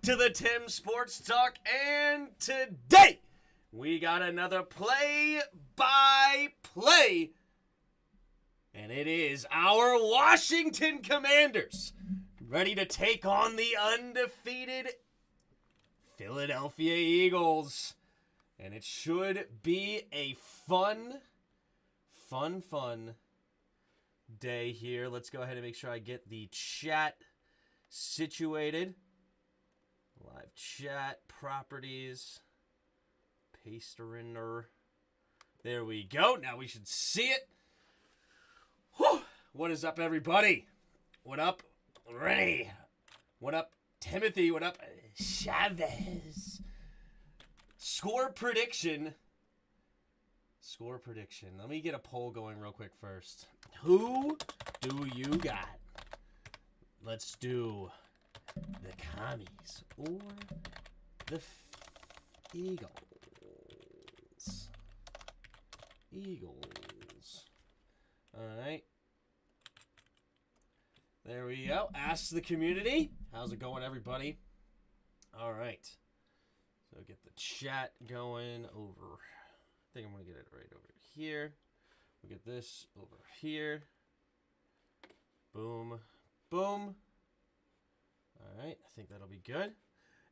to the Tim Sports Talk, and today we got another play-by-play, and it is our Washington Commanders ready to take on the undefeated Philadelphia Eagles, and it should be a fun day here. Let's go ahead and make sure I get the chat situated. Live chat, properties, paste her in there. There we go. Now we should see it. Whew. What is up, everybody? What up, Rennie? What up, Timothy? What up, Chavez? Score prediction. Let me get a poll going real quick first. Who do you got? Let's do the Commies or the Eagles. All right. There we go. Ask the community. How's it going, everybody? All right. So get the chat going over. I think I'm going to get it right over here. We'll get this over here. Boom. Boom. All right. I think that'll be good.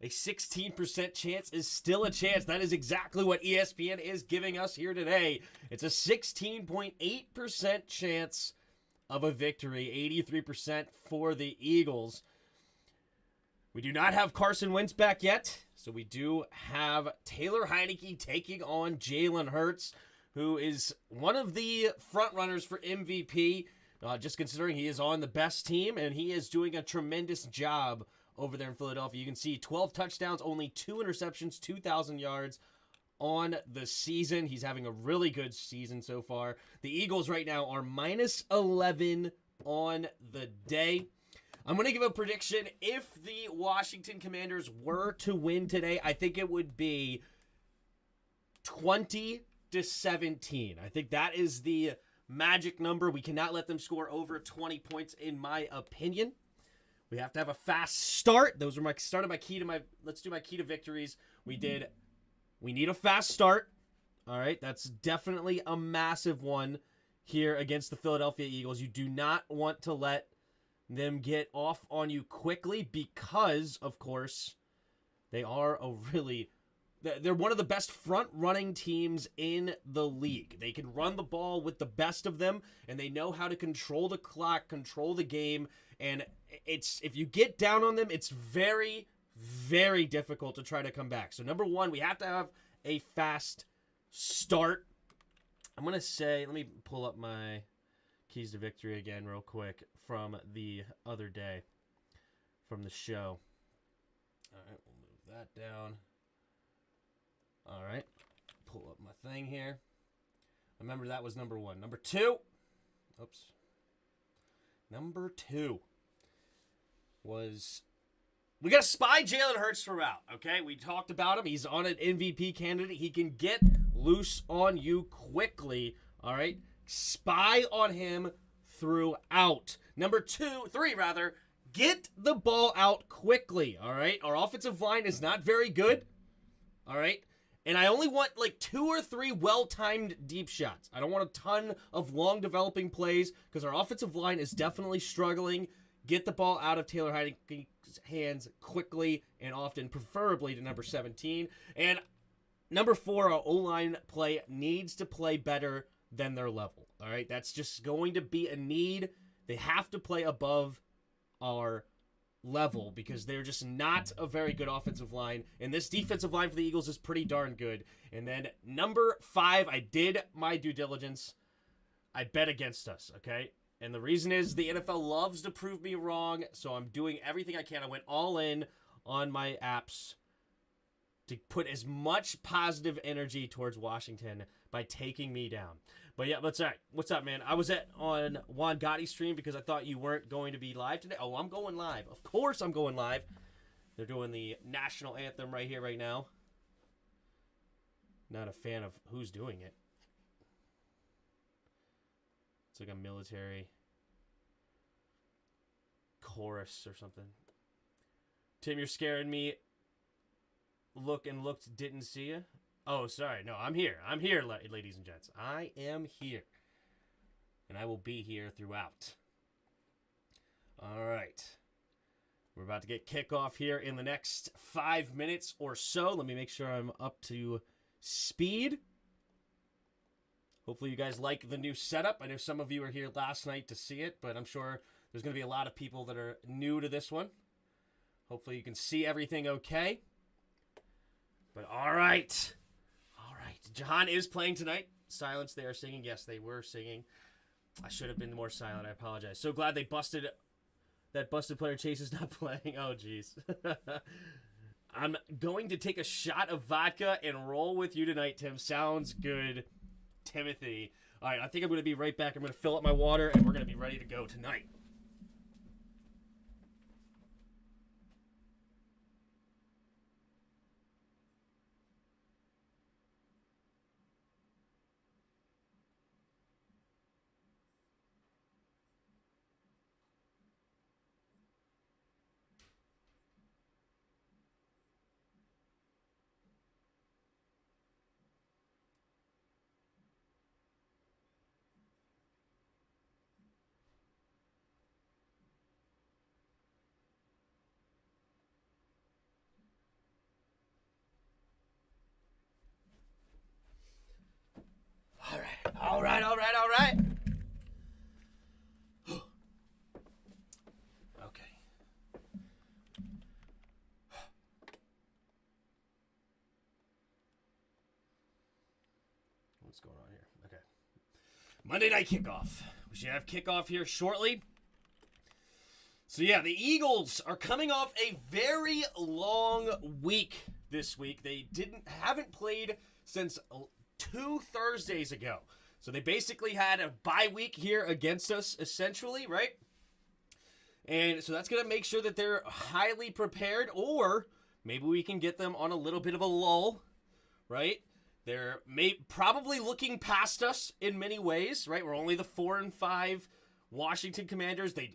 A 16% chance is still a chance. That is exactly what ESPN is giving us here today. It's a 16.8% chance of a victory. 83% for the Eagles. We do not have Carson Wentz back yet. So we do have Taylor Heinicke taking on Jalen Hurts, who is one of the front runners for MVP, just considering he is on the best team, and he is doing a tremendous job over there in Philadelphia. You can see 12 touchdowns, only 2 interceptions, 2,000 yards on the season. He's having a really good season so far. The Eagles right now are minus 11 on the day. I'm going to give a prediction. If the Washington Commanders were to win today, I think it would be 20-17. I think that is the magic number. We cannot let them score over 20 points, in my opinion. We have to have a fast start. Those are my key to let's do my key to victories. We need a fast start. All right. That's definitely a massive one here against the Philadelphia Eagles. You do not want to let them get off on you quickly because, of course, they're one of the best front-running teams in the league. They can run the ball with the best of them, and they know how to control the clock, control the game, and if you get down on them, it's very, very difficult to try to come back. So, number one, we have to have a fast start. I'm going to say, let me pull up my keys to victory again real quick from the other day from the show. All right, we'll move that down. All right, pull up my thing here. Remember, that was number one. Number two was we got to spy Jalen Hurts throughout, okay? We talked about him. He's on an MVP candidate. He can get loose on you quickly, all right? Spy on him throughout. Number three, get the ball out quickly, all right? Our offensive line is not very good, all right? And I only want like 2 or 3 well-timed deep shots. I don't want a ton of long developing plays because our offensive line is definitely struggling. Get the ball out of Taylor Heinicke's hands quickly and often, preferably to number 17. And number 4, our O-line play needs to play better than their level. All right, that's just going to be a need. They have to play above our level because they're just not a very good offensive line. And this defensive line for the Eagles is pretty darn good. And then number 5, I did my due diligence. I bet against us, okay? And the reason is the NFL loves to prove me wrong, so I'm doing everything I can. I went all in on my apps to put as much positive energy towards Washington by taking me down. But yeah, that's all right. What's up, man? I was on Juan Gotti's stream because I thought you weren't going to be live today. Oh, I'm going live. Of course I'm going live. They're doing the national anthem right here, right now. Not a fan of who's doing it. It's like a military chorus or something. Tim, you're scaring me. Looked, didn't see you. Oh, sorry. No, I'm here. I'm here, ladies and gents. I am here. And I will be here throughout. All right. We're about to get kickoff here in the next 5 minutes or so. Let me make sure I'm up to speed. Hopefully you guys like the new setup. I know some of you were here last night to see it, but I'm sure there's going to be a lot of people that are new to this one. Hopefully you can see everything okay. But all right. All right. Jahan is playing tonight. Silence, they are singing. Yes, they were singing. I should have been more silent. I apologize. So glad they busted. That busted player Chase is not playing. Oh, jeez. I'm going to take a shot of vodka and roll with you tonight, Tim. Sounds good, Timothy. All right, I think I'm going to be right back. I'm going to fill up my water, and we're going to be ready to go tonight. All right. Okay. What's going on here? Okay. Monday night kickoff. We should have kickoff here shortly. So yeah, the Eagles are coming off a very long week this week. They haven't played since 2 Thursdays ago. So they basically had a bye week here against us, essentially, right? And so that's going to make sure that they're highly prepared, or maybe we can get them on a little bit of a lull, right? They're probably looking past us in many ways, right? We're only the 4-5 Washington Commanders. They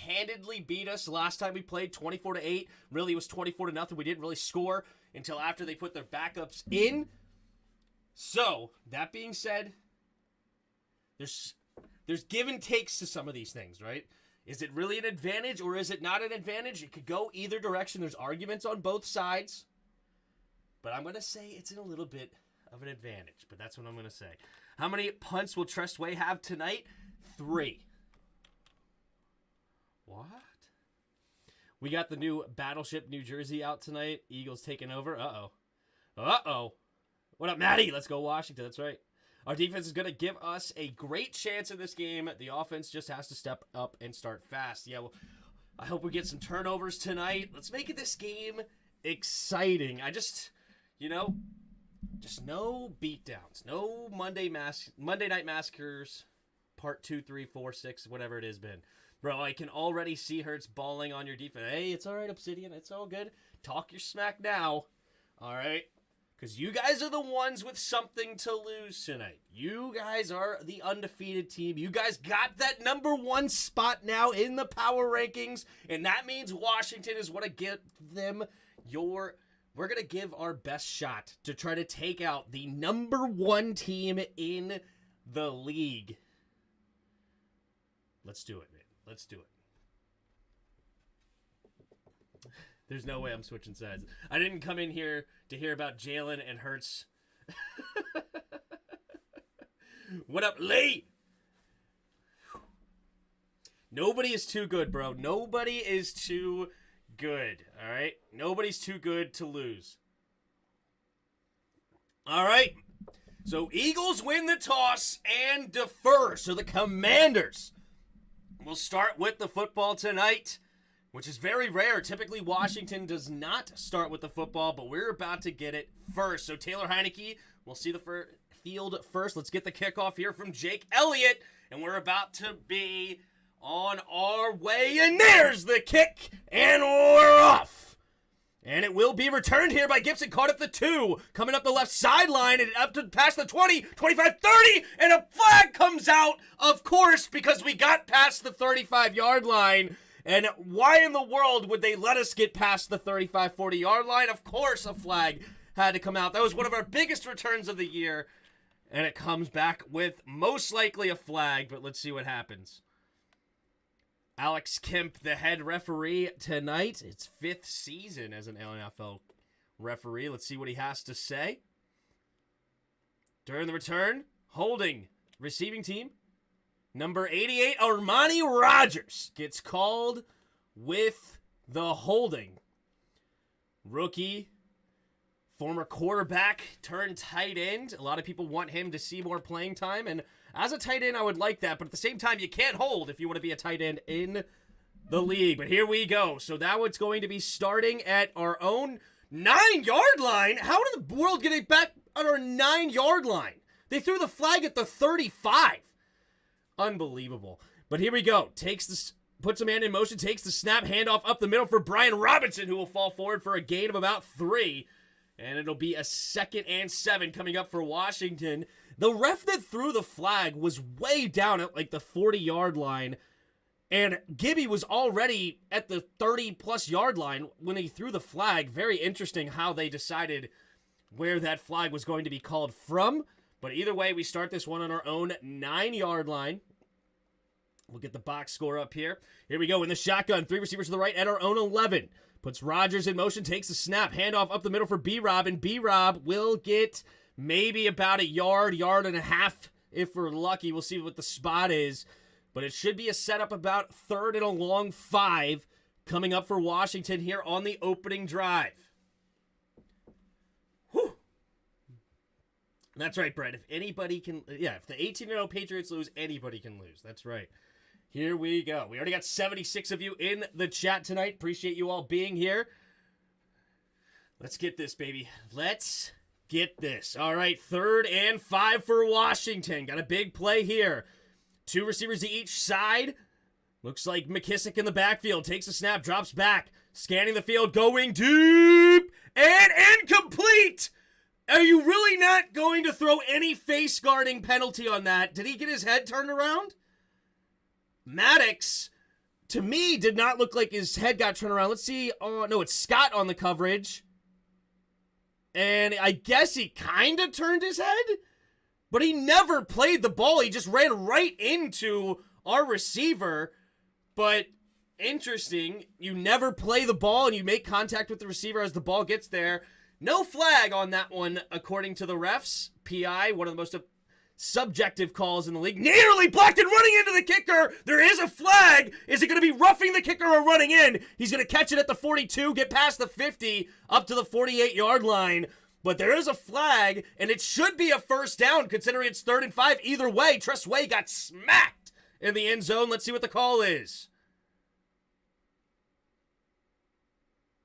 handedly beat us last time we played, 24-8. Really, it was 24-0. We didn't really score until after they put their backups in. So, that being said, there's give and takes to some of these things, right? Is it really an advantage or is it not an advantage? It could go either direction. There's arguments on both sides. But I'm going to say it's in a little bit of an advantage. But that's what I'm going to say. How many punts will Trustway have tonight? 3. What? We got the new Battleship New Jersey out tonight. Eagles taking over. Uh-oh. What up, Maddie? Let's go Washington. That's right. Our defense is going to give us a great chance in this game. The offense just has to step up and start fast. Yeah, well, I hope we get some turnovers tonight. Let's make this game exciting. Just no beatdowns. No Monday Night Massacres, part 2, 3, 4, 6, whatever it has been. Bro, I can already see Hurts balling on your defense. Hey, it's all right, Obsidian. It's all good. Talk your smack now. All right? Because you guys are the ones with something to lose tonight. You guys are the undefeated team. You guys got that number 1 spot now in the power rankings. And that means Washington is going to give them we're going to give our best shot to try to take out the number 1 team in the league. Let's do it, man. Let's do it. There's no way I'm switching sides. I didn't come in here to hear about Jalen and Hurts. What up, Lee? Nobody is too good, bro. Nobody is too good, all right? Nobody's too good to lose. All right. So Eagles win the toss and defer. So the Commanders will start with the football tonight, which is very rare. Typically, Washington does not start with the football, but we're about to get it first. So Taylor Heineke will see the field first. Let's get the kickoff here from Jake Elliott, and we're about to be on our way. And there's the kick, and we're off. And it will be returned here by Gibson, caught at the 2, coming up the left sideline, and up to past the 20, 25, 30, and a flag comes out, of course, because we got past the 35-yard line. And why in the world would they let us get past the 35, 40-yard line? Of course a flag had to come out. That was one of our biggest returns of the year. And it comes back with most likely a flag, but let's see what happens. Alex Kemp, the head referee tonight. It's 5th season as an NFL referee. Let's see what he has to say. During the return, holding receiving team. Number 88, Armani Rogers gets called with the holding. Rookie, former quarterback turned tight end. A lot of people want him to see more playing time. And as a tight end, I would like that. But at the same time, you can't hold if you want to be a tight end in the league. But here we go. So that one's going to be starting at our own 9-yard line. How did the world get it back on our 9-yard line? They threw the flag at the 35. Unbelievable. But here we go. Puts a man in motion, takes the snap, handoff up the middle for Brian Robinson, who will fall forward for a gain of about 3. And it'll be a 2nd and 7 coming up for Washington. The ref that threw the flag was way down at like the 40-yard line. And Gibby was already at the 30-plus yard line when he threw the flag. Very interesting how they decided where that flag was going to be called from. But either way, we start this one on our own 9-yard line. We'll get the box score up here. Here we go in the shotgun. 3 receivers to the right at our own 11. Puts Rogers in motion, takes the snap, handoff up the middle for B-Rob, and B-Rob will get maybe about a yard and a half if we're lucky. We'll see what the spot is, but it should be a setup about 3rd and a long 5 coming up for Washington here on the opening drive. Whew. That's right, Brett. If the 18-0 Patriots lose, anybody can lose. That's right. Here we go. We already got 76 of you in the chat tonight. Appreciate you all being here. Let's get this, baby. Let's get this. All right, 3rd and 5 for Washington. Got a big play here. 2 receivers to each side. Looks like McKissick in the backfield. Takes a snap, drops back. Scanning the field, going deep. And incomplete! Are you really not going to throw any face guarding penalty on that? Did he get his head turned around? Maddox, to me, did not look like his head got turned around. Let's see. Oh, no, it's Scott on the coverage. And I guess he kind of turned his head, but he never played the ball. He just ran right into our receiver. But interesting, you never play the ball and you make contact with the receiver as the ball gets there. No flag on that one, according to the refs. PI, one of the most subjective calls in the league. Nearly blocked and running into the kicker. There is a flag. Is it going to be roughing the kicker or running in? He's going to catch it at the 42, get past the 50, up to the 48-yard line. But there is a flag, and it should be a first down considering it's 3rd and 5. Either way, Tress Way got smacked in the end zone. Let's see what the call is.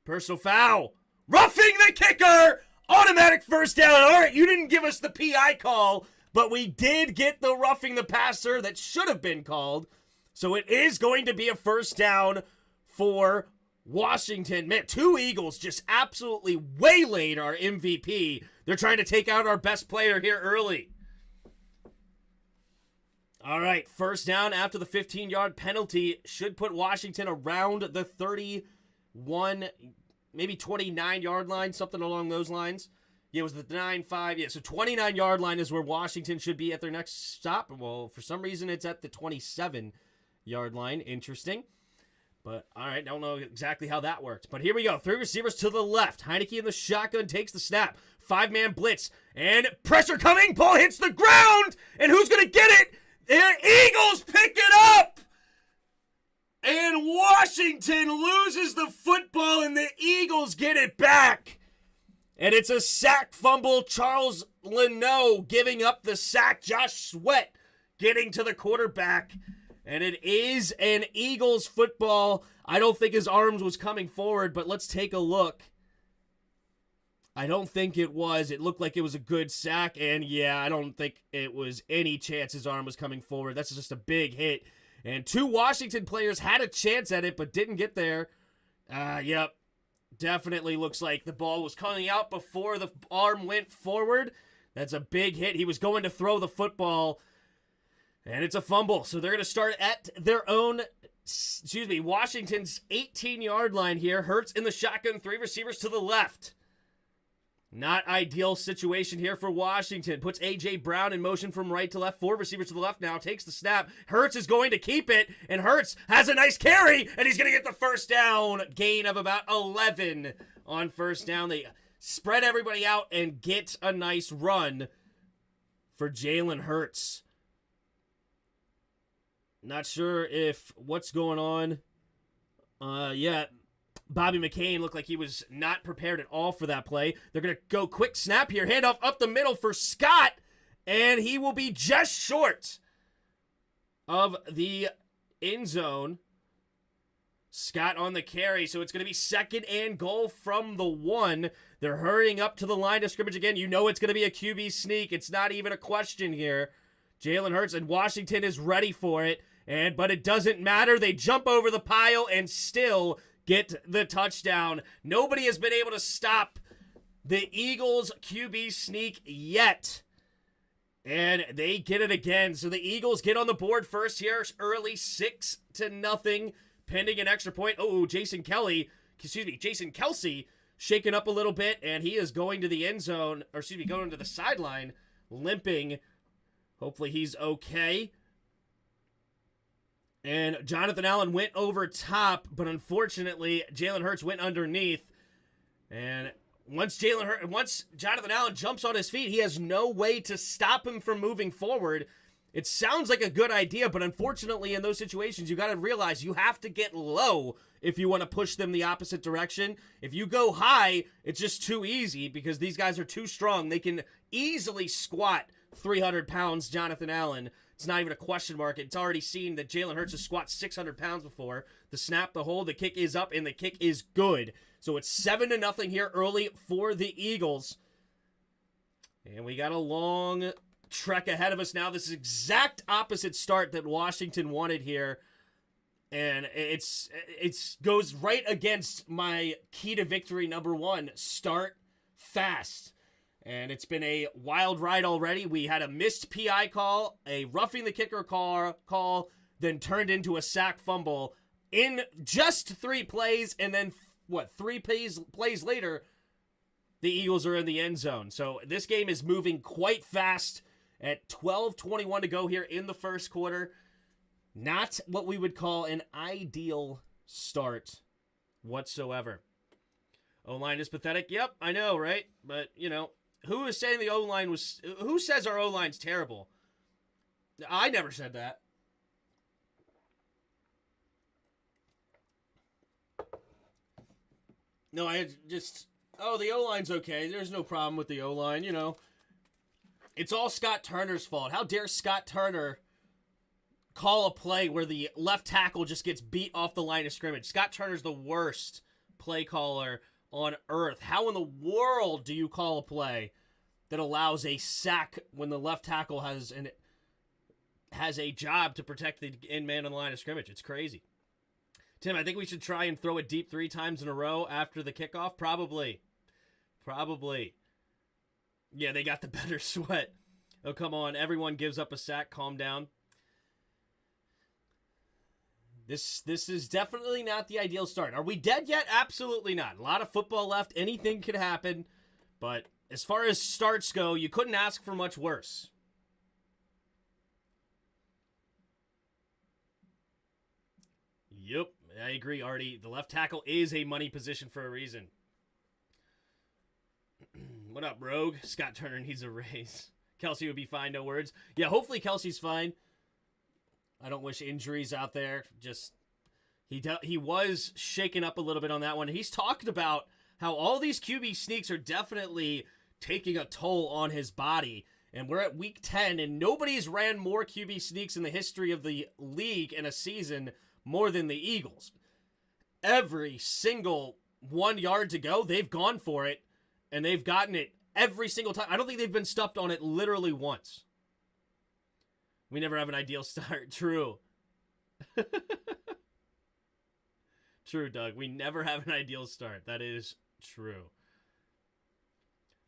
Personal foul. Roughing the kicker. Automatic first down. All right, you didn't give us the PI call, but we did get the roughing the passer that should have been called. So it is going to be a first down for Washington. Man, 2 Eagles just absolutely waylaid our MVP. They're trying to take out our best player here early. All right, first down after the 15-yard penalty should put Washington around the 31, maybe 29-yard line, something along those lines. Yeah, it was the 9-5. Yeah, so 29-yard line is where Washington should be at their next stop. Well, for some reason, it's at the 27-yard line. Interesting. But, all right, don't know exactly how that worked. But here we go. 3 receivers to the left. Heineke in the shotgun takes the snap. 5-man blitz. And pressure coming. Ball hits the ground. And who's going to get it? The Eagles pick it up. And Washington loses the football, and the Eagles get it back. And it's a sack fumble. Charles Leno giving up the sack. Josh Sweat getting to the quarterback. And it is an Eagles football. I don't think his arms was coming forward, but let's take a look. I don't think it was. It looked like it was a good sack. And yeah, I don't think it was any chance his arm was coming forward. That's just a big hit. And 2 Washington players had a chance at it, but didn't get there. Yep. Definitely looks like the ball was coming out before the arm went forward. That's a big hit. He was going to throw the football, and it's a fumble. So they're going to start at their own Washington's 18-yard line here. Hurts in the shotgun, 3 receivers to the left. Not ideal situation here for Washington. Puts A.J. Brown in motion from right to left. 4 receivers to the left now. Takes the snap. Hurts is going to keep it. And Hurts has a nice carry. And he's going to get the first down. Gain of about 11 on first down. They spread everybody out and get a nice run for Jalen Hurts. Not sure if what's going on. Bobby McCain looked like he was not prepared at all for that play. They're going to go quick snap here. Handoff up the middle for Scott. And he will be just short of the end zone. Scott on the carry. So it's going to be 2nd and goal from the 1. They're hurrying up to the line of scrimmage again. You know it's going to be a QB sneak. It's not even a question here. Jalen Hurts and Washington is ready for it. But it doesn't matter. They jump over the pile and still get the touchdown. Nobody has been able to stop the Eagles QB sneak yet. And they get it again. So the Eagles get on the board first here early, 6-0, pending an extra point. Jason Kelsey shaken up a little bit, and he is going to the end zone, going to the sideline, limping. Hopefully he's okay. And Jonathan Allen went over top, but unfortunately, Jalen Hurts went underneath. And once Jonathan Allen jumps on his feet, he has no way to stop him from moving forward. It sounds like a good idea, but unfortunately, in those situations, you got to realize you have to get low if you want to push them the opposite direction. If you go high, it's just too easy because these guys are too strong. They can easily squat 300 pounds, Jonathan Allen. It's not even a question mark. It's already seen that Jalen Hurts has squat 600 pounds before. The snap, the hold, the kick is up, and the kick is good. So it's 7-0 here early for the Eagles. And we got a long trek ahead of us now. This is exact opposite start that Washington wanted here. And it's goes right against my key to victory number 1. Start fast. And it's been a wild ride already. We had a missed PI call, a roughing the kicker call, then turned into a sack fumble in just 3 plays. And then, 3 plays later, the Eagles are in the end zone. So this game is moving quite fast at 12:21 to go here in the first quarter. Not what we would call an ideal start whatsoever. O-line is pathetic. Yep, I know, right? But, who is saying the O-line was... Who says our O-line's terrible? I never said that. No, I just... the O-line's okay. There's no problem with the O-line, It's all Scott Turner's fault. How dare Scott Turner call a play where the left tackle just gets beat off the line of scrimmage? Scott Turner's the worst play caller on earth. How in the world do you call a play that allows a sack when the left tackle has a job to protect the end man on the line of scrimmage? It's crazy. Tim, I think we should try and throw it deep 3 times in a row after the kickoff. Probably. Yeah, they got the better sweat. Oh, come on. Everyone gives up a sack. Calm down. This is definitely not the ideal start. Are we dead yet? Absolutely not. A lot of football left. Anything could happen. But as far as starts go, you couldn't ask for much worse. Yep, I agree, Artie. The left tackle is a money position for a reason. What up, Rogue? Scott Turner needs a raise. Kelsey would be fine, no words. Yeah, hopefully Kelsey's fine. I don't wish injuries out there. Just he was shaken up a little bit on that one. He's talked about how all these QB sneaks are definitely taking a toll on his body. And we're at week 10, and nobody's ran more QB sneaks in the history of the league in a season more than the Eagles. Every single 1 yard to go, they've gone for it, and they've gotten it every single time. I don't think they've been stuffed on it literally once. We never have an ideal start. True. True, Doug. We never have an ideal start. That is true.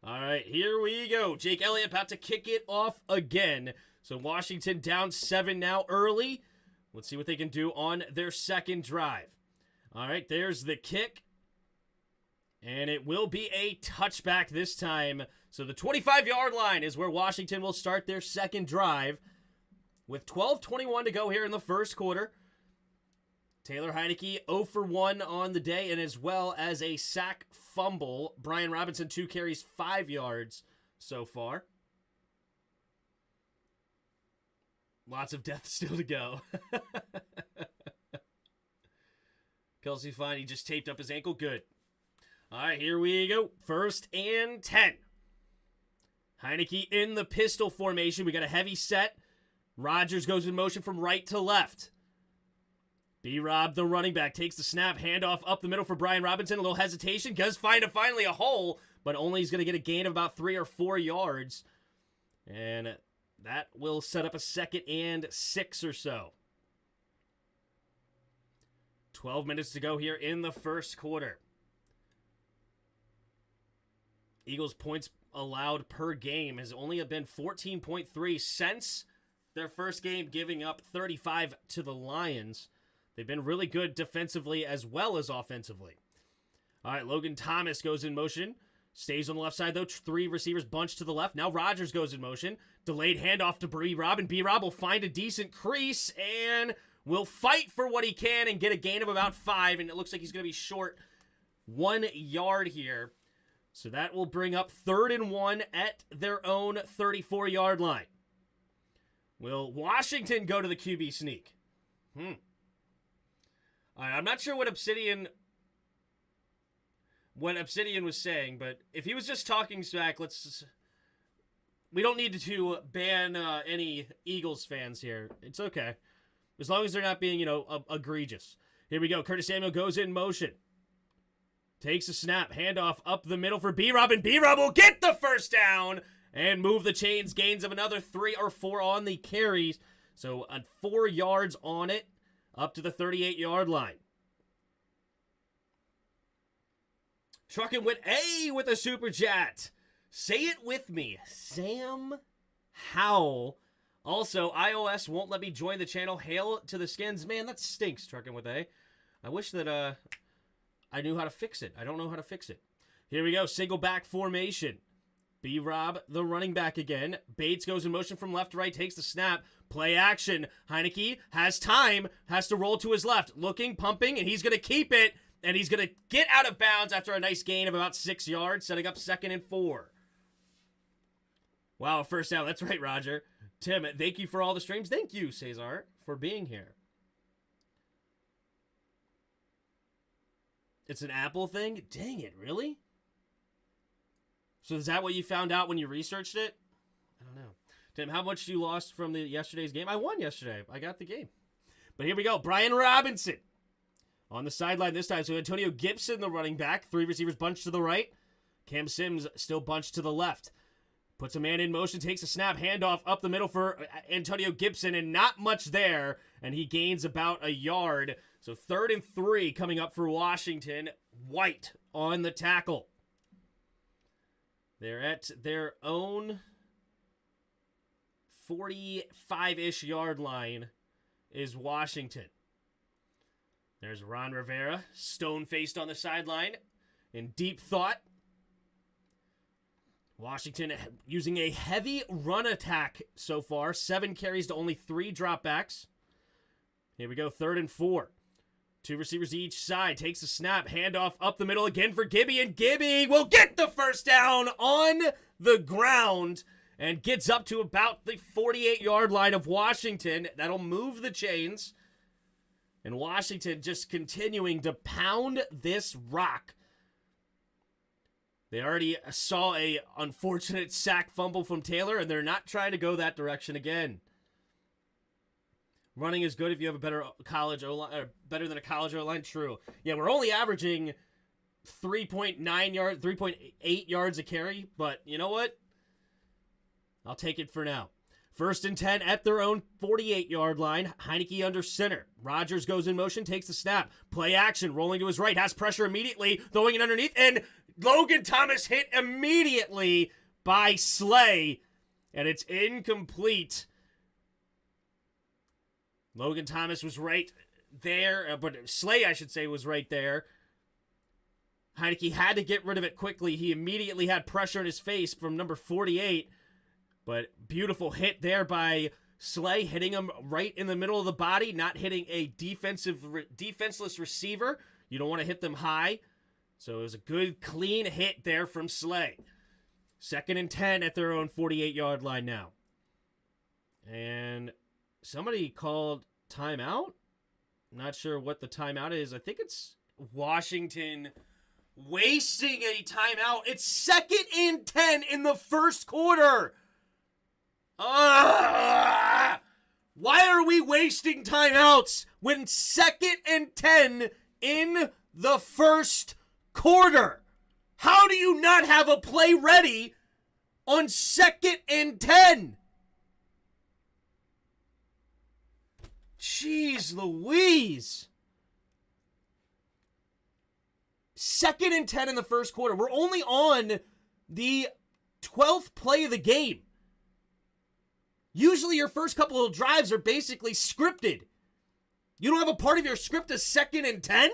All right, here we go. Jake Elliott about to kick it off again. So Washington down 7 now early. Let's see what they can do on their second drive. All right, there's the kick. And it will be a touchback this time. So the 25-yard line is where Washington will start their second drive. With 12:21 to go here in the first quarter. Taylor Heinicke 0 for 1 on the day, and as well as a sack fumble. Brian Robinson, 2 carries, 5 yards so far. Lots of death still to go. Kelsey's fine. He just taped up his ankle. Good. All right, here we go. 1st and 10. Heinicke in the pistol formation. We got a heavy set. Rodgers goes in motion from right to left. B-Rob, the running back, takes the snap. Handoff up the middle for Brian Robinson. A little hesitation. Does find finally a hole, but only he's going to get a gain of about 3 or 4 yards. And that will set up a 2nd and 6 or so. 12 minutes to go here in the first quarter. Eagles' points allowed per game has only been 14.3 since their first game, giving up 35 to the Lions. They've been really good defensively as well as offensively. All right, Logan Thomas goes in motion. Stays on the left side, though. 3 receivers bunched to the left. Now Rodgers goes in motion. Delayed handoff to B-Rob, and B-Rob will find a decent crease and will fight for what he can and get a gain of about 5, and it looks like he's going to be short 1 yard here. So that will bring up 3rd and 1 at their own 34-yard line. Will Washington go to the QB sneak? All right, I'm not sure what Obsidian was saying, but if he was just talking smack, we don't need to ban any Eagles fans here. It's okay. As long as they're not being, egregious. Here we go. Curtis Samuel goes in motion. Takes a snap. Handoff up the middle for B-Rob, and B-Rob will get the first down and move the chains. Gains of another 3 or 4 on the carries. So 4 yards on it up to the 38-yard line. Trucking with a super chat. Say it with me. Sam Howell. Also, iOS won't let me join the channel. Hail to the skins. Man, that stinks, Trucking with A. I wish that I knew how to fix it. I don't know how to fix it. Here we go. Single back formation. B-Rob, the running back again. Bates goes in motion from left to right, takes the snap. Play action. Heinicke has time, has to roll to his left. Looking, pumping, and he's going to keep it. And he's going to get out of bounds after a nice gain of about 6 yards, setting up 2nd and 4. Wow, first down. That's right, Roger. Tim, thank you for all the streams. Thank you, Cesar, for being here. It's an Apple thing? Dang it, really? So is that what you found out when you researched it? I don't know. Tim, how much you lost from yesterday's game? I won yesterday. I got the game. But here we go. Brian Robinson on the sideline this time. So Antonio Gibson, the running back. 3 receivers bunched to the right. Cam Sims still bunched to the left. Puts a man in motion, takes a snap, handoff up the middle for Antonio Gibson, and not much there. And he gains about a yard. So 3rd and 3 coming up for Washington. White on the tackle. They're at their own 45-ish yard line is Washington. There's Ron Rivera, stone-faced on the sideline, in deep thought. Washington using a heavy run attack so far. 7 carries to only 3 dropbacks. Here we go, 3rd and 4. 2 receivers each side. Takes a snap. Handoff up the middle again for Gibby. And Gibby will get the first down on the ground. And gets up to about the 48-yard line of Washington. That'll move the chains. And Washington just continuing to pound this rock. They already saw a unfortunate sack fumble from Taylor. And they're not trying to go that direction again. Running is good if you have a better college O-line, or better than a college O-line. True. Yeah, we're only averaging 3.8 yards a carry, but you know what? I'll take it for now. 1st and 10 at their own 48-yard line. Heinicke under center. Rodgers goes in motion, takes the snap. Play action, rolling to his right, has pressure immediately, throwing it underneath, and Logan Thomas hit immediately by Slay, and it's incomplete. Logan Thomas was right there, but Slay, I should say, was right there. Heineke had to get rid of it quickly. He immediately had pressure in his face from number 48, but beautiful hit there by Slay, hitting him right in the middle of the body, not hitting a defenseless receiver. You don't want to hit them high. So it was a good, clean hit there from Slay. 2nd and 10 at their own 48-yard line now. And somebody called timeout. Not sure what the timeout is. I think it's Washington wasting a timeout. It's 2nd and 10 in the first quarter. Why are we wasting timeouts when 2nd and 10 in the first quarter? How do you not have a play ready on 2nd and 10? Jeez Louise. 2nd and 10 in the first quarter. We're only on the 12th play of the game. Usually your first couple of drives are basically scripted. You don't have a part of your script as 2nd and 10?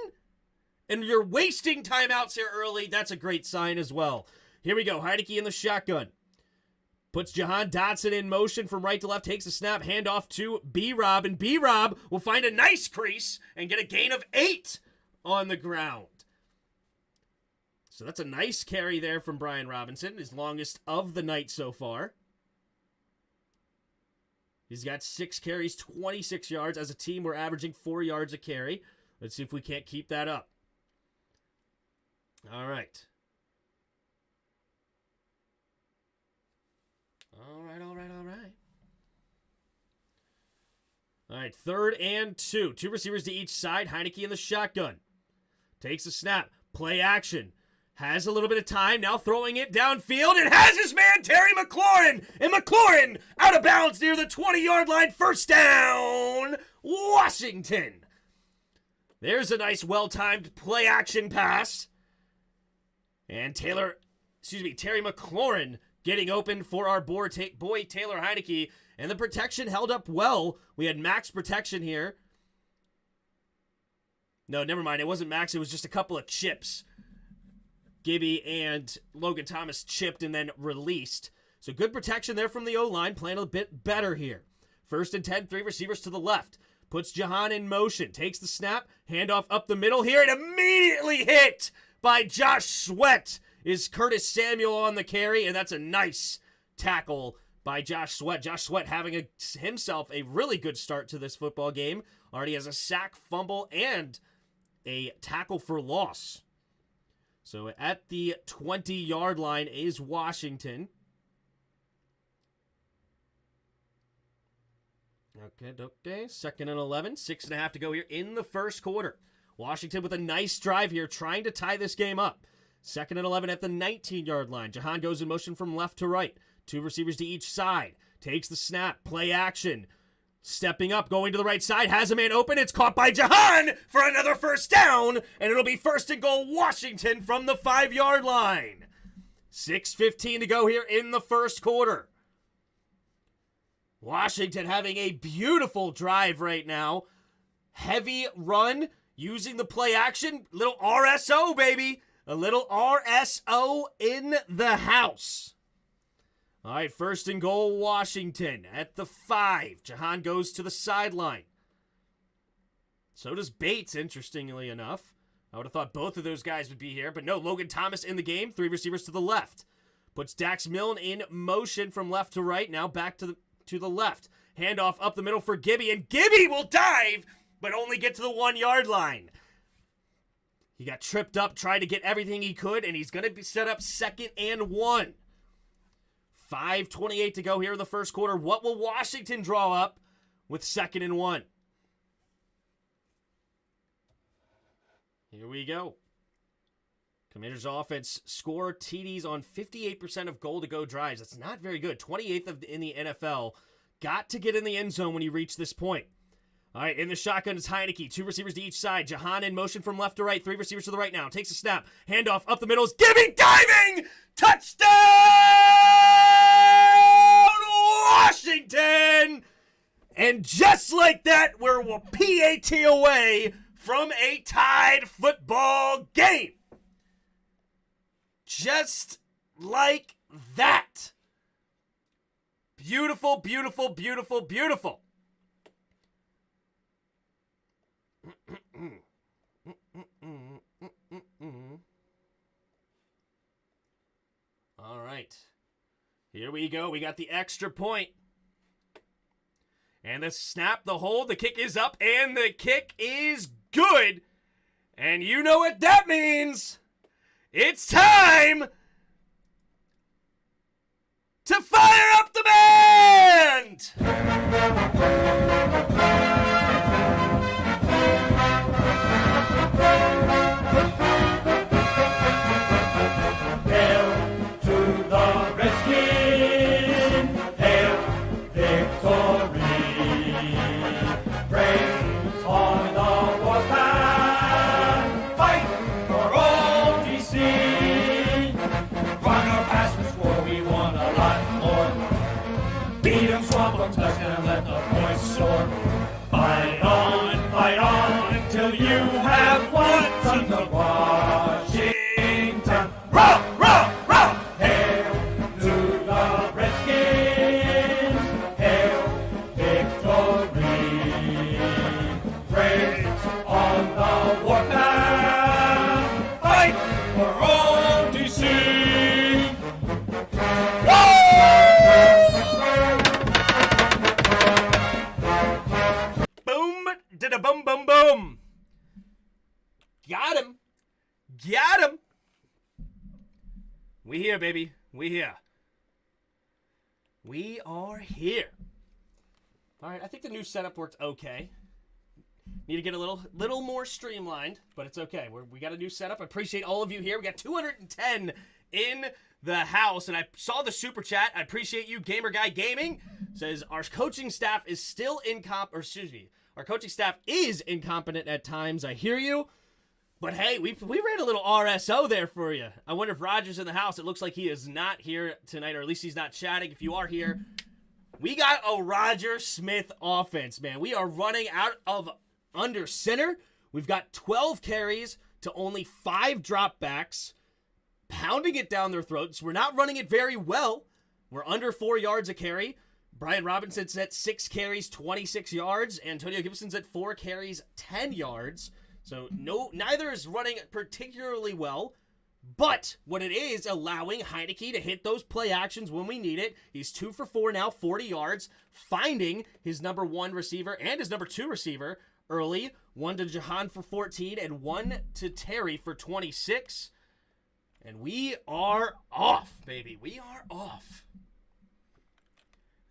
And you're wasting timeouts here early. That's a great sign as well. Here we go. Heineke in the shotgun. Puts Jahan Dotson in motion from right to left. Takes a snap. Handoff to B-Rob. And B-Rob will find a nice crease and get a gain of 8 on the ground. So that's a nice carry there from Brian Robinson. His longest of the night so far. He's got 6 carries, 26 yards. As a team, we're averaging 4 yards a carry. Let's see if we can't keep that up. All right. All right, 3rd and 2. 2 receivers to each side. Heineke in the shotgun. Takes a snap. Play action. Has a little bit of time. Now throwing it downfield. And has his man, Terry McLaurin. And McLaurin out of bounds near the 20-yard line. First down, Washington. There's a nice, well-timed play action pass. And Terry McLaurin getting open for our boy Taylor Heineke. And the protection held up well. We had max protection here. No, never mind. It wasn't max. It was just a couple of chips. Gibby and Logan Thomas chipped and then released. So good protection there from the O-line. Playing a bit better here. 1st and 10, 3 receivers to the left. Puts Jahan in motion. Takes the snap. Handoff up the middle here. And immediately hit by Josh Sweat is Curtis Samuel on the carry. And that's a nice tackle by Josh Sweat. Josh Sweat having himself a really good start to this football game. Already has a sack, fumble, and a tackle for loss. So at the 20-yard line is Washington. Okay. 2nd and 11. 6.5 to go here in the first quarter. Washington with a nice drive here, trying to tie this game up. 2nd and 11 at the 19-yard line. Jahan goes in motion from left to right. 2 receivers to each side. Takes the snap. Play action. Stepping up, going to the right side. Has a man open. It's caught by Jahan for another first down. And it'll be 1st and goal Washington from the 5-yard line. 6:15 to go here in the first quarter. Washington having a beautiful drive right now. Heavy run using the play action. Little RSO, baby. A little RSO in the house. All right, 1st and goal, Washington at the 5. Jahan goes to the sideline. So does Bates, interestingly enough. I would have thought both of those guys would be here, but no, Logan Thomas in the game, 3 receivers to the left. Puts Dax Milne in motion from left to right, now back to the left. Handoff up the middle for Gibby, and Gibby will dive, but only get to the 1-yard line. He got tripped up, tried to get everything he could, and he's going to be set up 2nd and 1. 5:28 to go here in the first quarter. What will Washington draw up with 2nd and 1? Here we go. Commanders offense score TDs on 58% of goal-to-go drives. That's not very good. 28th in the NFL. Got to get in the end zone when you reach this point. All right, in the shotgun is Heineke. 2 receivers to each side. Jahan in motion from left to right. 3 receivers to the right now. Takes a snap. Handoff up the middle is Gibby diving! Touchdown! Washington! And just like that, we're a PAT away from a tied football game. Just like that. Beautiful, beautiful, beautiful, beautiful. All right. Here we go. We got the extra point. And the snap, the hold, the kick is up, and the kick is good. And you know what that means. It's time to fire up the band! Touchdown, let the points soar. Fight on until you have won. From the Washington. Roll, roll, roll. Hail to the Redskins. Hail victory. Praise on the warpath. Fight for all DC. Boom, boom, boom. Got him. Got him. We here, baby. We here. We are here. All right, I think the new setup worked okay. Need to get a little more streamlined, but it's okay. We got a new setup. I appreciate all of you here. We got 210 in the house, and I saw the super chat. I appreciate you, Gamer Guy Gaming. Says our coaching staff is still our coaching staff is incompetent at times. I hear you. But hey, we ran a little RSO there for you. I wonder if Roger's in the house. It looks like he is not here tonight, or at least he's not chatting. If you are here, we got a Roger Smith offense, man. We are running out of under center. We've got 12 carries to only 5 dropbacks, pounding it down their throats. We're not running it very well. We're under 4 yards a carry. Brian Robinson's at 6 carries, 26 yards. Antonio Gibson's at 4 carries, 10 yards. So neither is running particularly well. But what it is, allowing Heineke to hit those play actions when we need it. He's 2 for 4 now, 40 yards, finding his number 1 receiver and his number 2 receiver early. 1 to Jahan for 14 and 1 to Terry for 26. And we are off, baby. We are off.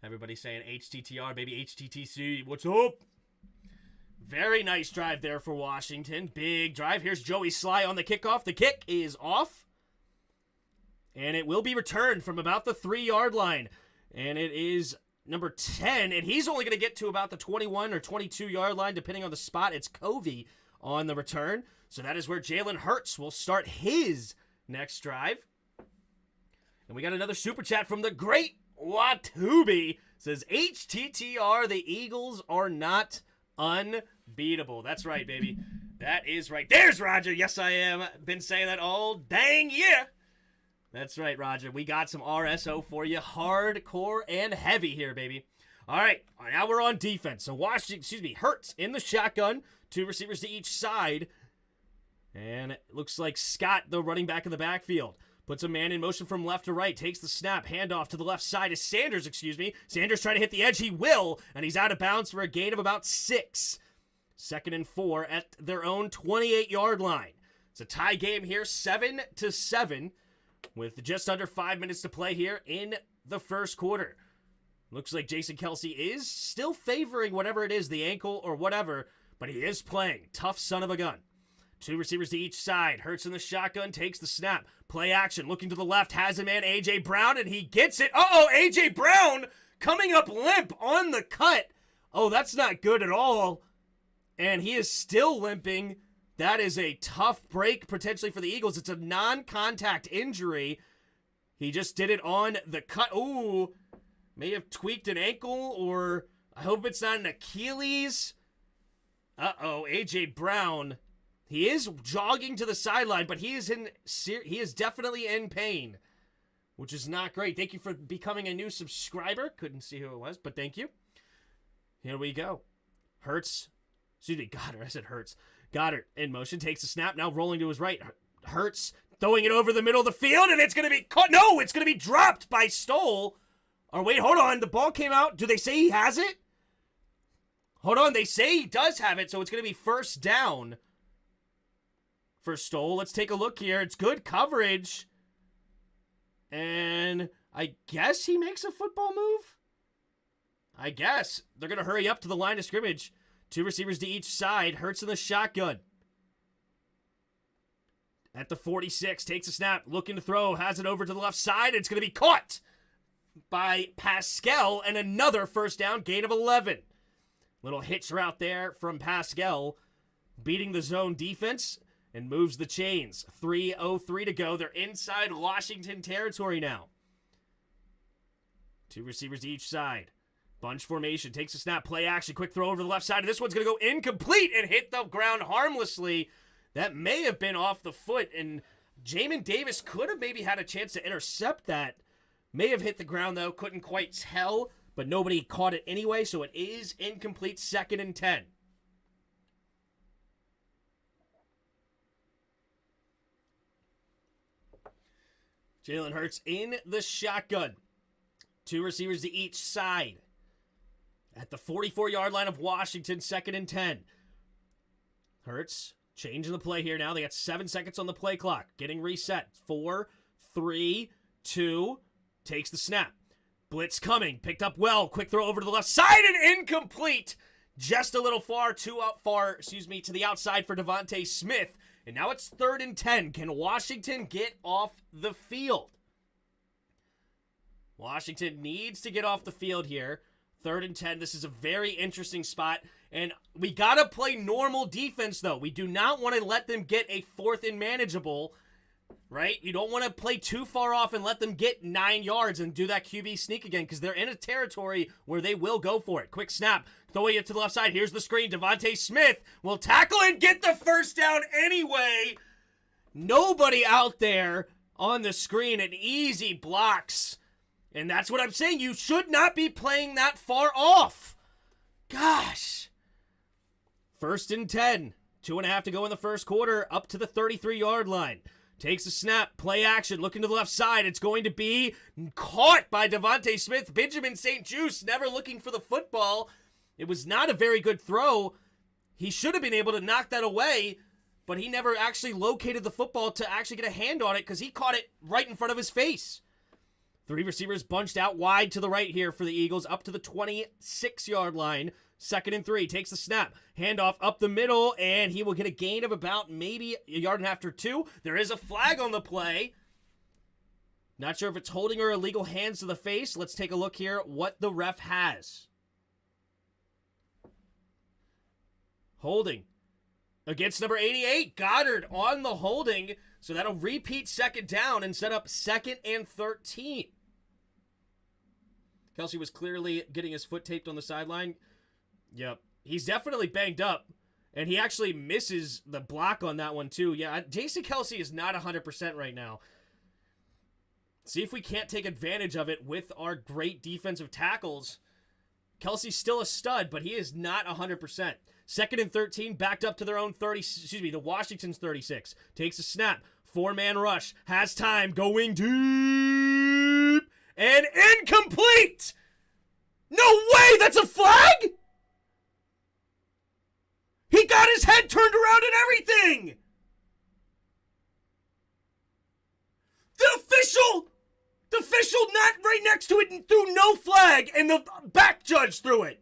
Everybody saying HTTR, baby, HTTC. What's up? Very nice drive there for Washington. Big drive. Here's Joey Sly on the kickoff. The kick is off. And it will be returned from about the 3-yard line. And it is number 10. And he's only going to get to about the 21 or 22-yard line, depending on the spot. It's Covey on the return. So that is where Jalen Hurts will start his next drive. And we got another super chat from the great Watubi. Says, HTTR, the Eagles are not unbeatable. That's right, baby. That is right. There's Roger. Yes, I am. Been saying that all dang year. That's right, Roger. We got some RSO for you. Hardcore and heavy here, baby. All right. Now we're on defense. So Hurts in the shotgun. 2 receivers to each side. And it looks like Scott, the running back in the backfield. Puts a man in motion from left to right. Takes the snap. Handoff to the left side is Sanders, Sanders trying to hit the edge. He will. And he's out of bounds for a gain of about 6. 2nd and 4 at their own 28-yard line. It's a tie game here, 7-7, with just under 5 minutes to play here in the first quarter. Looks like Jason Kelsey is still favoring whatever it is, the ankle or whatever, but he is playing. Tough son of a gun. 2 receivers to each side. Hurts in the shotgun, takes the snap. Play action, looking to the left, has a man, A.J. Brown, and he gets it. Uh-oh, A.J. Brown coming up limp on the cut. Oh, that's not good at all. And he is still limping. That is a tough break potentially for the Eagles. It's a non-contact injury. He just did it on the cut. Ooh, may have tweaked an ankle or I hope it's not an Achilles. A.J. Brown. He is jogging to the sideline, but he is definitely in pain, which is not great. Thank you for becoming a new subscriber. Couldn't see who it was, but thank you. Here we go. Goddard. I said Hurts. Goddard in motion, takes a snap, now rolling to his right. Hurts throwing it over the middle of the field, and it's going to be caught. No, it's going to be dropped by Stoll. Or wait, hold on. The ball came out. Do they say he has it? Hold on. They say he does have it, so it's going to be first down for Stoll. Let's take a look here. It's good coverage. And I guess he makes a football move? I guess. They're going to hurry up to the line of scrimmage. 2 receivers to each side. Hurts in the shotgun. At the 46, takes a snap, looking to throw, has it over to the left side. It's going to be caught by Pascal, and another first down, gain of 11. Little hitch route there from Pascal, beating the zone defense, and moves the chains. 3:03 to go. They're inside Washington territory now. 2 receivers to each side. Bunch formation, takes a snap, play action, quick throw over the left side. And this one's going to go incomplete and hit the ground harmlessly. That may have been off the foot, and Jamin Davis could have maybe had a chance to intercept that. May have hit the ground, though. Couldn't quite tell, but nobody caught it anyway, so it is incomplete, 2nd and 10. Jalen Hurts in the shotgun. 2 receivers to each side. At the 44-yard line of Washington, 2nd and 10. Hurts changing the play here now. They got 7 seconds on the play clock. Getting reset. 4, 3, 2. Takes the snap. Blitz coming. Picked up well. Quick throw over to the left side and incomplete. Just a little to the outside for Devontae Smith. And now it's 3rd and 10. Can Washington get off the field? Washington needs to get off the field here. 3rd and 10. This is a very interesting spot. And we got to play normal defense, though. We do not want to let them get a 4th and manageable, right? You don't want to play too far off and let them get 9 yards and do that QB sneak again, because they're in a territory where they will go for it. Quick snap. Throwing it to the left side. Here's the screen. Devontae Smith will tackle and get the first down anyway. Nobody out there on the screen, and easy blocks. And that's what I'm saying. You should not be playing that far off. Gosh. 1st and 10. 2.5 to go in the first quarter. Up to the 33-yard line. Takes a snap. Play action. Looking to the left side. It's going to be caught by Devontae Smith. Benjamin St-Juste never looking for the football. It was not a very good throw. He should have been able to knock that away, but he never actually located the football to actually get a hand on it because he caught it right in front of his face. 3 receivers bunched out wide to the right here for the Eagles, up to the 26-yard line. 2nd and 3, takes the snap, handoff up the middle, and he will get a gain of about maybe a yard and a half or 2. There is a flag on the play. Not sure if it's holding or illegal hands to the face. Let's take a look here what the ref has. Holding against number 88, Goddard on the holding. So that'll repeat 2nd down and set up 2nd and 13. Kelsey was clearly getting his foot taped on the sideline. Yep. He's definitely banged up. And he actually misses the block on that one, too. Yeah, Jason Kelsey is not 100% right now. See if we can't take advantage of it with our great defensive tackles. Kelsey's still a stud, but he is not 100%. 2nd and 13, backed up to their own the Washington's 36. Takes a snap. 4-man rush. Has time. Going deep. And incomplete! No way! That's a flag? He got his head turned around and everything! The official not right next to it and threw no flag, and the back judge threw it.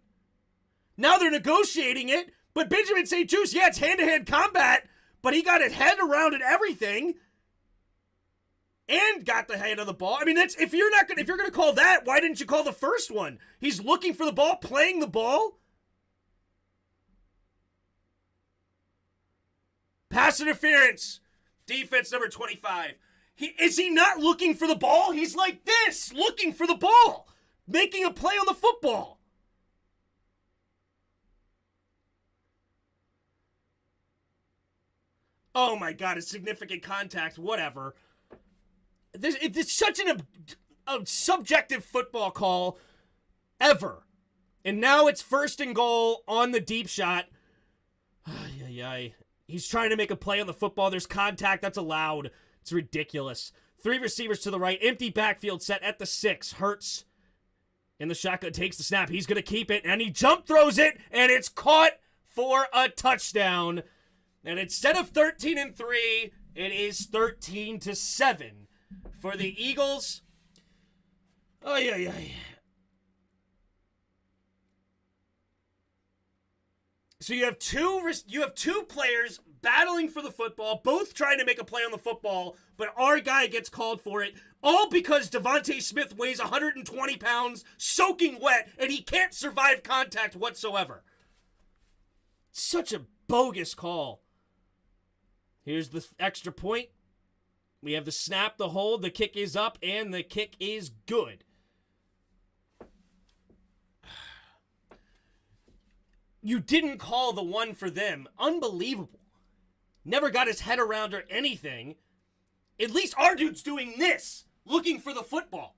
Now they're negotiating it, but Benjamin St-Juste, yeah, it's hand-to-hand combat, but he got his head around and everything, and got the head of the ball. I mean, that's if you're gonna call that, why didn't you call the first one? He's looking for the ball, playing the ball. Pass interference. Defense number 25. Is he not looking for the ball? He's like this, looking for the ball, making a play on the football. Oh my God, a significant contact, whatever. It's such a subjective football call ever. And now it's 1st and goal on the deep shot. He's trying to make a play on the football. There's contact. That's allowed. It's ridiculous. 3 receivers to the right. Empty backfield set at the 6. Hurts in the shotgun. Takes the snap. He's going to keep it. And he jump throws it. And it's caught for a touchdown. And instead of 13-3, it is 13-7 for the Eagles. So you have two players battling for the football, both trying to make a play on the football, but our guy gets called for it, all because Devontae Smith weighs 120 pounds, soaking wet, and he can't survive contact whatsoever. Such a bogus call. Here's the extra point. We have the snap, the hold, the kick is up, and the kick is good. You didn't call the one for them. Unbelievable. Never got his head around or anything. At least our dude's doing this, looking for the football.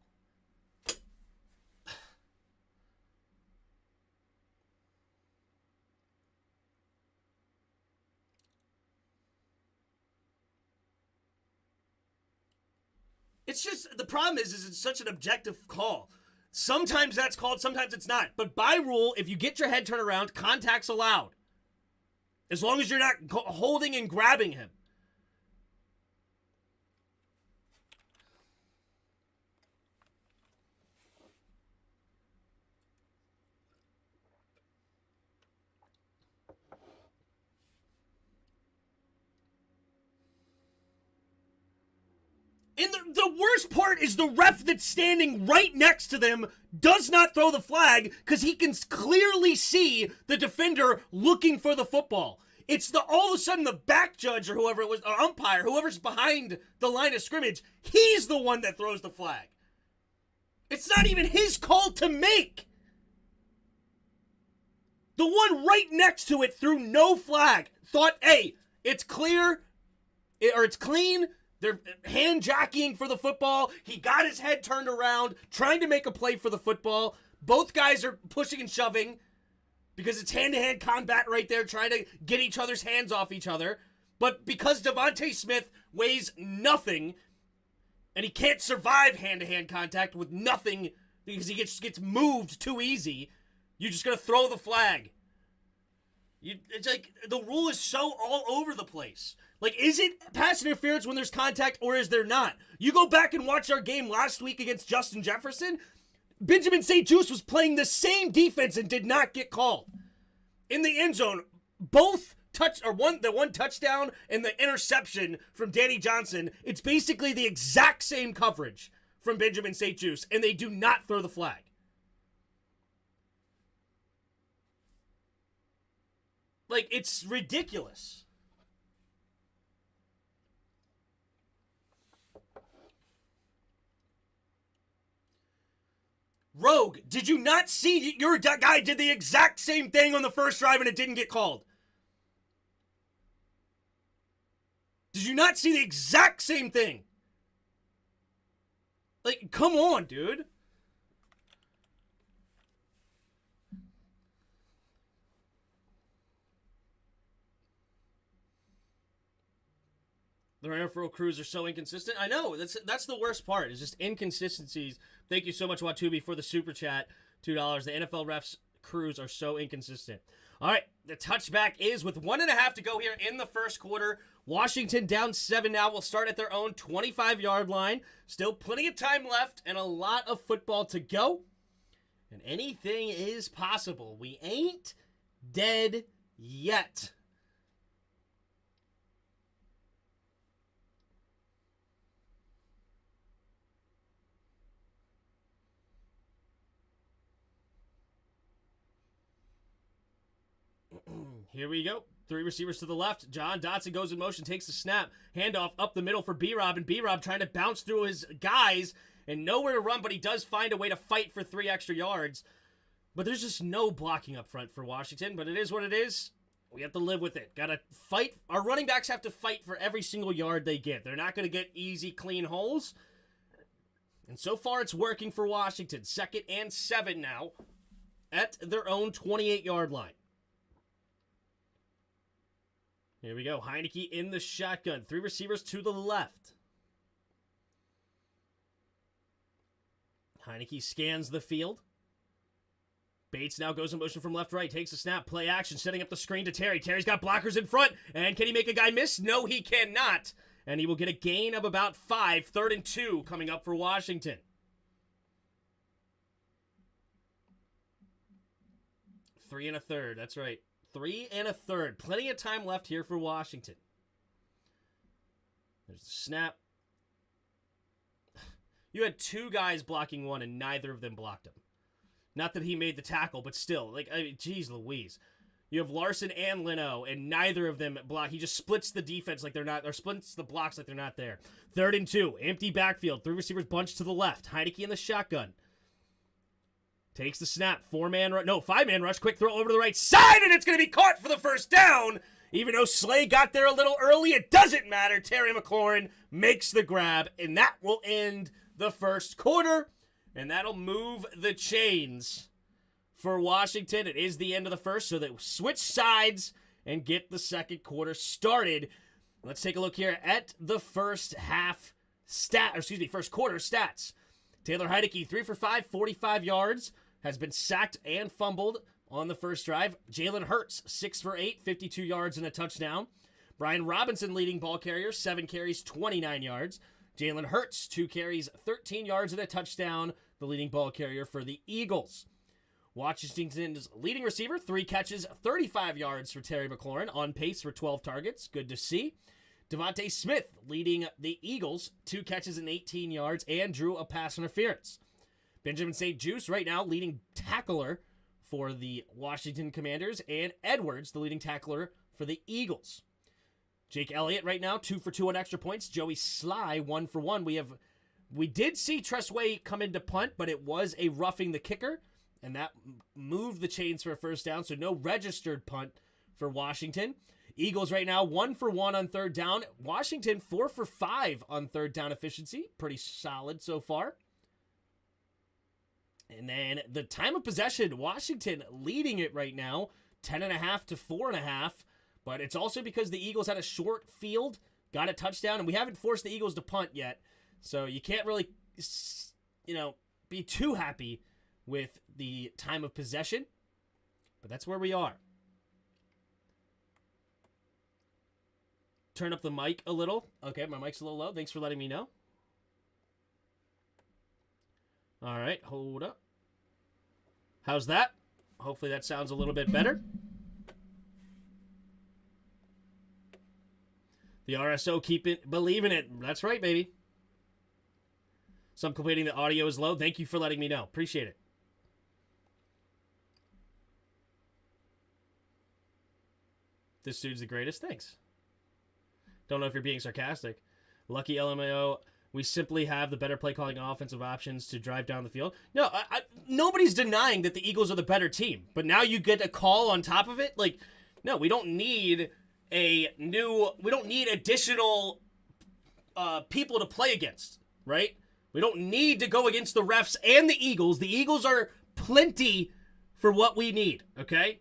It's just, the problem is it's such an objective call. Sometimes that's called, sometimes it's not. But by rule, if you get your head turned around, contact's allowed. As long as you're not holding and grabbing him. And the worst part is the ref that's standing right next to them does not throw the flag because he can clearly see the defender looking for the football. It's all of a sudden the back judge or whoever it was, or umpire, whoever's behind the line of scrimmage, he's the one that throws the flag. It's not even his call to make. The one right next to it threw no flag. Thought, hey, it's clear, or it's clean. They're hand jockeying for the football. He got his head turned around, trying to make a play for the football. Both guys are pushing and shoving because it's hand-to-hand combat right there, trying to get each other's hands off each other. But because Devontae Smith weighs nothing, and he can't survive hand-to-hand contact with nothing because he gets moved too easy, you're just going to throw the flag. It's like the rule is so all over the place. Like, is it pass interference when there's contact or is there not? You go back and watch our game last week against Justin Jefferson. Benjamin St. Juste was playing the same defense and did not get called. In the end zone, both the one touchdown and the interception from Danny Johnson, it's basically the exact same coverage from Benjamin St. Juste, and they do not throw the flag. Like, it's ridiculous. Rogue, did you not see your guy did the exact same thing on the first drive and it didn't get called? Did you not see the exact same thing? Like, come on, dude. The referral crews are so inconsistent. I know. That's the worst part. It's just inconsistencies. Thank you so much, Watubi, for the super chat. $2. The NFL refs crews are so inconsistent. All right. The touchback is with 1.5 to go here in the first quarter. Washington down 7 now. Will start at their own 25-yard line. Still plenty of time left and a lot of football to go. And anything is possible. We ain't dead yet. Here we go. 3 receivers to the left. John Dotson goes in motion, takes the snap. Handoff up the middle for B-Rob, and B-Rob trying to bounce through his guys and nowhere to run, but he does find a way to fight for 3 extra yards. But there's just no blocking up front for Washington, but it is what it is. We have to live with it. Got to fight. Our running backs have to fight for every single yard they get. They're not going to get easy, clean holes. And so far, it's working for Washington. 2nd and 7 now at their own 28-yard line. Here we go. Heineke in the shotgun. 3 receivers to the left. Heineke scans the field. Bates now goes in motion from left to right. Takes a snap. Play action. Setting up the screen to Terry. Terry's got blockers in front. And can he make a guy miss? No, he cannot. And he will get a gain of about 5. 3rd and 2 coming up for Washington. 3 1/3. That's right. 3 1/3. Plenty of time left here for Washington. There's the snap. You had 2 guys blocking one, and neither of them blocked him. Not that he made the tackle, but still, like, I mean, geez Louise. You have Larson and Leno, and neither of them block. He just splits the defense like they're not, or splits the blocks like they're not there. 3rd and 2. Empty backfield. 3 receivers bunched to the left. Heineke in the shotgun. Takes the snap. 5-man rush. Quick throw over to the right side, and it's going to be caught for the first down. Even though Slay got there a little early, it doesn't matter. Terry McLaurin makes the grab, and that will end the first quarter, and that'll move the chains for Washington. It is the end of the first, so they switch sides and get the second quarter started. Let's take a look here at the first quarter stats. Taylor Heineke, 3 for 5, 45 yards, has been sacked and fumbled on the first drive. Jalen Hurts, 6 for 8, 52 yards and a touchdown. Brian Robinson, leading ball carrier, 7 carries, 29 yards. Jalen Hurts, 2 carries, 13 yards and a touchdown, the leading ball carrier for the Eagles. Washington's leading receiver, 3 catches, 35 yards for Terry McLaurin, on pace for 12 targets. Good to see. Devontae Smith leading the Eagles, 2 catches and 18 yards, and drew a pass interference. Benjamin St. Juste right now leading tackler for the Washington Commanders, and Edwards, the leading tackler for the Eagles. Jake Elliott right now, 2 for 2 on extra points. Joey Sly, 1 for 1. We did see Tressway come into punt, but it was a roughing the kicker, and that moved the chains for a first down, so no registered punt for Washington. Eagles right now, 1 for 1 on 3rd down. Washington, 4 for 5 on 3rd down efficiency. Pretty solid so far. And then the time of possession, Washington leading it right now, 10.5 to 4.5. But it's also because the Eagles had a short field, got a touchdown, and we haven't forced the Eagles to punt yet. So you can't really, be too happy with the time of possession. But that's where we are. Turn up the mic a little. Okay, my mic's a little low. Thanks for letting me know. All right, hold up. How's that? Hopefully that sounds a little bit better. The RSO believing it. That's right, baby. Some complaining the audio is low. Thank you for letting me know. Appreciate it. This dude's the greatest. Thanks. Don't know if you're being sarcastic. Lucky LMAO. We simply have the better play calling and offensive options to drive down the field. No, nobody's denying that the Eagles are the better team. But now you get a call on top of it? Like, no, we don't need additional people to play against, right? We don't need to go against the refs and the Eagles. The Eagles are plenty for what we need, okay?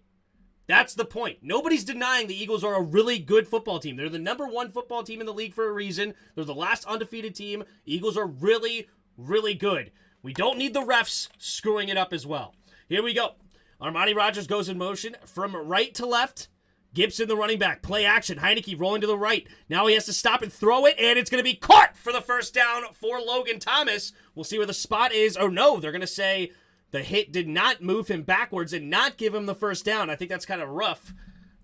That's the point. Nobody's denying the Eagles are a really good football team. They're the number 1 football team in the league for a reason. They're the last undefeated team. Eagles are really, really good. We don't need the refs screwing it up as well. Here we go. Armani Rogers goes in motion from right to left. Gibson, the running back. Play action. Heineke rolling to the right. Now he has to stop and throw it, and it's going to be caught for the first down for Logan Thomas. We'll see where the spot is. Oh, no, they're going to say the hit did not move him backwards and not give him the first down. I think that's kind of rough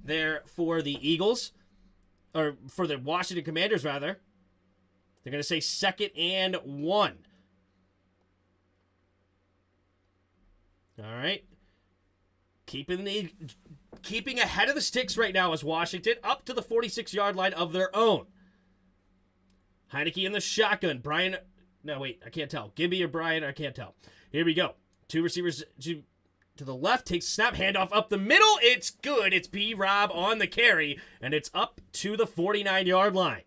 there for the Eagles, or for the Washington Commanders, rather. They're going to say 2nd and 1. All right. Keeping ahead of the sticks right now is Washington, up to the 46-yard line of their own. Heineke in the shotgun. Gibby or Brian, I can't tell. Here we go. 2 receivers to the left, takes snap, handoff up the middle. It's good. It's B-Rob on the carry, and it's up to the 49-yard line.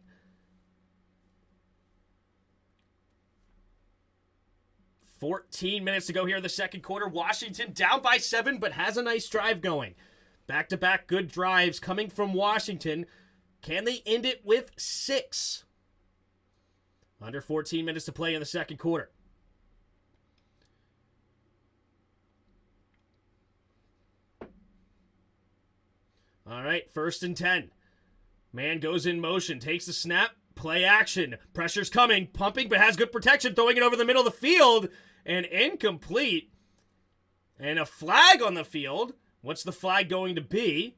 $14 minutes to go here in the second quarter. Washington down by 7, but has a nice drive going. Back-to-back good drives coming from Washington. Can they end it with 6? Under 14 minutes to play in the second quarter. All right, 1st and 10. Man goes in motion, takes the snap, play action. Pressure's coming, pumping, but has good protection, throwing it over the middle of the field, and incomplete. And a flag on the field. What's the flag going to be?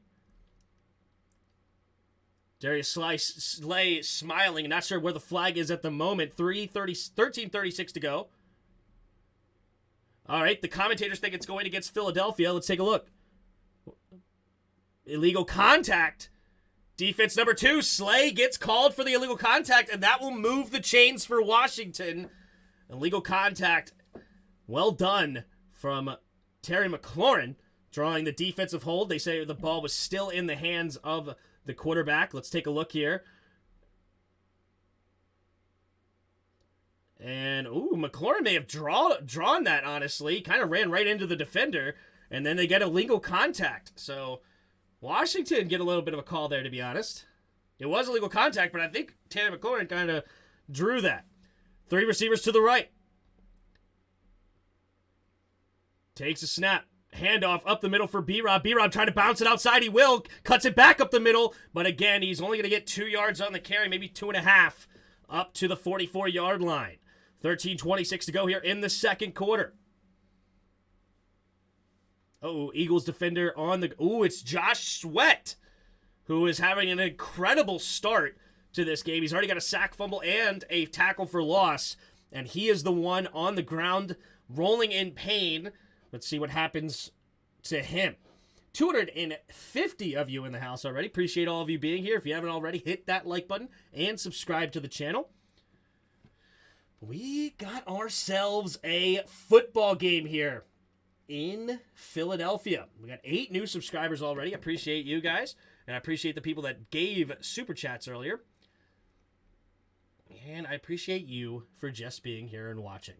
Darius Slay smiling, not sure where the flag is at the moment. 13:36 to go. All right, the commentators think it's going against Philadelphia. Let's take a look. Illegal contact. Defense number 2, Slay gets called for the illegal contact, and that will move the chains for Washington. Illegal contact. Well done from Terry McLaurin, drawing the defensive hold. They say the ball was still in the hands of the quarterback. Let's take a look here. And, McLaurin may have drawn that, honestly. Kind of ran right into the defender, and then they get illegal contact. So Washington get a little bit of a call there, to be honest. It was illegal contact, but I think Terry McLaurin kind of drew that. 3 receivers to the right. Takes a snap. Handoff up the middle for B-Rob. B-Rob trying to bounce it outside. He will. Cuts it back up the middle. But again, he's only going to get 2 yards on the carry, maybe 2.5, up to the 44-yard line. 13:26 to go here in the second quarter. Eagles defender on the... it's Josh Sweat, who is having an incredible start to this game. He's already got a sack, fumble, and a tackle for loss. And he is the one on the ground rolling in pain. Let's see what happens to him. 250 of you in the house already. Appreciate all of you being here. If you haven't already, hit that like button and subscribe to the channel. We got ourselves a football game here in Philadelphia. We got 8 new subscribers already. Appreciate you guys. And I appreciate the people that gave super chats earlier. And I appreciate you for just being here and watching.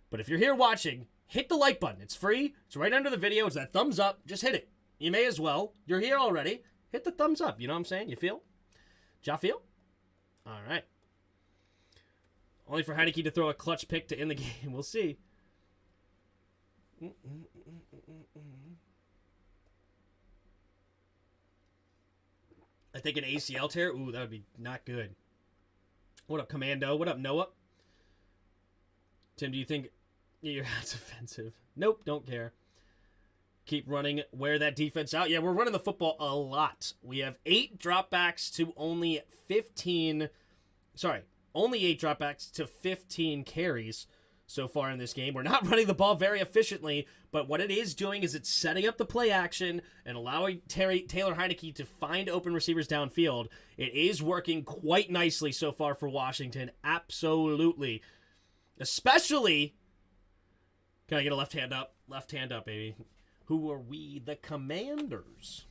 But if you're here watching, hit the like button. It's free. It's right under the video. It's that thumbs up. Just hit it. You may as well. You're here already. Hit the thumbs up. You know what I'm saying? You feel? Ja feel? All right. Only for Heineke to throw a clutch pick to end the game. We'll see. I think an ACL tear. That would be not good. What up, Commando? What up, Noah? Tim, do you think that's offensive? Nope, don't care. Keep running, wear that defense out. Yeah, we're running the football a lot. We have 8 dropbacks to only 15. Only 8 dropbacks to 15 carries so far in this game. We're not running the ball very efficiently, but what it is doing is it's setting up the play action and allowing Taylor Heineke to find open receivers downfield. It is working quite nicely so far for Washington. Absolutely. Especially, can I get a left hand up? Left hand up, baby. Who are we? The Commanders.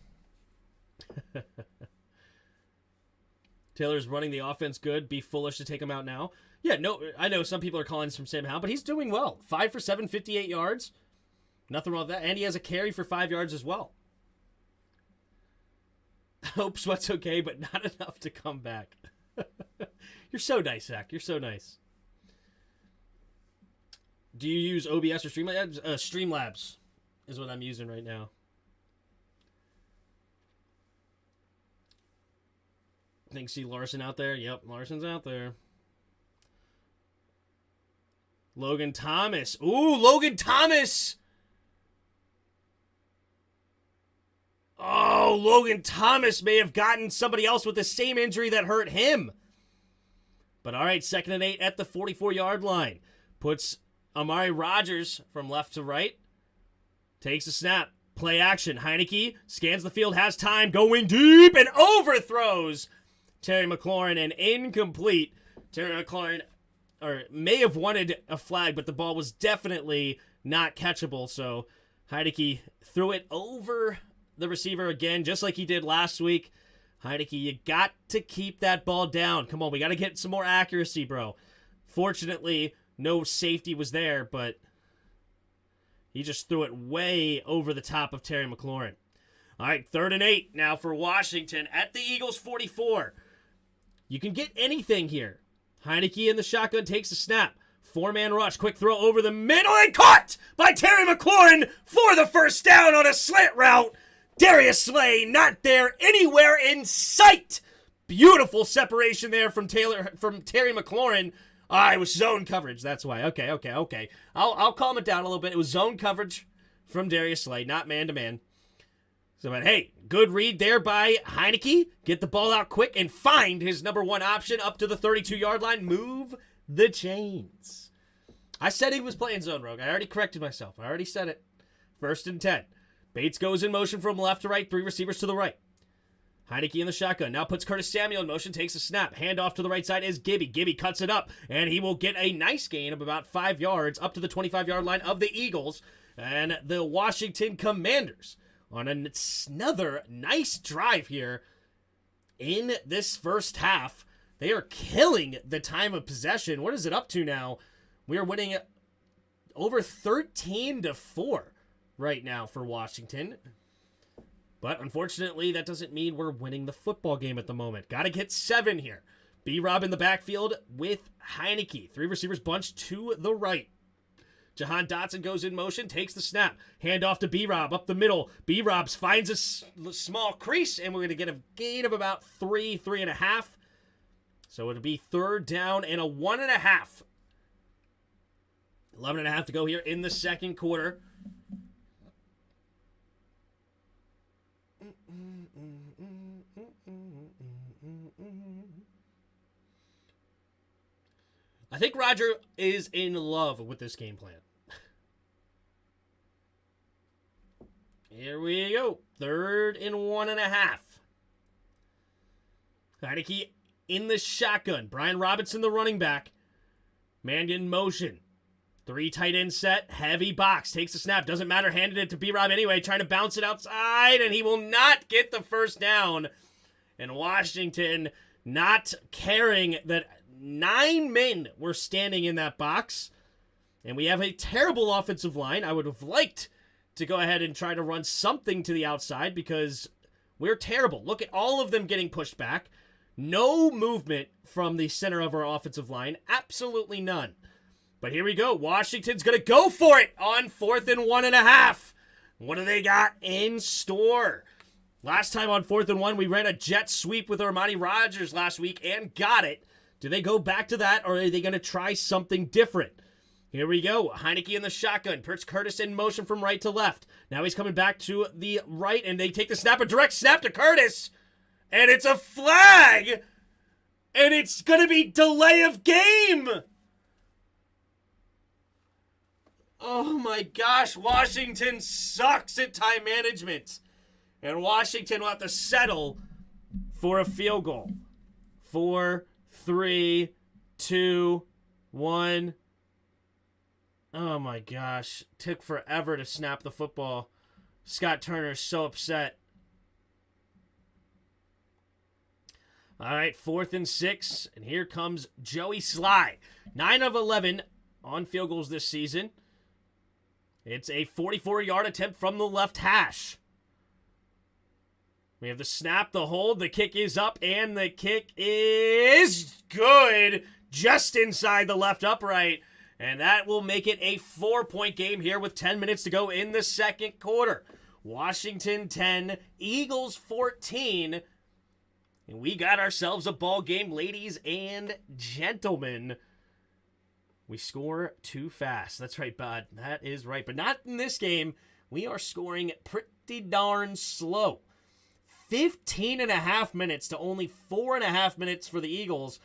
Taylor's running the offense good. Be foolish to take him out now. Yeah, no, I know some people are calling this from Sam Howell, but he's doing well. 5 for 7, 58 yards. Nothing wrong with that. And he has a carry for 5 yards as well. Hope Sweat's okay, but not enough to come back. You're so nice, Zach. You're so nice. Do you use OBS or Streamlabs? Streamlabs is what I'm using right now. Think see Larson out there? Yep, Larson's out there. Logan Thomas. Logan Thomas! Logan Thomas may have gotten somebody else with the same injury that hurt him. But all right, 2nd and 8 at the 44-yard line. Puts Amari Rodgers from left to right. Takes a snap. Play action. Heineke scans the field, has time, going deep, and overthrows Terry McLaurin, and incomplete. Terry McLaurin may have wanted a flag, but the ball was definitely not catchable, so Heinicke threw it over the receiver again, just like he did last week. Heinicke, you got to keep that ball down. Come on, we got to get some more accuracy, bro. Fortunately, no safety was there, but he just threw it way over the top of Terry McLaurin. All right, 3rd and 8 now for Washington at the Eagles' 44. You can get anything here. Heinicke in the shotgun takes a snap. 4-man rush, quick throw over the middle, and caught by Terry McLaurin for the first down on a slant route. Darius Slay not there anywhere in sight. Beautiful separation there from Terry McLaurin. It was zone coverage. That's why. Okay. I'll calm it down a little bit. It was zone coverage from Darius Slay, not man-to-man. So, but hey, good read there by Heinicke. Get the ball out quick and find his number one option up to the 32-yard line. Move the chains. I said he was playing zone rogue. I already corrected myself. I already said it. 1st and 10. Bates goes in motion from left to right. 3 receivers to the right. Heinicke in the shotgun. Now puts Curtis Samuel in motion. Takes a snap. Handoff to the right side is Gibby. Gibby cuts it up. And he will get a nice gain of about 5 yards up to the 25-yard line of the Eagles. And the Washington Commanders on another nice drive here in this first half. They are killing the time of possession. What is it up to now? We are winning over 13-4 right now for Washington. But unfortunately, that doesn't mean we're winning the football game at the moment. Got to get 7 here. B-Rob in the backfield with Heinicke. 3 receivers bunched to the right. Jahan Dotson goes in motion, takes the snap. Handoff to B-Rob up the middle. B-Rob finds a small crease, and we're going to get a gain of about 3.5. So it'll be 3rd down and a 1.5. 11.5 to go here in the second quarter. I think Roger is in love with this game plan. Here we go. 3rd and 1.5. Heinicke in the shotgun. Brian Robinson, the running back. Man in motion. 3 tight end set. Heavy box. Takes the snap. Doesn't matter. Handed it to B-Rob anyway. Trying to bounce it outside. And he will not get the first down. And Washington not caring that 9 men were standing in that box. And we have a terrible offensive line. I would have liked to go ahead and try to run something to the outside because we're terrible. Look at all of them getting pushed back. No movement from the center of our offensive line. Absolutely none. But here we go. Washington's going to go for it on 4th and 1.5. What do they got in store? Last time on 4th and 1, we ran a jet sweep with Armani Rogers last week and got it. Do they go back to that, or are they going to try something different? Here we go. Heinicke in the shotgun. Puts Curtis in motion from right to left. Now he's coming back to the right, and they take the snap. A direct snap to Curtis. And it's a flag. And it's going to be delay of game. Oh my gosh. Washington sucks at time management. And Washington will have to settle for a field goal. 4, 3, 2, 1. Oh my gosh. Took forever to snap the football. Scott Turner's so upset. All right, 4th and 6. And here comes Joey Sly. 9 of 11 on field goals this season. It's a 44-yard attempt from the left hash. We have the snap, the hold, the kick is up, and the kick is good. Just inside the left upright. And that will make it a 4-point game here with 10 minutes to go in the second quarter. Washington 10, Eagles 14. And we got ourselves a ball game, ladies and gentlemen. We score too fast. That's right, bud. That is right. But not in this game. We are scoring pretty darn slow. 15.5 minutes to only 4.5 minutes for the Eagles.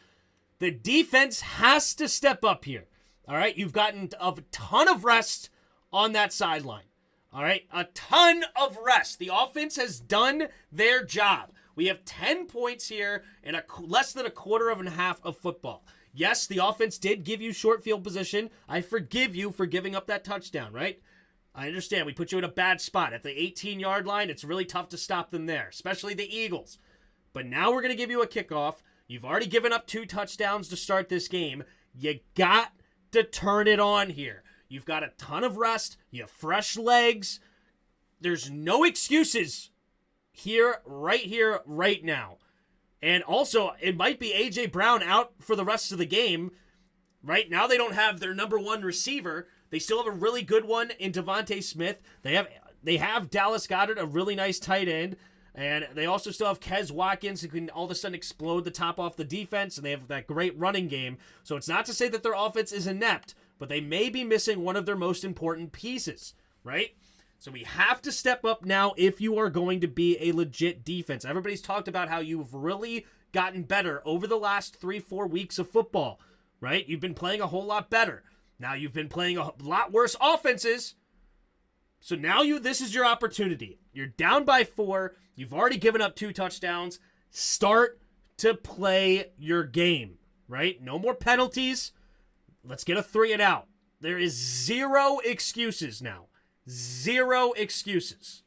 The defense has to step up here. All right, you've gotten a ton of rest on that sideline. All right, a ton of rest. The offense has done their job. We have 10 points here in less than a quarter of a half of football. Yes, the offense did give you short field position. I forgive you for giving up that touchdown, right? I understand. We put you in a bad spot. At the 18-yard line, it's really tough to stop them there, especially the Eagles. But now we're going to give you a kickoff. You've already given up 2 touchdowns to start this game. You got to turn it on here. You've got a ton of rest. You have fresh legs. There's no excuses here, right now. And also, it might be A.J. Brown out for the rest of the game. Right now, they don't have their number one receiver. They still have a really good one in Devontae Smith. They have Dallas Goedert, a really nice tight end. And they also still have Kez Watkins, who can all of a sudden explode the top off the defense. And they have that great running game. So it's not to say that their offense is inept, but they may be missing one of their most important pieces, right? So we have to step up now if you are going to be a legit defense. Everybody's talked about how you've really gotten better over the last 3-4 weeks of football, right? You've been playing a whole lot better. Now you've been playing a lot worse offenses. So now this is your opportunity. You're down by 4. You've already given up 2 touchdowns. Start to play your game, right? No more penalties. Let's get a 3 and out. There is 0 excuses now. 0 excuses.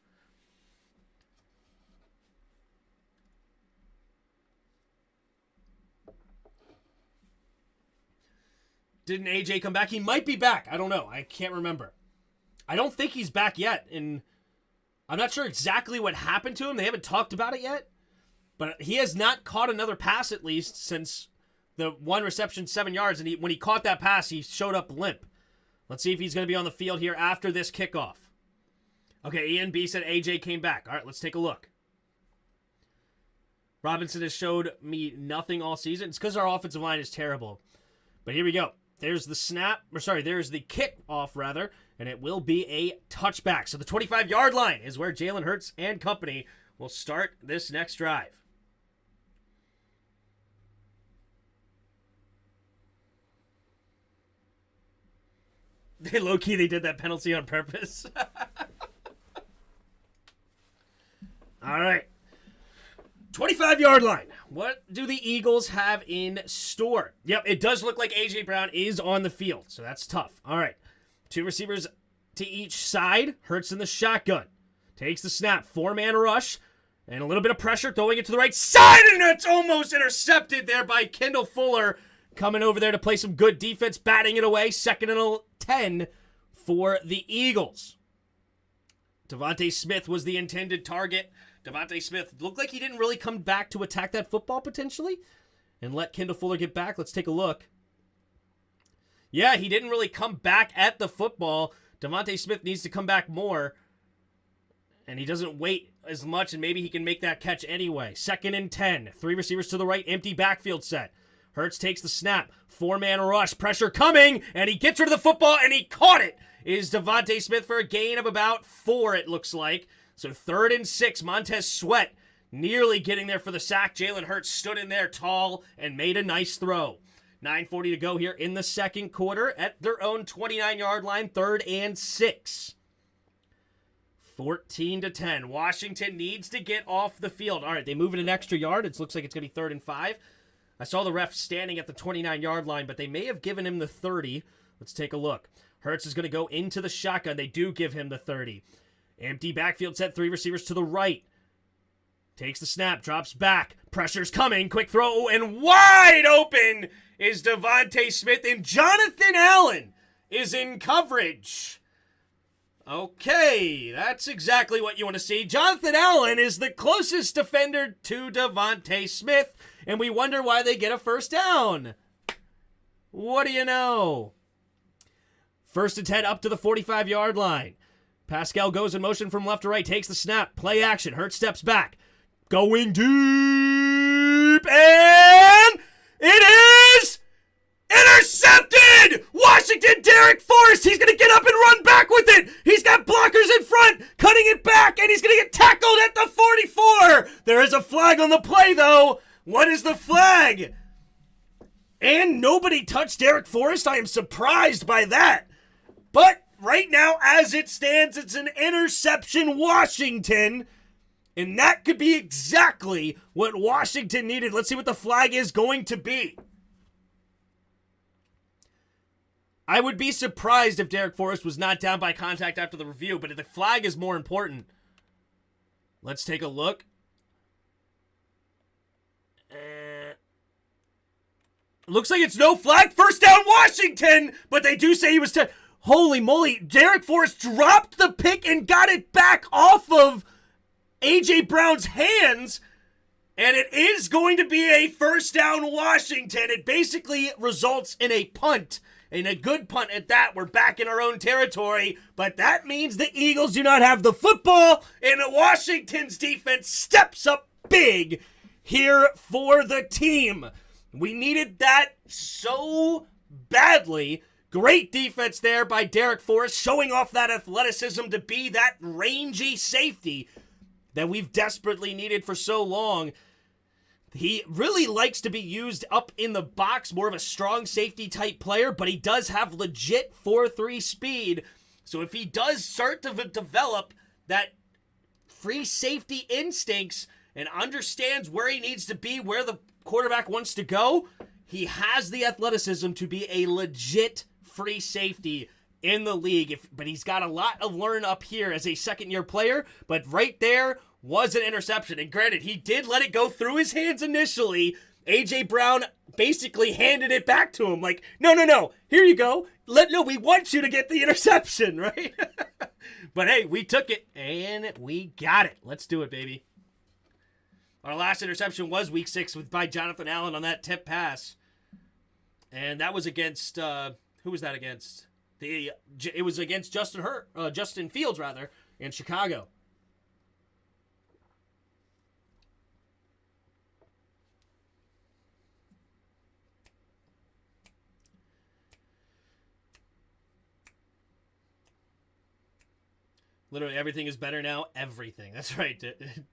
Didn't AJ come back? He might be back. I don't know. I can't remember. I don't think he's back yet. And I'm not sure exactly what happened to him. They haven't talked about it yet. But he has not caught another pass, at least, since the 1 reception, 7 yards. And when he caught that pass, he showed up limp. Let's see if he's going to be on the field here after this kickoff. Okay, Ian B said AJ came back. All right, let's take a look. Robinson has showed me nothing all season. It's because our offensive line is terrible. But here we go. There's the there's the kickoff, rather, and it will be a touchback. So the 25-yard line is where Jalen Hurts and company will start this next drive. Low-key, they did that penalty on purpose. All right. 25-yard line. What do the Eagles have in store? Yep, it does look like A.J. Brown is on the field, so that's tough. All right. 2 receivers to each side. Hurts in the shotgun. Takes the snap. 4-man rush. And a little bit of pressure, throwing it to the right side, and it's almost intercepted there by Kendall Fuller. Coming over there to play some good defense, batting it away. 2nd and 10 for the Eagles. Devontae Smith was the intended target. Devontae Smith looked like he didn't really come back to attack that football potentially and let Kendall Fuller get back. Let's take a look. Yeah, he didn't really come back at the football. Devontae Smith needs to come back more, and he doesn't wait as much, and maybe he can make that catch anyway. 2nd and 10. 3 receivers to the right, empty backfield set. Hurts takes the snap. 4-man rush. Pressure coming, and he gets rid of the football, and he caught it. Is Devontae Smith for a gain of about 4, it looks like. So 3rd and 6. Montez Sweat nearly getting there for the sack. Jalen Hurts stood in there tall and made a nice throw. 9:40 to go here in the second quarter at their own 29-yard line. 3rd and 6. 14-10. Washington needs to get off the field. All right, they move it an extra yard. It looks like it's going to be 3rd and 5. I saw the ref standing at the 29-yard line, but they may have given him the 30. Let's take a look. Hurts is going to go into the shotgun. They do give him the 30. Empty backfield set, 3 receivers to the right. Takes the snap, drops back. Pressure's coming, quick throw, and wide open is Devontae Smith, and Jonathan Allen is in coverage. Okay, that's exactly what you want to see. Jonathan Allen is the closest defender to Devontae Smith, and we wonder why they get a first down. What do you know? 1st and 10 up to the 45-yard line. Pascal goes in motion from left to right, takes the snap, play action, Hurts steps back, going deep, and it is intercepted! Washington, Derek Forrest, he's going to get up and run back with it! He's got blockers in front, cutting it back, and he's going to get tackled at the 44! There is a flag on the play, though. What is the flag? And nobody touched Derek Forrest. I am surprised by that. But right now, as it stands, it's an interception, Washington. And that could be exactly what Washington needed. Let's see what the flag is going to be. I would be surprised if Derek Forrest was not down by contact after the review, but the flag is more important. Let's take a look. Looks like it's no flag. First down, Washington! But they do say he was... Holy moly. Derek Forrest dropped the pick and got it back off of A.J. Brown's hands. And it is going to be a first down, Washington. It basically results in a punt. And a good punt at that. We're back in our own territory. But that means the Eagles do not have the football. And Washington's defense steps up big here for the team. We needed that so badly. Great defense there by Derek Forrest, showing off that athleticism to be that rangy safety that we've desperately needed for so long. He really likes to be used up in the box, more of a strong safety type player, but he does have legit 4.3 speed. So if he does start to develop that free safety instincts and understands where he needs to be, where the quarterback wants to go, he has the athleticism to be a legit free safety in the league. But he's got a lot of learn up here as a second-year player, but right there was an interception. And granted, he did let it go through his hands initially. A.J. Brown basically handed it back to him like, no, here you go. We want you to get the interception, right? But hey, we took it, and we got it. Let's do it, baby. Our last interception was week 6 by Jonathan Allen on that tip pass. And that was against, who was that against? It was against Justin Fields, rather, in Chicago. Literally everything is better now. Everything. That's right,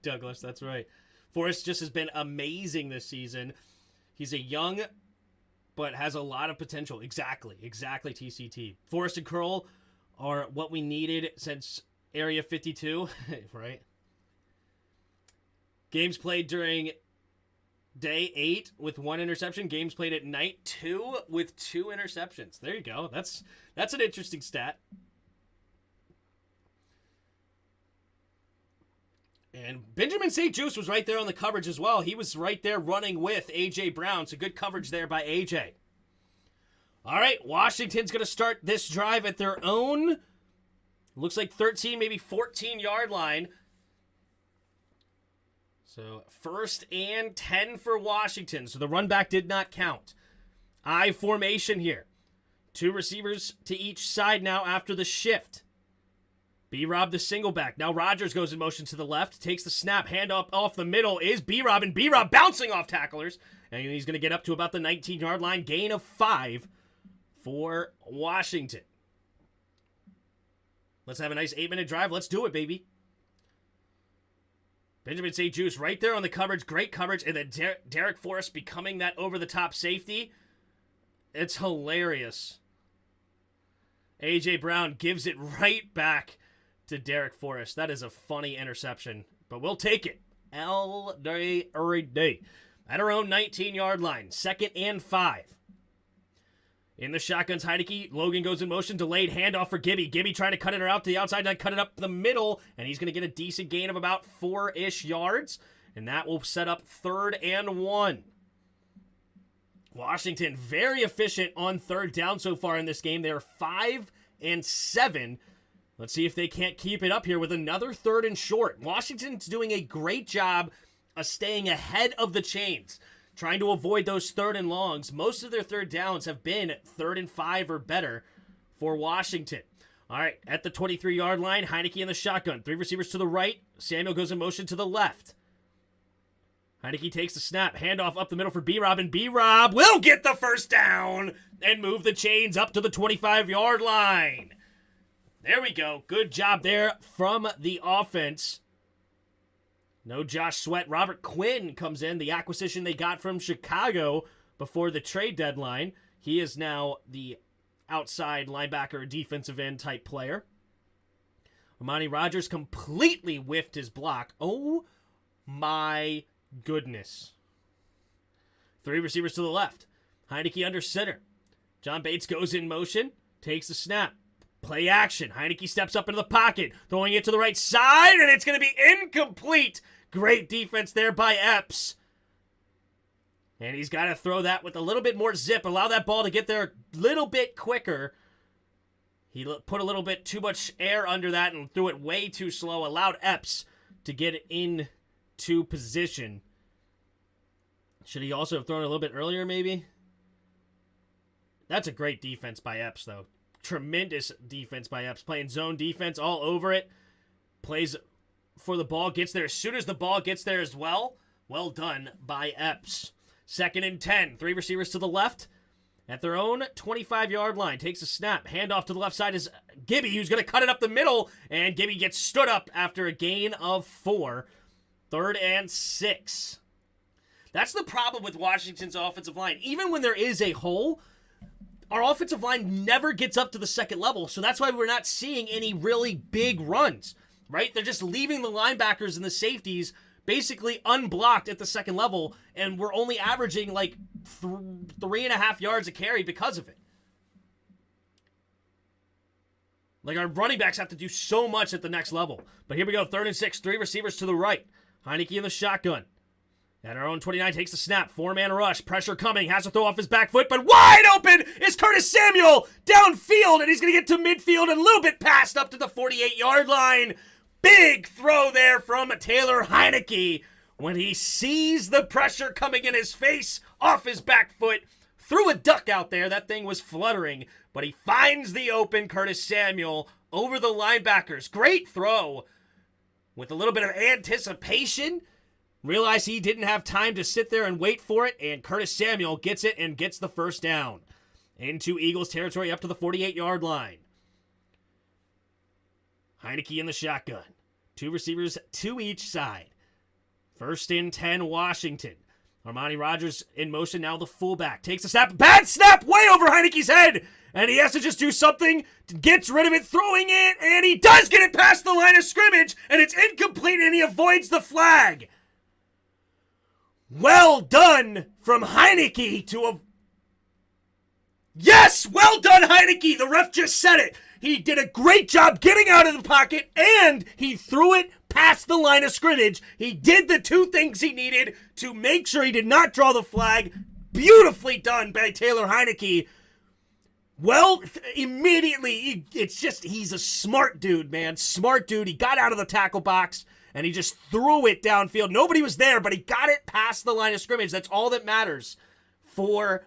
Douglas. That's right. Forrest just has been amazing this season. He's a young, but has a lot of potential. Exactly, TCT. Forrest and Curl are what we needed since Area 52, right? Games played during day 8 with 1 interception. Games played at night 2 with 2 interceptions. There you go. That's an interesting stat. And Benjamin St. Juice was right there on the coverage as well. He was right there running with A.J. Brown. So good coverage there by A.J. All right, Washington's going to start this drive at their own, looks like 13, maybe 14-yard line. So 1st and 10 for Washington. So the run back did not count. I formation here. 2 receivers to each side now after the shift. B-Rob the single back. Now Rodgers goes in motion to the left, takes the snap, hand up off the middle is B-Rob, and B-Rob bouncing off tacklers. And he's going to get up to about the 19-yard line, gain of 5 for Washington. Let's have a nice 8-minute drive. Let's do it, baby. Benjamin St. Juice right there on the coverage. Great coverage. And then Derek Forrest becoming that over-the-top safety. It's hilarious. A.J. Brown gives it right back to Derek Forrest. That is a funny interception, but we'll take it. All day, every day. At our own 19-yard line. 2nd and 5. In the shotguns, Heineke. Logan goes in motion. Delayed handoff for Gibby. Gibby trying to cut it out to the outside, then cut it up the middle, and he's going to get a decent gain of about 4-ish yards, and that will set up 3rd and 1. Washington very efficient on 3rd down so far in this game. They are 5 and 7. Let's see if they can't keep it up here with another 3rd and short. Washington's doing a great job of staying ahead of the chains, trying to avoid those 3rd and longs. Most of their 3rd downs have been 3rd and 5 or better for Washington. All right, at the 23-yard line, Heineke in the shotgun. 3 receivers to the right. Samuel goes in motion to the left. Heineke takes the snap. Handoff up the middle for B-Rob, and B-Rob will get the first down and move the chains up to the 25-yard line. There we go. Good job there from the offense. No Josh Sweat. Robert Quinn comes in, the acquisition they got from Chicago before the trade deadline. He is now the outside linebacker, defensive end type player. Amani Rodgers completely whiffed his block. Oh my goodness. 3 receivers to the left. Heineke under center. John Bates goes in motion. takes the snap. Play action. Heineke steps up into the pocket, throwing it to the right side, and it's going to be incomplete. Great defense there by Epps. And he's got to throw that with a little bit more zip, allow that ball to get there a little bit quicker. He put a little bit too much air under that and threw it way too slow, allowed Epps to get into position. Should he also have thrown it a little bit earlier, maybe? That's a great defense by Epps, though. Tremendous defense by Epps. Playing zone defense all over it. Plays for the ball. Gets there as soon as the ball gets there as well. Well done by Epps. 2nd and 10. 3 receivers to the left. At their own 25-yard line. Takes a snap. Handoff to the left side is Gibby, who's going to cut it up the middle. And Gibby gets stood up after a gain of 4. 3rd and 6. That's the problem with Washington's offensive line. Even when there is a hole, our offensive line never gets up to the second level, so that's why we're not seeing any really big runs, right? They're just leaving the linebackers and the safeties basically unblocked at the second level, and we're only averaging like 3.5 yards a carry because of it. Like, our running backs have to do so much at the next level. But here we go, 3rd and 6, 3 receivers to the right. Heineke in the shotgun. At our own 29, takes the snap. 4-man rush. Pressure coming. Has to throw off his back foot, but wide open is Curtis Samuel downfield, and he's going to get to midfield and a little bit past up to the 48-yard line. Big throw there from Taylor Heineke when he sees the pressure coming in his face off his back foot. Threw a duck out there. That thing was fluttering, but he finds the open Curtis Samuel over the linebackers. Great throw with a little bit of anticipation. Realized he didn't have time to sit there and wait for it, and Curtis Samuel gets it and gets the first down. Into Eagles territory up to the 48-yard line. Heineke in the shotgun. 2 receivers to each side. 1st and 10, Washington. Armani Rogers in motion, now the fullback. Takes a snap. Bad snap way over Heineke's head. And he has to just do something. Gets rid of it, throwing it, and he does get it past the line of scrimmage, and it's incomplete, and he avoids the flag. Well done from Heineke Yes! Well done, Heineke! The ref just said it. He did a great job getting out of the pocket, and he threw it past the line of scrimmage. He did the 2 things he needed to make sure he did not draw the flag. Beautifully done by Taylor Heineke. Well, immediately, he's a smart dude, man. Smart dude. He got out of the tackle box, and he just threw it downfield. Nobody was there, but he got it past the line of scrimmage. That's all that matters for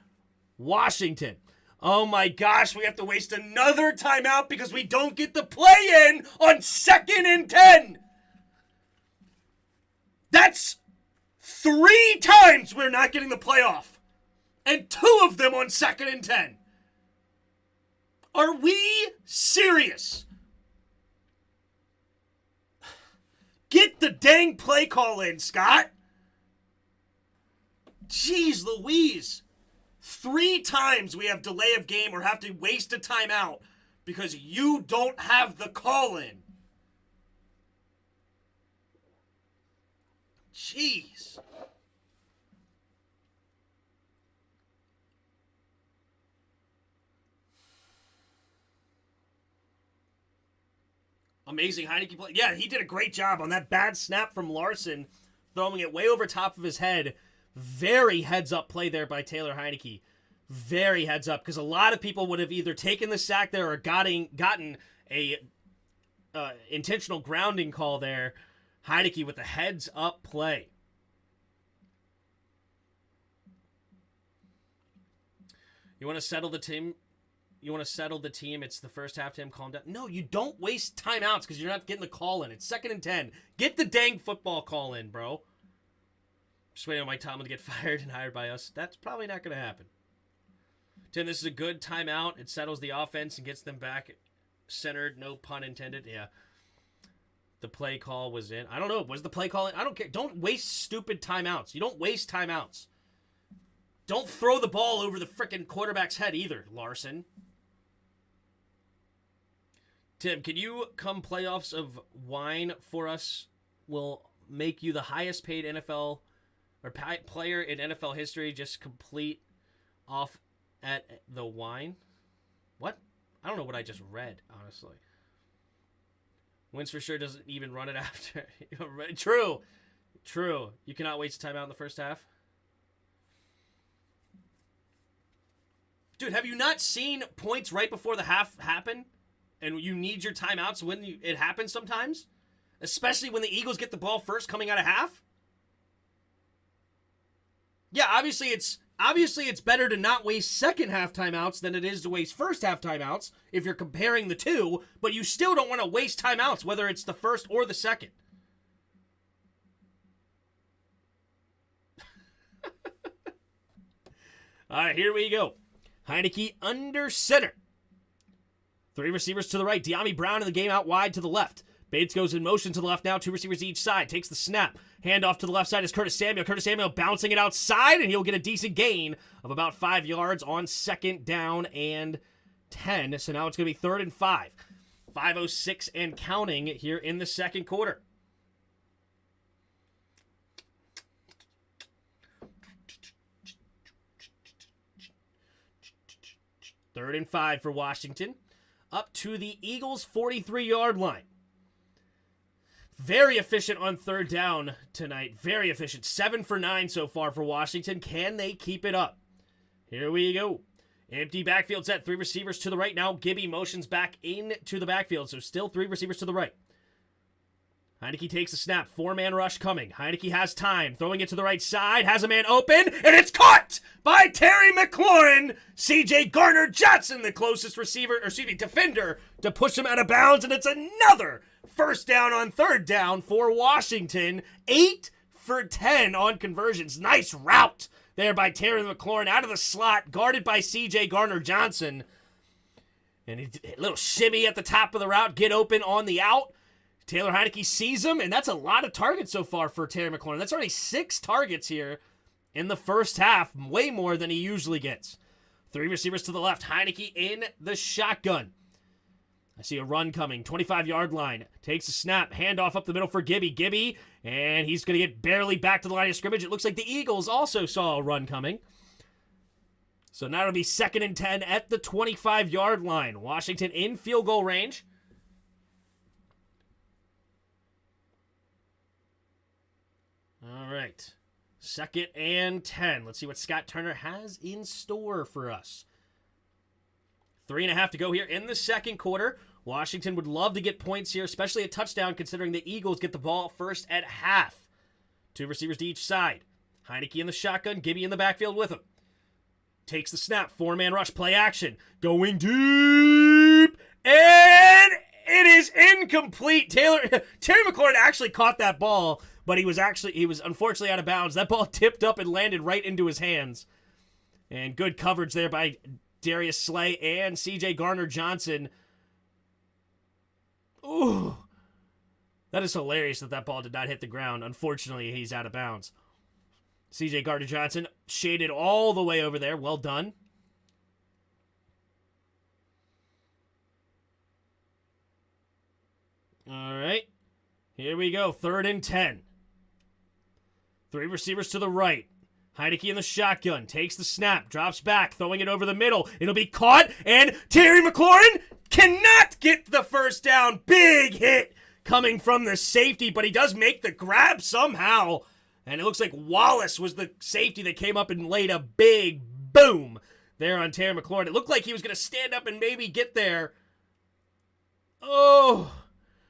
Washington. Oh my gosh, we have to waste another timeout because we don't get the play in on 2nd and 10. That's 3 times we're not getting the playoff. And 2 of them on 2nd and 10. Are we serious? Get the dang play call in, Scott. Jeez Louise. 3 times we have delay of game or have to waste a timeout because you don't have the call in. Jeez. Amazing Heineke play. Yeah, he did a great job on that bad snap from Larson, throwing it way over top of his head. Very heads-up play there by Taylor Heineke. Very heads-up, because a lot of people would have either taken the sack there or gotten a intentional grounding call there. Heineke with a heads-up play. You want to settle the team? It's the first half, Tim. Calm down. No, you don't waste timeouts because you're not getting the call in. It's 2nd and 10. Get the dang football call in, bro. Just waiting on Mike Tomlin to get fired and hired by us. That's probably not going to happen. Tim, this is a good timeout. It settles the offense and gets them back centered. No pun intended. Yeah. The play call was in. I don't know. Was the play call in? I don't care. Don't waste stupid timeouts. You don't waste timeouts. Don't throw the ball over the frickin' quarterback's head either, Larson. Tim, can you come playoffs of wine for us? Will make you the highest paid NFL or player in NFL history. Just complete off at the wine. What? I don't know what I just read, honestly. Wins for sure doesn't even run it after. True. You cannot waste timeout in the first half. Dude, have you not seen points right before the half happen? And you need your timeouts when it happens sometimes? Especially when the Eagles get the ball first coming out of half? Yeah, obviously it's better to not waste second half timeouts than it is to waste first half timeouts if you're comparing the two, but you still don't want to waste timeouts whether it's the first or the second. All right, here we go. Heineke under center. 3 receivers to the right. De'Ami Brown in the game out wide to the left. Bates goes in motion to the left now. 2 receivers each side. Takes the snap. Handoff to the left side is Curtis Samuel. Curtis Samuel bouncing it outside, and he'll get a decent gain of about 5 yards on 2nd down and 10. So now it's going to be 3rd and 5. 5:06 and counting here in the second quarter. Third and 5 for Washington. Up to the Eagles' 43-yard line. Very efficient on 3rd down tonight. Very efficient. 7 for 9 so far for Washington. Can they keep it up? Here we go. Empty backfield set. 3 receivers to the right now. Gibby motions back into the backfield. So still 3 receivers to the right. Heineke takes a snap. 4-man rush coming. Heineke has time. Throwing it to the right side. Has a man open. And it's caught by Terry McLaurin. C.J. Gardner-Johnson, the closest defender to push him out of bounds. And it's another first down on 3rd down for Washington. 8 for 10 on conversions. Nice route there by Terry McLaurin out of the slot. Guarded by C.J. Gardner-Johnson. And a little shimmy at the top of the route. Get open on the out. Taylor Heineke sees him, and that's a lot of targets so far for Terry McLaurin. That's already 6 targets here in the first half, way more than he usually gets. 3 receivers to the left. Heineke in the shotgun. I see a run coming. 25-yard line. Takes a snap. Handoff up the middle for Gibby. Gibby, and he's going to get barely back to the line of scrimmage. It looks like the Eagles also saw a run coming. So now it'll be 2nd and 10 at the 25-yard line. Washington in field goal range. All right. 2nd and 10. Let's see what Scott Turner has in store for us. 3.5 to go here in the second quarter. Washington would love to get points here, especially a touchdown, considering the Eagles get the ball first at half. 2 receivers to each side. Heineke in the shotgun. Gibby in the backfield with him. Takes the snap. 4-man rush. Play action. Going deep. And it is incomplete. Terry McLaurin actually caught that ball, but he was unfortunately out of bounds. That ball tipped up and landed right into his hands. And good coverage there by Darius Slay and C.J. Gardner-Johnson. Ooh. That is hilarious that ball did not hit the ground. Unfortunately, he's out of bounds. C.J. Gardner-Johnson shaded all the way over there. Well done. All right. Here we go. 3rd and 10. 3 receivers to the right. Heineke in the shotgun. Takes the snap. Drops back. Throwing it over the middle. It'll be caught. And Terry McLaurin cannot get the first down. Big hit coming from the safety, but he does make the grab somehow. And it looks like Wallace was the safety that came up and laid a big boom there on Terry McLaurin. It looked like he was going to stand up and maybe get there. Oh.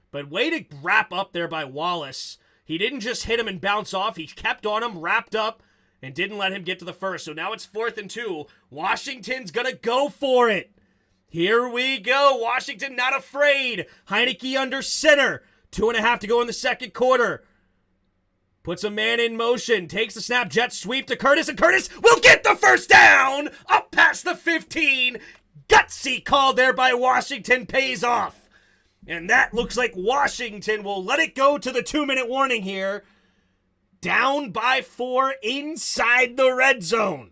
But way to wrap up there by Wallace. He didn't just hit him and bounce off. He kept on him, wrapped up, and didn't let him get to the first. So now it's 4th and 2. Washington's going to go for it. Here we go. Washington not afraid. Heineke under center. 2.5 to go in the second quarter. Puts a man in motion. Takes the snap. Jet sweep to Curtis. And Curtis will get the first down. Up past the 15. Gutsy call there by Washington pays off. And that looks like Washington will let it go to the 2-minute warning here. Down by 4 inside the red zone.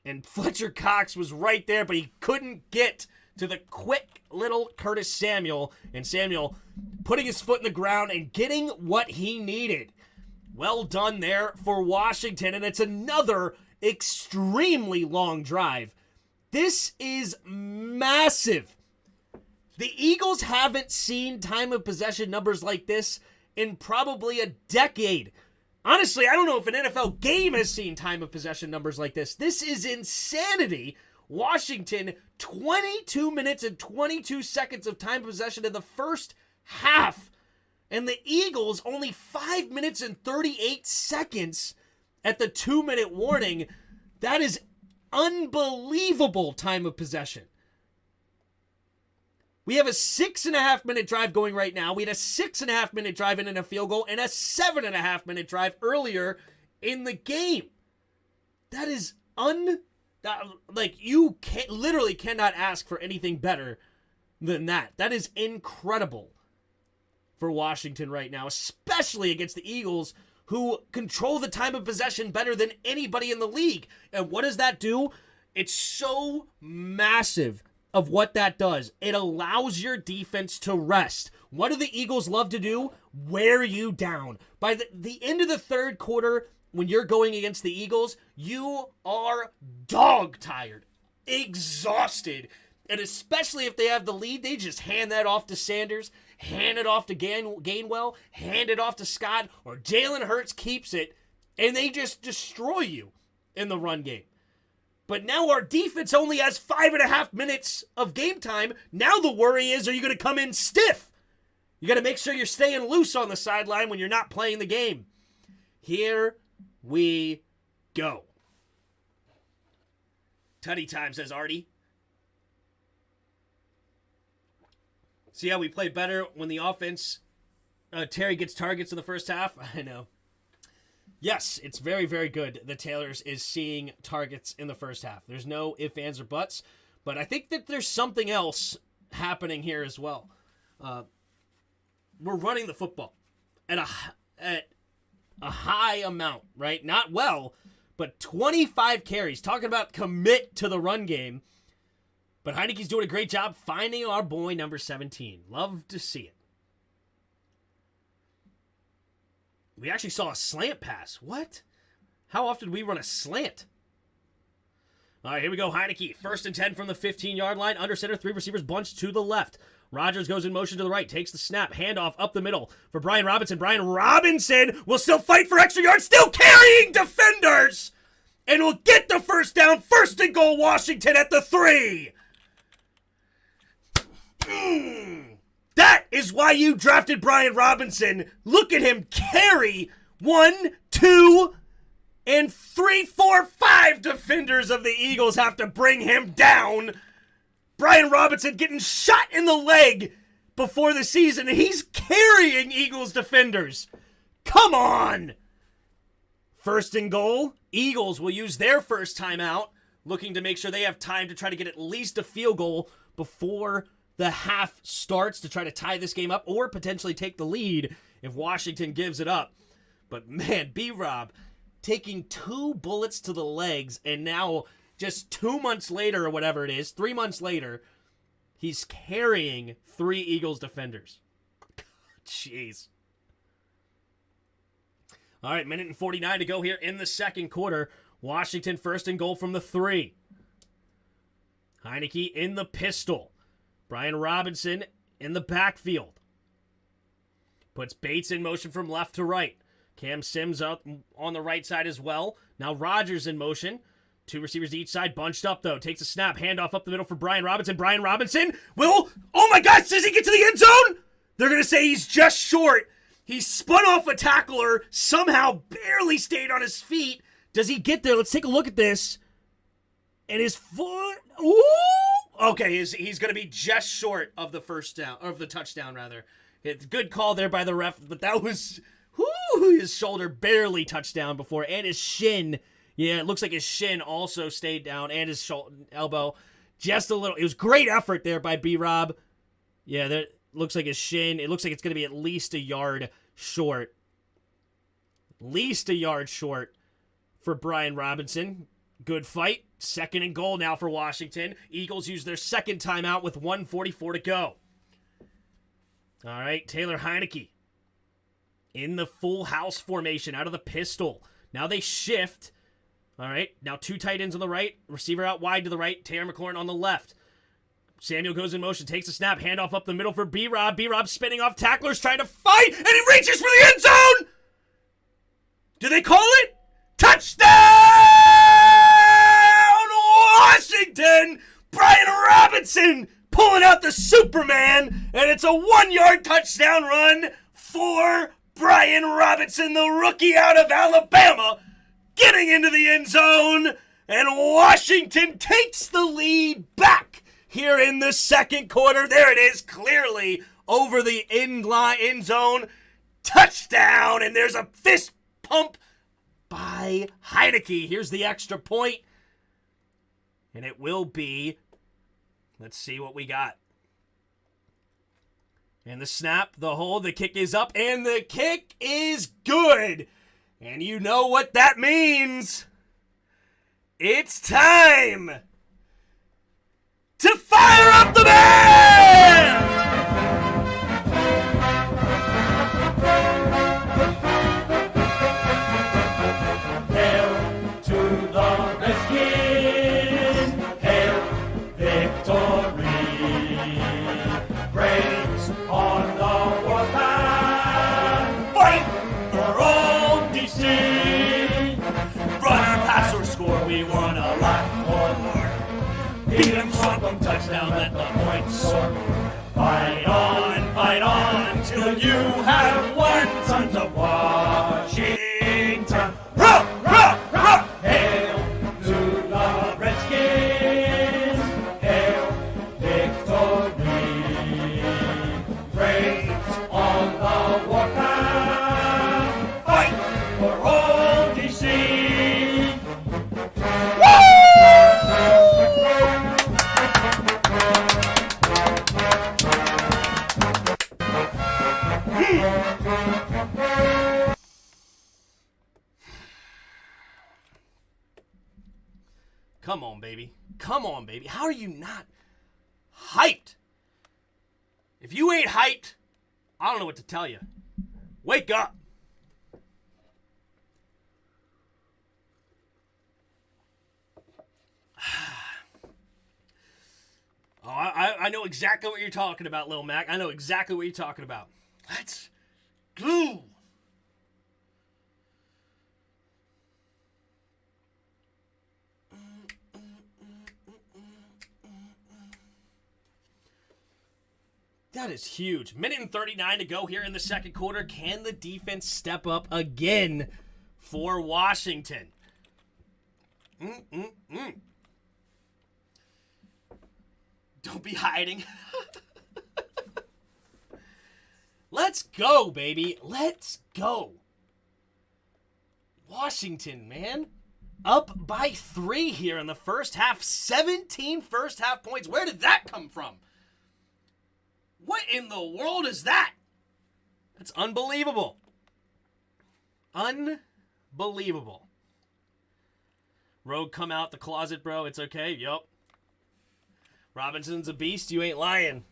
And Fletcher Cox was right there, but he couldn't get to the quick little Curtis Samuel. And Samuel putting his foot in the ground and getting what he needed. Well done there for Washington. And it's another extremely long drive. This is massive. The Eagles haven't seen time of possession numbers like this in probably a decade. Honestly, I don't know if an NFL game has seen time of possession numbers like this. This is insanity. Washington, 22 minutes and 22 seconds of time of possession in the first half. And the Eagles, only 5 minutes and 38 seconds at the 2-minute warning. That is unbelievable time of possession. We have a 6.5 minute drive going right now. We had a 6.5 minute drive in a field goal and a 7.5 minute drive earlier in the game. That is you literally cannot ask for anything better than that. That is incredible for Washington right now, especially against the Eagles, who control the time of possession better than anybody in the league. And what does that do? It's so massive of what that does. It allows your defense to rest. What do the Eagles love to do? Wear you down. By the end of the third quarter, when you're going against the Eagles, you are dog tired, exhausted. And especially if they have the lead, they just hand that off to Sanders, hand it off to Gainwell, hand it off to Scott, or Jalen Hurts keeps it, and they just destroy you in the run game. But now our defense only has 5.5 minutes of game time. Now the worry is, are you going to come in stiff? You got to make sure you're staying loose on the sideline when you're not playing the game. Here we go. Tutty time, says Artie. See how we play better when the offense, Terry gets targets in the first half? I know. Yes, it's very, very good that Taylor's is seeing targets in the first half. There's no ifs, ands, or buts. But I think that there's something else happening here as well. We're running the football at a high amount, right? Not well, but 25 carries. Talking about commit to the run game. But Heineke's doing a great job finding our boy number 17. Love to see it. We actually saw a slant pass. What? How often do we run a slant? All right, here we go. Heineke, 1st and 10 from the 15-yard line. Under center, 3 receivers bunched to the left. Rodgers goes in motion to the right, takes the snap, handoff up the middle for Brian Robinson. Brian Robinson will still fight for extra yards, still carrying defenders, and will get the first down. 1st and goal, Washington at the 3. That is why you drafted Brian Robinson. Look at him carry 1, 2, and 3, 4, 5 defenders of the Eagles have to bring him down. Brian Robinson getting shot in the leg before the season, and he's carrying Eagles defenders. Come on! 1st and goal. Eagles will use their first timeout, looking to make sure they have time to try to get at least a field goal before the half starts to try to tie this game up or potentially take the lead if Washington gives it up. But man, B-Rob taking 2 bullets to the legs, and now just 2 months later or whatever it is, 3 months later, he's carrying 3 Eagles defenders. Jeez. All right, 1:49 to go here in the second quarter. Washington 1st and goal from the 3. Heineke in the pistol. Brian Robinson in the backfield. Puts Bates in motion from left to right. Cam Sims up on the right side as well. Now Rodgers in motion. 2 receivers each side, bunched up though. Takes a snap, handoff up the middle for Brian Robinson. Brian Robinson will, oh my gosh, does he get to the end zone? They're going to say he's just short. He spun off a tackler, somehow barely stayed on his feet. Does he get there? Let's take a look at this. And his foot, ooh! Okay, he's going to be just short of the first down, or of the touchdown, rather. It's good call there by the ref, but that was, his shoulder barely touched down before, and his shin, yeah, it looks like his shin also stayed down, and his elbow, just a little. It was great effort there by B-Rob. Yeah, that looks like his shin, it looks like it's going to be at least a yard short. At least a yard short for Brian Robinson. Good fight. 2nd and goal now for Washington. Eagles use their second timeout with 1:44 to go. All right, Taylor Heineke in the full house formation out of the pistol. Now they shift. All right, now 2 tight ends on the right, receiver out wide to the right, Terry McLaurin on the left. Samuel goes in motion, takes a snap, handoff up the middle for B-Rob. B-Rob spinning off tacklers, trying to fight, and he reaches for the end zone! Do they call it? Touchdown, Washington! Brian Robinson pulling out the Superman, and it's a 1-yard touchdown run for Brian Robinson, the rookie out of Alabama, getting into the end zone, and Washington takes the lead back here in the second quarter. There it is, clearly over the end zone. Touchdown, and there's a fist pump by Heineke. Here's the extra point, and it will be, let's see what we got. And the snap, the hold, the kick is up, and the kick is good. And you know what that means. It's time to fire up the band! Hail to the Redskins, hail victory, braves on the warpath, fight for old DC, Runner, pass, or score, we want a lot more. beat 'em, swamp 'em, touchdown, let the points soar. Fight on, till you have won, sons of Washington. Rock, rock, rock! Hail to the Redskins, hail victory. Braves on the warpath, fight for old DC. Come on, baby. Come on, baby. How are you not hyped? If you ain't hyped, I don't know what to tell you. Wake up. Oh, I know exactly what you're talking about, Lil Mac. I know exactly what you're talking about. Let's go. That is huge. Minute and 39 to go here in the second quarter. Can the defense step up again for Washington? Don't be hiding. Let's go, baby. Let's go. Washington, man. Up by 3 here in the first half. 17 first half points. Where did that come from? What in the world is that? That's unbelievable. Unbelievable. Rogue, come out the closet, bro. It's okay. Yup. Robinson's a beast. You ain't lying.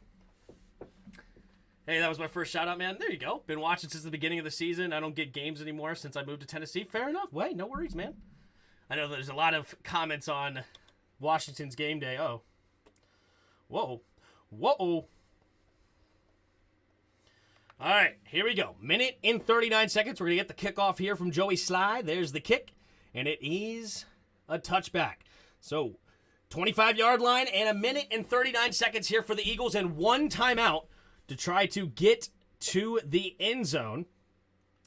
Hey, that was my first shout out, man. There you go. Been watching since the beginning of the season. I don't get games anymore since I moved to Tennessee. Fair enough. Wait, no worries, man. I know there's a lot of comments on Washington's game day. Oh. Whoa. Whoa. All right, here we go. Minute and 39 seconds. We're going to get the kickoff here from Joey Sly. There's the kick, and it is a touchback. So, 25-yard line and a minute and 39 seconds here for the Eagles and 1 timeout to try to get to the end zone.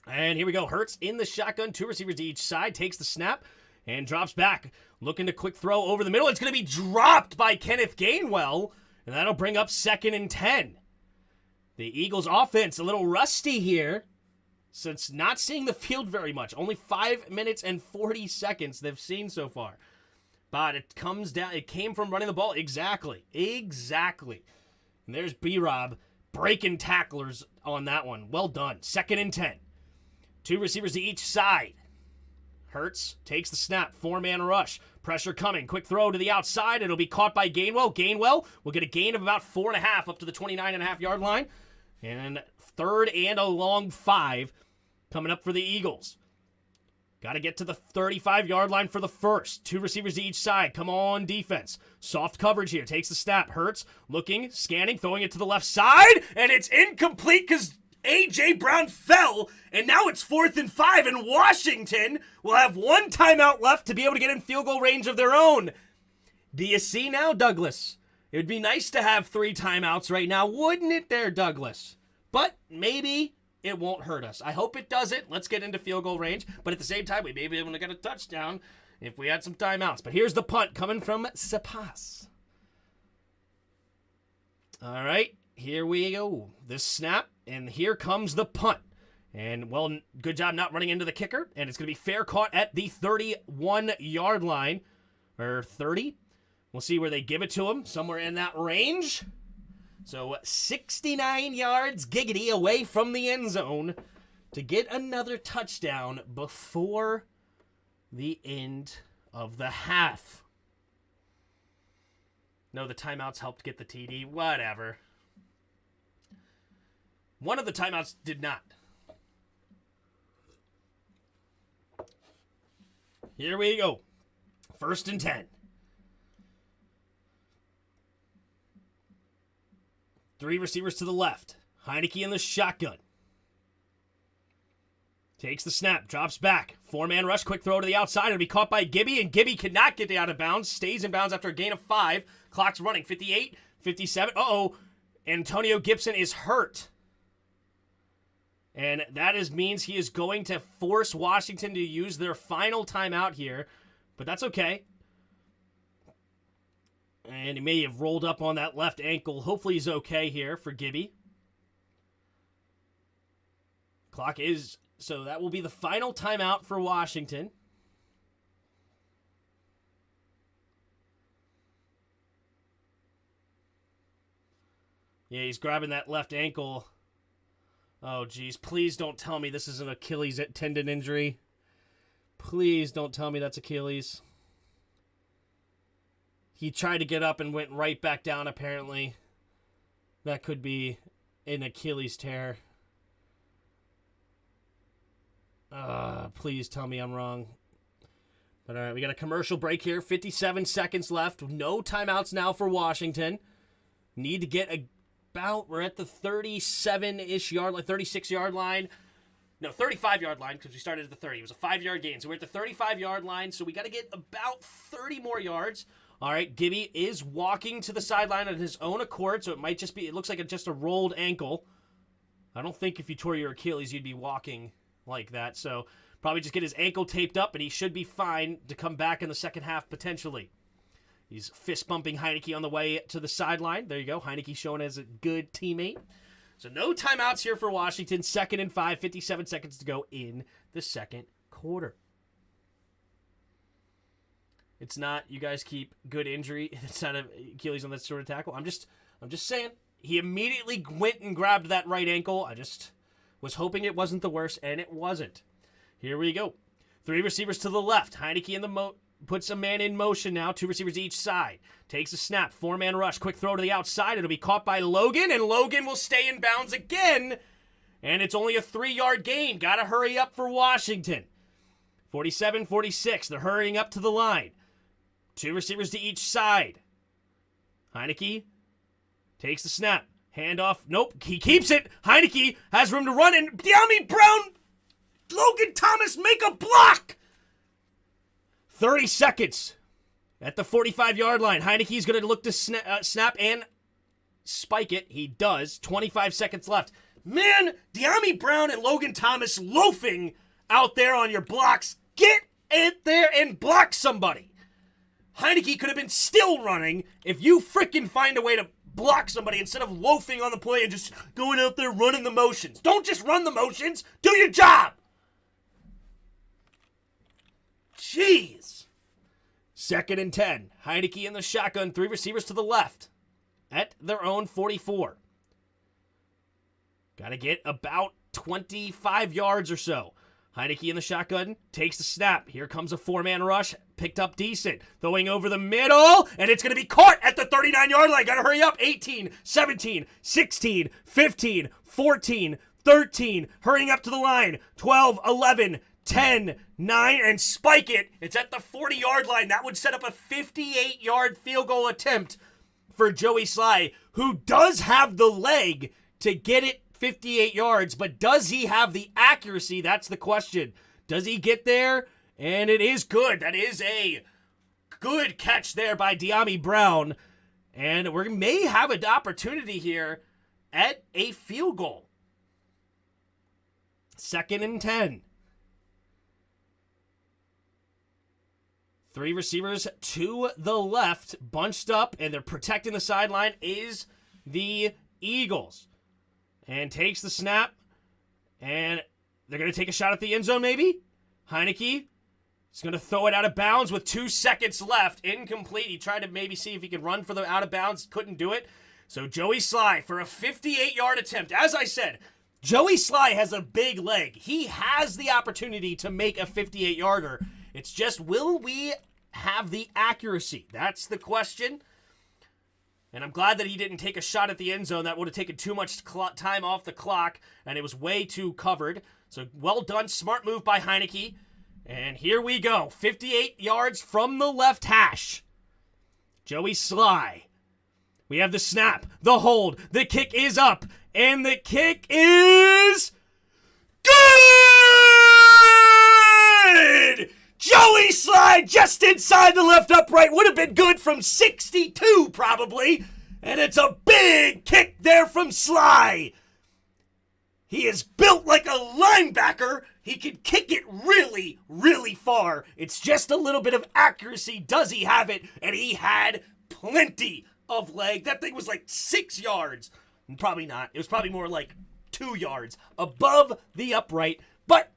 And here we go. Hurts in the shotgun. 2 receivers to each side. Takes the snap and drops back. Looking to quick throw over the middle. It's going to be dropped by Kenneth Gainwell, and that'll bring up 2nd and 10. The Eagles offense a little rusty here since not seeing the field very much. Only 5 minutes and 40 seconds they've seen so far. But it comes down, it came from running the ball. Exactly. And there's B-Rob breaking tacklers on that one. Well done. 2nd and 10. 2 receivers to each side. Hurts takes the snap. 4-man rush. Pressure coming. Quick throw to the outside. It'll be caught by Gainwell. Gainwell will get a gain of about 4.5 up to the 29.5-yard line. And 3rd and a long 5 coming up for the Eagles. Got to get to the 35-yard line for the first. 2 receivers to each side. Come on, defense. Soft coverage here. Takes the snap. Hurts. Looking. Scanning. Throwing it to the left side. And it's incomplete because A.J. Brown fell. And now it's 4th and 5. And Washington will have 1 timeout left to be able to get in field goal range of their own. Do you see now, Douglas? It would be nice to have 3 timeouts right now, wouldn't it there, Douglas? But maybe it won't hurt us. I hope it doesn't. Let's get into field goal range. But at the same time, we may be able to get a touchdown if we had some timeouts. But here's the punt coming from Cepas. All right, here we go. This snap, and here comes the punt. And, well, good job not running into the kicker. And it's going to be fair caught at the 31-yard line. Or 30. We'll see where they give it to him. Somewhere in that range. So 69 yards giggity away from the end zone to get another touchdown before the end of the half. No, the timeouts helped get the TD. Whatever. One of the timeouts did not. Here we go. 1st and 10. 3 receivers to the left. Heineke in the shotgun. Takes the snap. Drops back. 4-man rush. Quick throw to the outside. It'll be caught by Gibby. And Gibby cannot get out of bounds. Stays in bounds after a gain of 5. Clock's running. 58. 57. Uh-oh. Antonio Gibson is hurt. And that means he is going to force Washington to use their final timeout here. But that's okay. And he may have rolled up on that left ankle. Hopefully he's okay here for Gibby. Clock is... So that will be the final timeout for Washington. Yeah, he's grabbing that left ankle. Oh, geez. Please don't tell me this is an Achilles tendon injury. Please don't tell me that's Achilles. He tried to get up and went right back down, apparently. That could be an Achilles tear. Please tell me I'm wrong. But all right, we got a commercial break here. 57 seconds left. No timeouts now for Washington. Need to get about, we're at the 37-ish yard line, 36-yard line. No, 35-yard line because we started at the 30. It was a 5-yard gain. So we're at the 35-yard line. So we got to get about 30 more yards. All right, Gibby is walking to the sideline on his own accord, so it might just be, it looks like just a rolled ankle. I don't think if you tore your Achilles, you'd be walking like that. So probably just get his ankle taped up, and he should be fine to come back in the second half potentially. He's fist-bumping Heineke on the way to the sideline. There you go. Heineke showing as a good teammate. So no timeouts here for Washington. 2nd and 5, 57 seconds to go in the second quarter. It's not, you guys keep good injury. It's not Achilles on that sort of tackle. I'm just saying, he immediately went and grabbed that right ankle. I just was hoping it wasn't the worst, and it wasn't. Here we go. 3 receivers to the left. Heineke in the puts a man in motion now. 2 receivers each side. Takes a snap. 4-man rush. Quick throw to the outside. It'll be caught by Logan, and Logan will stay in bounds again. And it's only a 3-yard gain. Got to hurry up for Washington. 47-46. They're hurrying up to the line. 2 receivers to each side. Heineke takes the snap. Handoff. Nope. He keeps it. Heineke has room to run. And De'Ami Brown, Logan Thomas make a block. 30 seconds at the 45-yard line. Heineke's going to look to snap and spike it. He does. 25 seconds left. Man, De'Ami Brown and Logan Thomas loafing out there on your blocks. Get it there and block somebody. Heineke could have been still running if you freaking find a way to block somebody instead of loafing on the play and just going out there running the motions. Don't just run the motions. Do your job. Jeez. 2nd and 10. Heineke in the shotgun. 3 receivers to the left at their own 44. Got to get about 25 yards or so. Heineke in the shotgun, takes the snap. Here comes a 4-man rush, picked up decent. Throwing over the middle, and it's going to be caught at the 39-yard line. Got to hurry up. 18, 17, 16, 15, 14, 13. Hurrying up to the line. 12, 11, 10, 9, and spike it. It's at the 40-yard line. That would set up a 58-yard field goal attempt for Joey Sly, who does have the leg to get it 58 yards, but does he have the accuracy? That's the question. Does he get there? And it is good. That is a good catch there by De'Ami Brown. And we may have an opportunity here at a field goal. 2nd and 10. 3 receivers to the left, bunched up, and they're protecting the sideline is the Eagles. And takes the snap, and they're going to take a shot at the end zone maybe? Heineke is going to throw it out of bounds with 2 seconds left. Incomplete. He tried to maybe see if he could run for the out of bounds. Couldn't do it. So Joey Sly for a 58-yard attempt. As I said, Joey Sly has a big leg. He has the opportunity to make a 58-yarder. It's just, will we have the accuracy? That's the question. And I'm glad that he didn't take a shot at the end zone. That would have taken too much time off the clock, and it was way too covered. So well done. Smart move by Heineke. And here we go. 58 yards from the left hash. Joey Sly. We have the snap, the hold, the kick is up, and the kick is good! Joey Sly just inside the left upright. Would have been good from 62 probably. And it's a big kick there from Sly. He is built like a linebacker. He can kick it really, really far. It's just a little bit of accuracy. Does he have it? And he had plenty of leg. That thing was like 6 yards. Probably not. It was probably more like 2 yards above the upright. But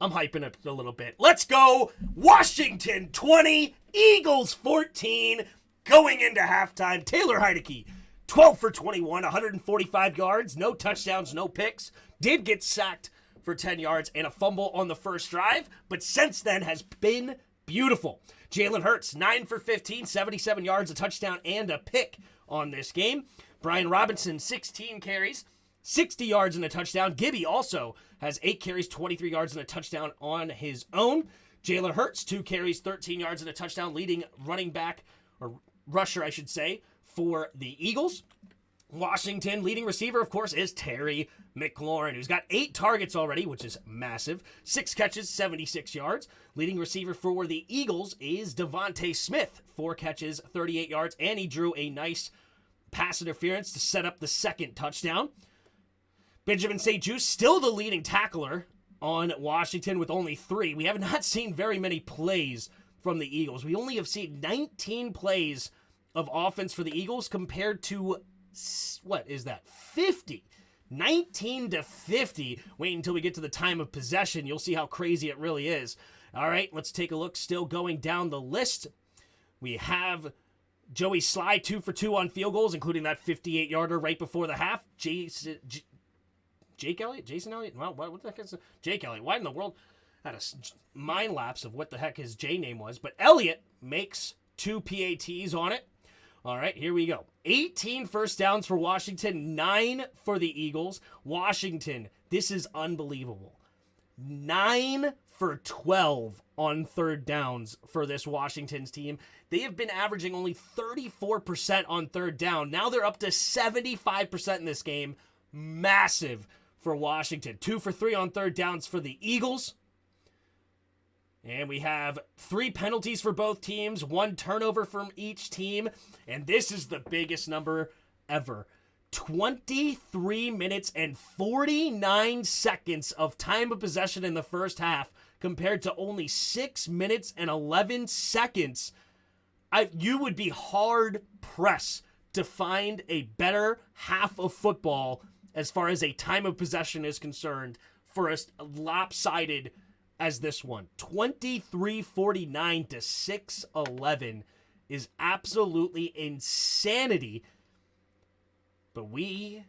I'm hyping it a little bit. Let's go. Washington 20, Eagles 14. Going into halftime, Taylor Heineke, 12 for 21, 145 yards, no touchdowns, no picks. Did get sacked for 10 yards and a fumble on the first drive, but since then has been beautiful. Jalen Hurts, 9 for 15, 77 yards, a touchdown, and a pick on this game. Brian Robinson, 16 carries, 60 yards and a touchdown. Gibby also has 8 carries, 23 yards and a touchdown on his own. Jalen Hurts, 2 carries, 13 yards and a touchdown, leading running back, or rusher, I should say, for the Eagles. Washington, leading receiver, of course, is Terry McLaurin, who's got 8 targets already, which is massive. 6 catches, 76 yards. Leading receiver for the Eagles is Devontae Smith, 4 catches, 38 yards, and he drew a nice pass interference to set up the second touchdown. Benjamin St-Juste, still the leading tackler on Washington with only 3. We have not seen very many plays from the Eagles. We only have seen 19 plays of offense for the Eagles compared to, what is that, 50. 19 to 50. Wait until we get to the time of possession. You'll see how crazy it really is. All right, let's take a look. Still going down the list. We have Joey Sly, 2 for 2 on field goals, including that 58-yarder right before the half. Jake Elliott? Jason Elliott? Well, what the heck is it? Jake Elliott. Why in the world? I had a mind lapse of what the heck his J name was. But Elliott makes 2 PATs on it. All right, here we go. 18 first downs for Washington, 9 for the Eagles. Washington, this is unbelievable. 9 for 12 on third downs for this Washington's team. They have been averaging only 34% on third down. Now they're up to 75% in this game. Massive for Washington. 2 for 3 on third downs for the Eagles. And we have 3 penalties for both teams, 1 turnover from each team. And this is the biggest number ever. 23 minutes and 49 seconds of time of possession in the first half compared to only 6 minutes and 11 seconds. You would be hard pressed to find a better half of football as far as a time of possession is concerned for as lopsided as this one. 23-49 to 6-11 is absolutely insanity. But we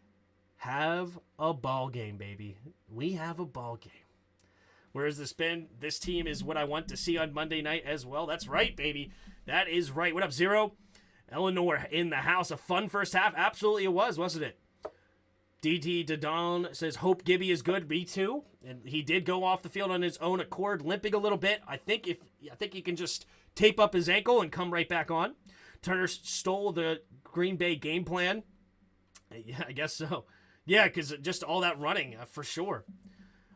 have a ball game, baby. We have a ball game. Where has this been? This team is what I want to see on Monday night as well. That's right, baby. That is right. What up, Zero? Eleanor in the house. A fun first half. Absolutely it was, wasn't it? DT Dadon says, hope Gibby is good. Me too. And he did go off the field on his own accord, limping a little bit. I think he can just tape up his ankle and come right back on. Turner stole the Green Bay game plan. Yeah, I guess so. Yeah, because just all that running, for sure.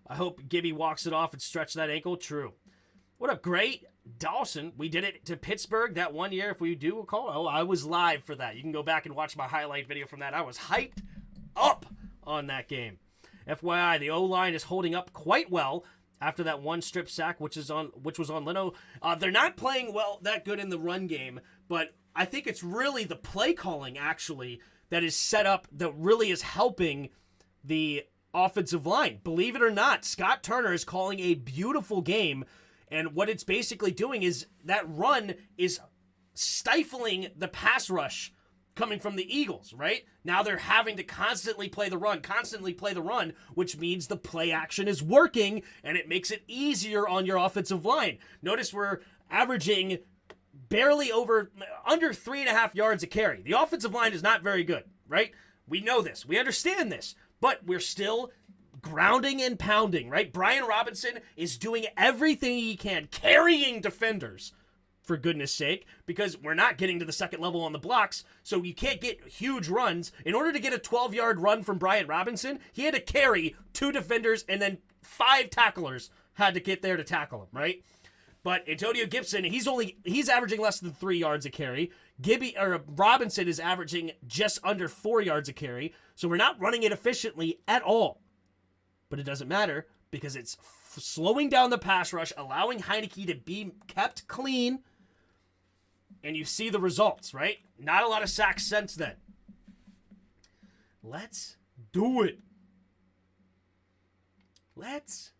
I hope Gibby walks it off and stretch that ankle. True. What up, great Dawson? We did it to Pittsburgh that one year. If we do recall, oh, I was live for that. You can go back and watch my highlight video from that. I was hyped up on that game. FYI, the O-line is holding up quite well after that one strip sack, which was on Leno. They're not playing well that good in the run game, but I think it's really the play calling actually that is set up that really is helping the offensive line. Believe it or not, Scott Turner is calling a beautiful game, and what it's basically doing is that run is stifling the pass rush coming from the Eagles, right? Now they're having to constantly play the run, which means the play action is working, and it makes it easier on your offensive line. Notice we're averaging barely under 3.5 yards a carry. The offensive line is not very good, right? We know this. We understand this. But we're still grounding and pounding, right? Brian Robinson is doing everything he can, carrying defenders, for goodness sake, because we're not getting to the second level on the blocks, so you can't get huge runs. In order to get a 12-yard run from Brian Robinson, he had to carry 2 defenders, and then 5 tacklers had to get there to tackle him, right? But Antonio Gibson, he's averaging less than 3 yards a carry. Robinson is averaging just under 4 yards a carry. So we're not running it efficiently at all. But it doesn't matter because it's slowing down the pass rush, allowing Heineke to be kept clean. And you see the results, right? Not a lot of sacks since then. Let's do it. Let's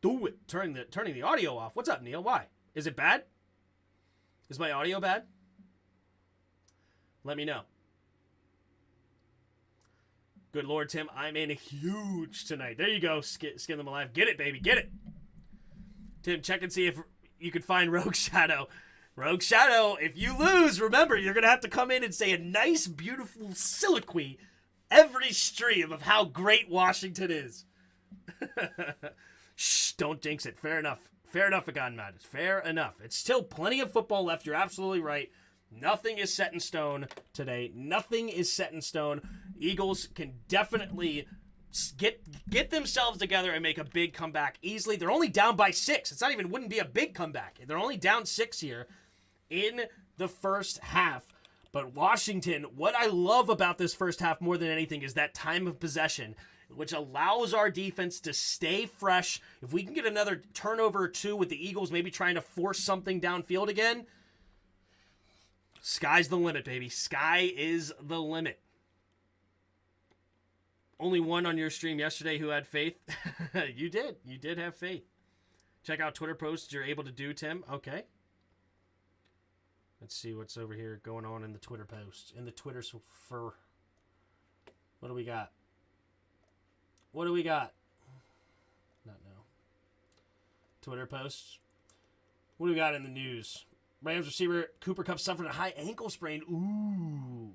do it. Turning the audio off. What's up, Neil? Why? Is it bad? Is my audio bad? Let me know. Good Lord, Tim, I'm in huge tonight. There you go. Skin them alive. Get it, baby. Get it. Tim, check and see if you could find Rogue Shadow. Rogue Shadow, if you lose, remember, you're going to have to come in and say a nice, beautiful soliloquy every stream of how great Washington is. Shh, don't jinx it. Fair enough. Fair enough, Agon Matters. Fair enough. It's still plenty of football left. You're absolutely right. Nothing is set in stone today. Nothing is set in stone. Eagles can definitely get themselves together and make a big comeback easily. They're only down by 6. Wouldn't be a big comeback. They're only down 6 here in the first half. But Washington, what I love about this first half more than anything is that time of possession, which allows our defense to stay fresh. If we can get another turnover or 2 with the Eagles maybe trying to force something downfield again, sky's the limit, baby. Sky is the limit. Only one on your stream yesterday who had faith. You did. You did have faith. Check out Twitter posts you're able to do, Tim. Okay. Let's see what's over here going on in the Twitter posts. In the Twitter for... What do we got? What do we got? Not know. Twitter posts. What do we got in the news? Rams receiver Cooper Kupp suffered a high ankle sprain. Ooh.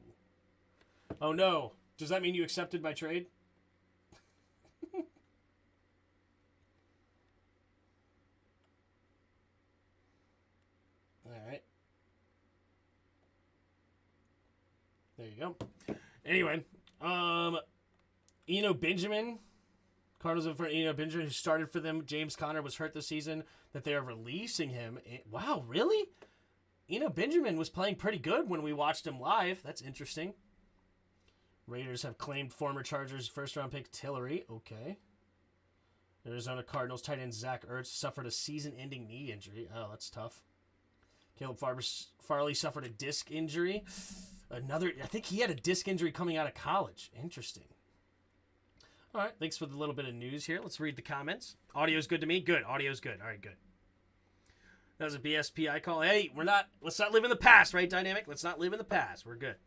Oh, no. Does that mean you accepted my trade? All right. There you go. Anyway, Eno Benjamin, Cardinals in front of Eno Benjamin, who started for them. James Conner was hurt this season, that they are releasing him. Wow, really? Eno Benjamin was playing pretty good when we watched him live. That's interesting. Raiders have claimed former Chargers first-round pick Tillery. Okay. Arizona Cardinals tight end Zach Ertz suffered a season-ending knee injury. Oh, that's tough. Caleb Farley suffered a disc injury. I think he had a disc injury coming out of college. Interesting. All right, thanks for the little bit of news here. Let's read the comments. Audio's good to me? Good. Audio's good. All right, good. That was a BSPI call. Hey, let's not live in the past, right, Dynamic? Let's not live in the past. We're good.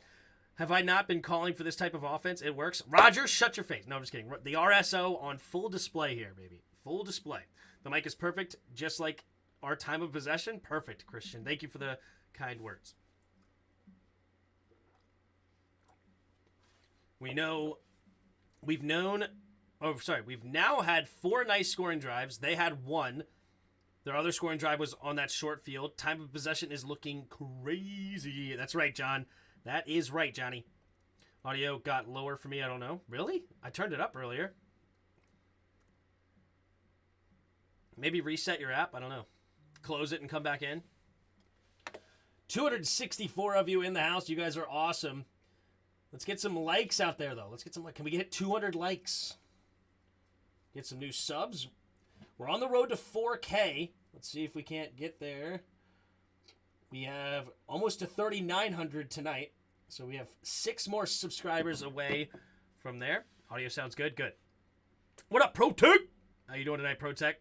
Have I not been calling for this type of offense? It works. Roger, shut your face. No, I'm just kidding. The RSO on full display here, baby. Full display. The mic is perfect, just like our time of possession. Perfect, Christian. Thank you for the kind words. We know we've now had 4 nice scoring drives. They had 1. Their other scoring drive was on that short field. Time of possession is looking crazy. That's right, John. That is right, Johnny. Audio got lower for me. I don't know. Really? I turned it up earlier. Maybe reset your app. I don't know. Close it and come back in. 264 of you in the house. You guys are awesome. Let's get some likes out there, though. Let's get some. Can we get 200 likes? Get some new subs. We're on the road to 4K. Let's see if we can't get there. We have almost to 3,900 tonight. So we have 6 more subscribers away from there. Audio sounds good. Good. What up, ProTech? How you doing tonight, ProTech?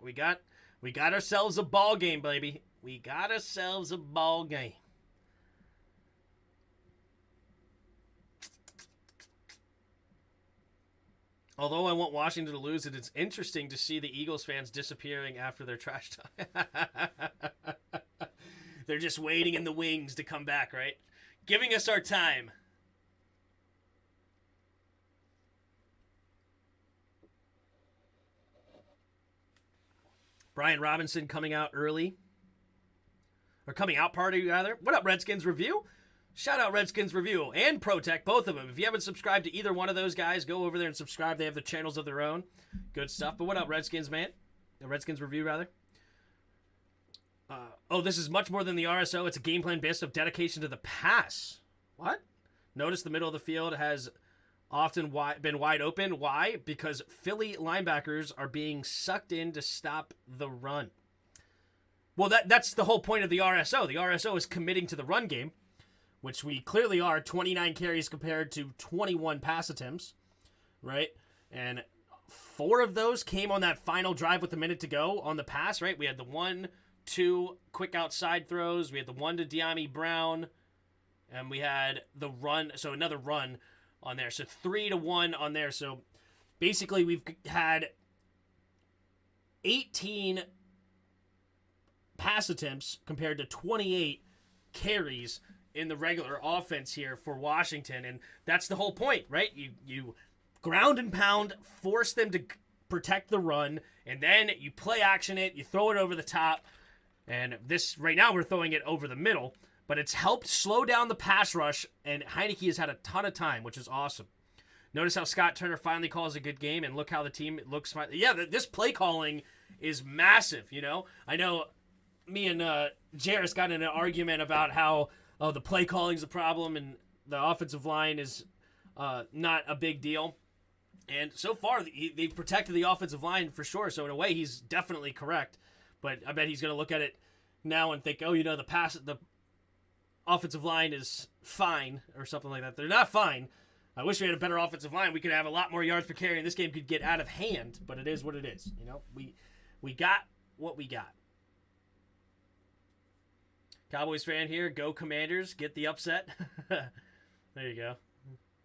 We got ourselves a ball game, baby. We got ourselves a ball game. Although I want Washington to lose it, it's interesting to see the Eagles fans disappearing after their trash time. They're just waiting in the wings to come back, right? Giving us our time. Brian Robinson coming out early. Or coming out party, rather. What up, Redskins Review? Shout out Redskins Review and ProTech, both of them. If you haven't subscribed to either one of those guys, go over there and subscribe. They have the channels of their own. Good stuff. But what up, Redskins, man? The Redskins Review, rather. This is much more than the RSO. It's a game plan based of dedication to the pass. What? Notice the middle of the field has often been wide open. Why? Because Philly linebackers are being sucked in to stop the run. Well, that's the whole point of the RSO. The RSO is committing to the run game, which we clearly are. 29 carries compared to 21 pass attempts, right? And 4 of those came on that final drive with a minute to go on the pass, right? We had the 1-2 quick outside throws. We had the 1 to De'Ami Brown, and we had the run, so another run on there. So 3 to 1 on there. So basically we've had 18 pass attempts compared to 28 carries in the regular offense here for Washington, and that's the whole point, right? You ground and pound, force them to protect the run, and then you play action it, you throw it over the top, and this, right now we're throwing it over the middle, but it's helped slow down the pass rush, and Heineke has had a ton of time, which is awesome. Notice how Scott Turner finally calls a good game, and look how the team looks. Yeah, this play calling is massive, you know? I know me and Jairus got in an argument about how the play calling's a problem and the offensive line is not a big deal. And so far, they've protected the offensive line for sure, so in a way, he's definitely correct. But I bet he's going to look at it now and think, the offensive line is fine or something like that. They're not fine. I wish we had a better offensive line. We could have a lot more yards per carry, and this game could get out of hand, but it is what it is. You know, we got what we got. Cowboys fan here. Go Commanders. Get the upset. There you go.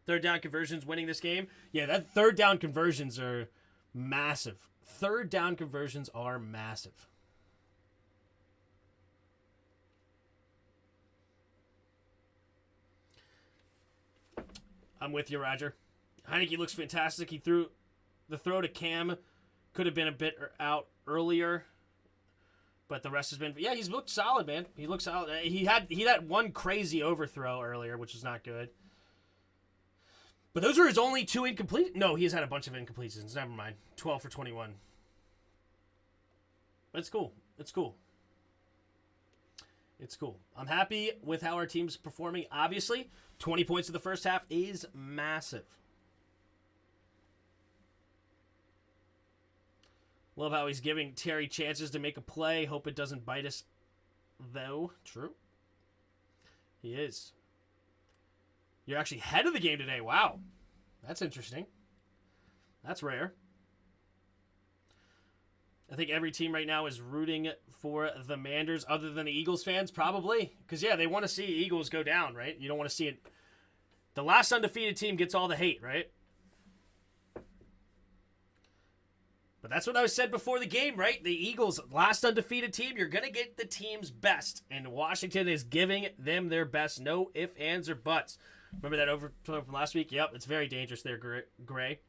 Third down conversions winning this game. Yeah, that third down conversions are massive. Third down conversions are massive. I'm with you, Roger. Heineke looks fantastic. He threw the throw to Cam. Could have been a bit out earlier. But the rest has been... Yeah, he's looked solid, man. He looks solid. He had one crazy overthrow earlier, which was not good. But those are his only 2 incomplete... No, he has had a bunch of incompletions. Never mind. 12 for 21. But it's cool. It's cool. It's cool. I'm happy with how our team's performing. Obviously, 20 points in the first half is massive. Love how he's giving Terry chances to make a play. Hope it doesn't bite us, though. True. He is. You're actually ahead of the game today. Wow. That's interesting. That's rare. I think every team right now is rooting for the Manders other than the Eagles fans, probably. Because, yeah, they want to see Eagles go down, right? You don't want to see it. The last undefeated team gets all the hate, right? But that's what I said before the game, right? The Eagles, last undefeated team, you're going to get the team's best. And Washington is giving them their best. No ifs, ands, or buts. Remember that overthrow from last week? Yep, it's very dangerous there, Gray.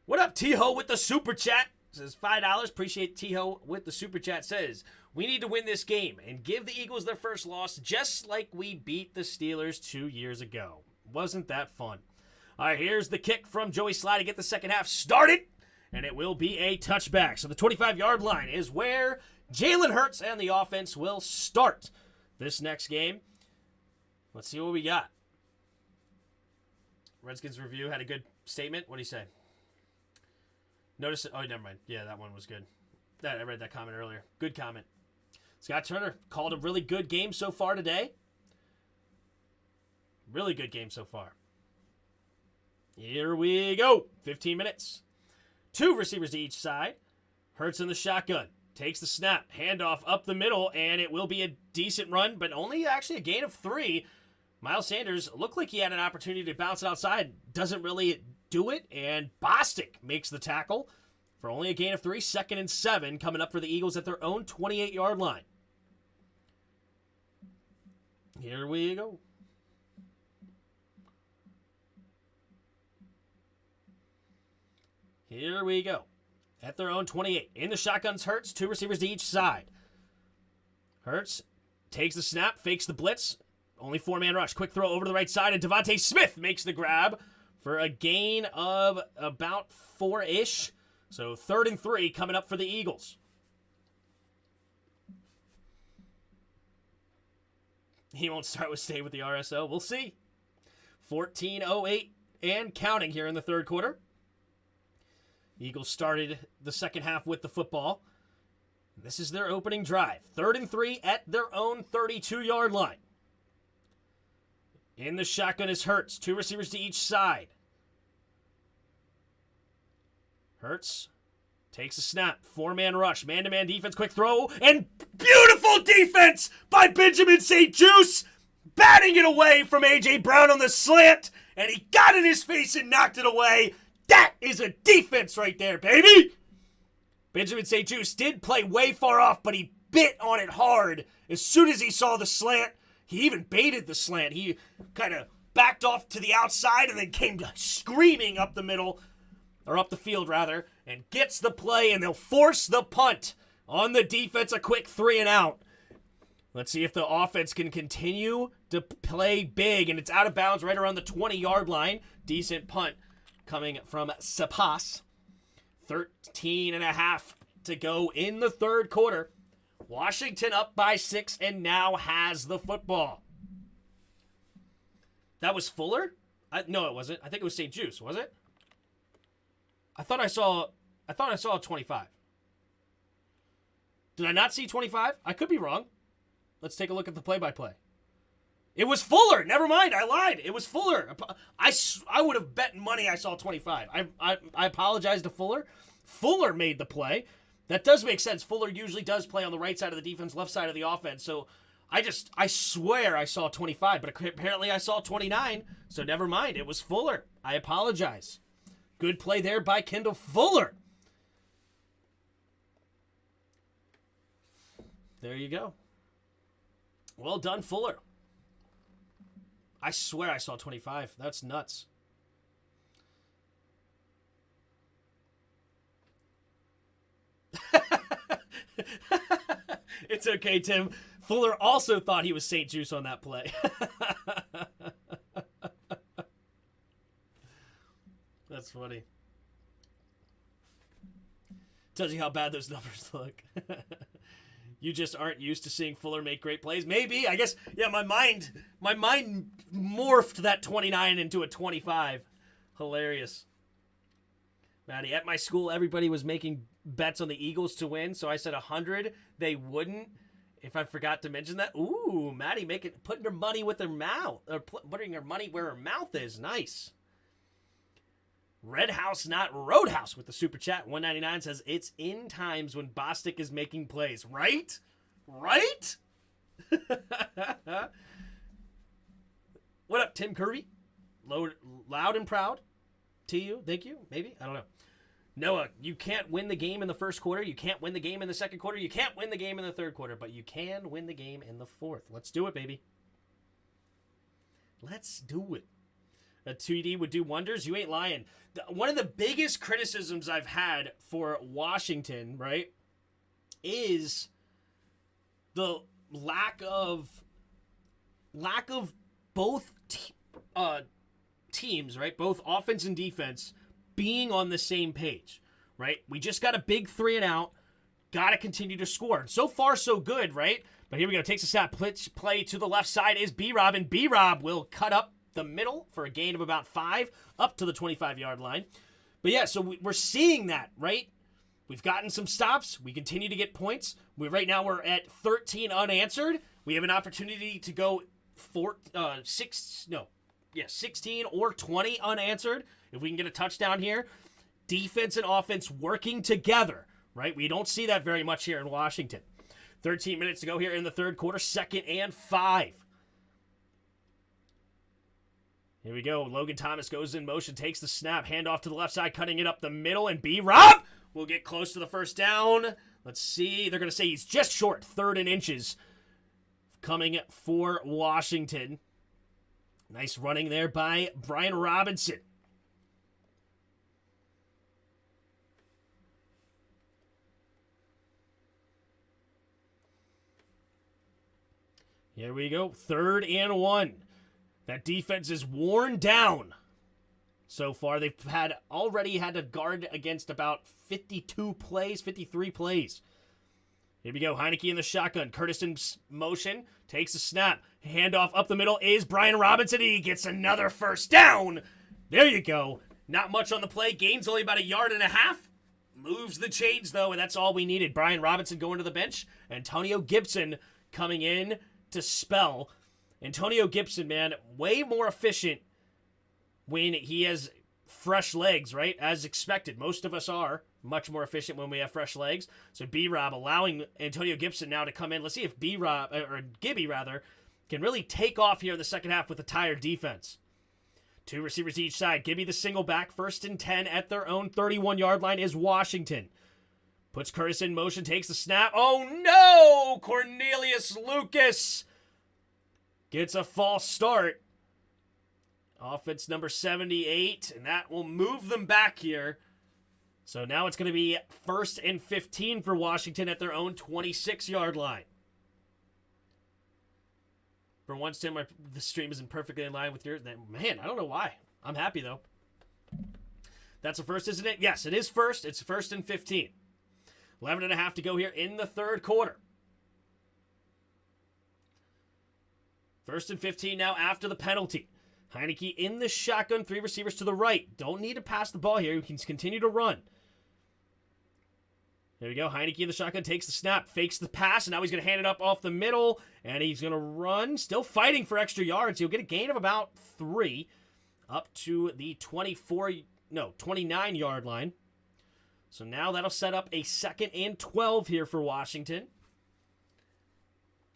What up, T-Ho with the super chat? Says $5. Appreciate T-Ho with the super chat. Says, we need to win this game and give the Eagles their first loss just like we beat the Steelers 2 years ago. Wasn't that fun? All right, here's the kick from Joey Sly to get the second half started, and it will be a touchback. So the 25-yard line is where Jalen Hurts and the offense will start this next game. Let's see what we got. Redskins Review had a good statement. What do you say? Notice it. Oh, never mind. Yeah, that one was good. I read that comment earlier. Good comment. Scott Turner called a really good game so far today. Really good game so far. Here we go. 15 minutes. 2 receivers to each side. Hurts in the shotgun. Takes the snap. Handoff up the middle, and it will be a decent run, but only actually a gain of 3. Miles Sanders looked like he had an opportunity to bounce it outside. Doesn't really do it, and Bostic makes the tackle for only a gain of 3. 2nd and 7 coming up for the Eagles at their own 28-yard line. Here we go. Here we go. At their own 28. In the shotguns, Hurts. 2 receivers to each side. Hurts takes the snap, fakes the blitz. Only 4-man rush. Quick throw over to the right side, and Devontae Smith makes the grab for a gain of about 4-ish. So 3rd and 3 coming up for the Eagles. He won't stay with the RSO. We'll see. 14:08 and counting here in the third quarter. Eagles started the second half with the football. This is their opening drive. 3rd and 3 at their own 32-yard line. In the shotgun is Hurts. 2 receivers to each side. Hurts takes a snap. 4-man rush. Man-to-man defense. Quick throw. And beautiful defense by Benjamin St-Juste. Batting it away from A.J. Brown on the slant. And he got in his face and knocked it away. That is a defense right there, baby. Benjamin St-Juste did play way far off, but he bit on it hard as soon as he saw the slant. He even baited the slant. He kind of backed off to the outside and then came screaming up the middle, or up the field rather, and gets the play, and they'll force the punt on the defense, a quick 3 and out. Let's see if the offense can continue to play big, and it's out of bounds right around the 20-yard line. Decent punt coming from Sapas. 13.5 to go in the third quarter. Washington up by 6 and now has the football. That was Fuller? No, it wasn't. I think it was St-Juste, was it? I thought I saw a 25. Did I not see 25? I could be wrong. Let's take a look at the play-by-play. It was Fuller. Never mind. I lied. It was Fuller. I would have bet money I saw 25. I apologize to Fuller. Fuller made the play. That does make sense. Fuller usually does play on the right side of the defense, left side of the offense. So I swear I saw 25, but apparently I saw 29. So never mind. It was Fuller. I apologize. Good play there by Kendall Fuller. There you go. Well done, Fuller. I swear I saw 25. That's nuts. It's okay, Tim. Fuller also thought he was St-Juste on that play. That's funny. Tells you how bad those numbers look. You just aren't used to seeing Fuller make great plays. Maybe. I guess, yeah, my mind morphed that 29 into a 25. Hilarious. Maddie, at my school, everybody was making bets on the Eagles to win, so I said 100. They wouldn't if I forgot to mention that. Ooh, Maddie putting her money with her mouth, or putting her money where her mouth is. Nice. Red House, not Roadhouse, with the super chat. 199 says, it's in times when Bostic is making plays. Right? Right? What up, Tim Kirby? Loud and proud to you. Thank you. Maybe. I don't know. Noah, you can't win the game in the first quarter. You can't win the game in the second quarter. You can't win the game in the third quarter, but you can win the game in the fourth. Let's do it, baby. Let's do it. A TD would do wonders. You ain't lying. One of the biggest criticisms I've had for Washington, right, is the lack of both teams, right, both offense and defense being on the same page, right? We just got a big 3 and out. Got to continue to score. So far, so good, right? But here we go. Takes a snap. Play to the left side is B-Rob, and B-Rob will cut up the middle for a gain of about 5 up to the 25-yard line. But yeah, so we're seeing that, right? We've gotten some stops. We continue to get points. Right now we're at 13 unanswered. We have an opportunity to go 16 or 20 unanswered if we can get a touchdown here. Defense and offense working together, right? We don't see that very much here in Washington. 13 minutes to go here in the third quarter, 2nd and 5. Here we go. Logan Thomas goes in motion, takes the snap, handoff to the left side, cutting it up the middle, and B-Rob will get close to the first down. Let's see. They're going to say he's just short, 3rd and inches coming for Washington. Nice running there by Brian Robinson. Here we go. 3rd and 1. That defense is worn down. So far, they've already had to guard against about 53 plays. Here we go. Heineke in the shotgun. Curtis in motion. Takes a snap. Handoff up the middle is Brian Robinson. He gets another first down. There you go. Not much on the play. Gains only about 1.5 yards. Moves the chains, though, and that's all we needed. Brian Robinson going to the bench. Antonio Gibson coming in to spell. Antonio Gibson, man, way more efficient when he has fresh legs, right? As expected. Most of us are much more efficient when we have fresh legs. So B-Rob allowing Antonio Gibson now to come in. Let's see if B-Rob, or Gibby rather, can really take off here in the second half with a tired defense. 2 receivers each side. Gibby the single back. 1st and 10 at their own 31-yard line is Washington. Puts Curtis in motion, takes the snap. Oh no! Cornelius Lucas gets a false start. Offense number 78, and that will move them back here. So now it's going to be 1st and 15 for Washington at their own 26-yard line. For once, Tim, the stream isn't perfectly in line with yours. Man, I don't know why. I'm happy, though. That's a first, isn't it? Yes, it is first. It's 1st and 15. 11.5 to go here in the third quarter. 1st and 15 now after the penalty. Heineke in the shotgun, 3 receivers to the right. Don't need to pass the ball here. You can continue to run. There we go. Heineke in the shotgun takes the snap, fakes the pass, and now he's going to hand it up off the middle, and he's going to run, still fighting for extra yards. He'll get a gain of about 3 up to the 29-yard line. So now that'll set up a 2nd and 12 here for Washington.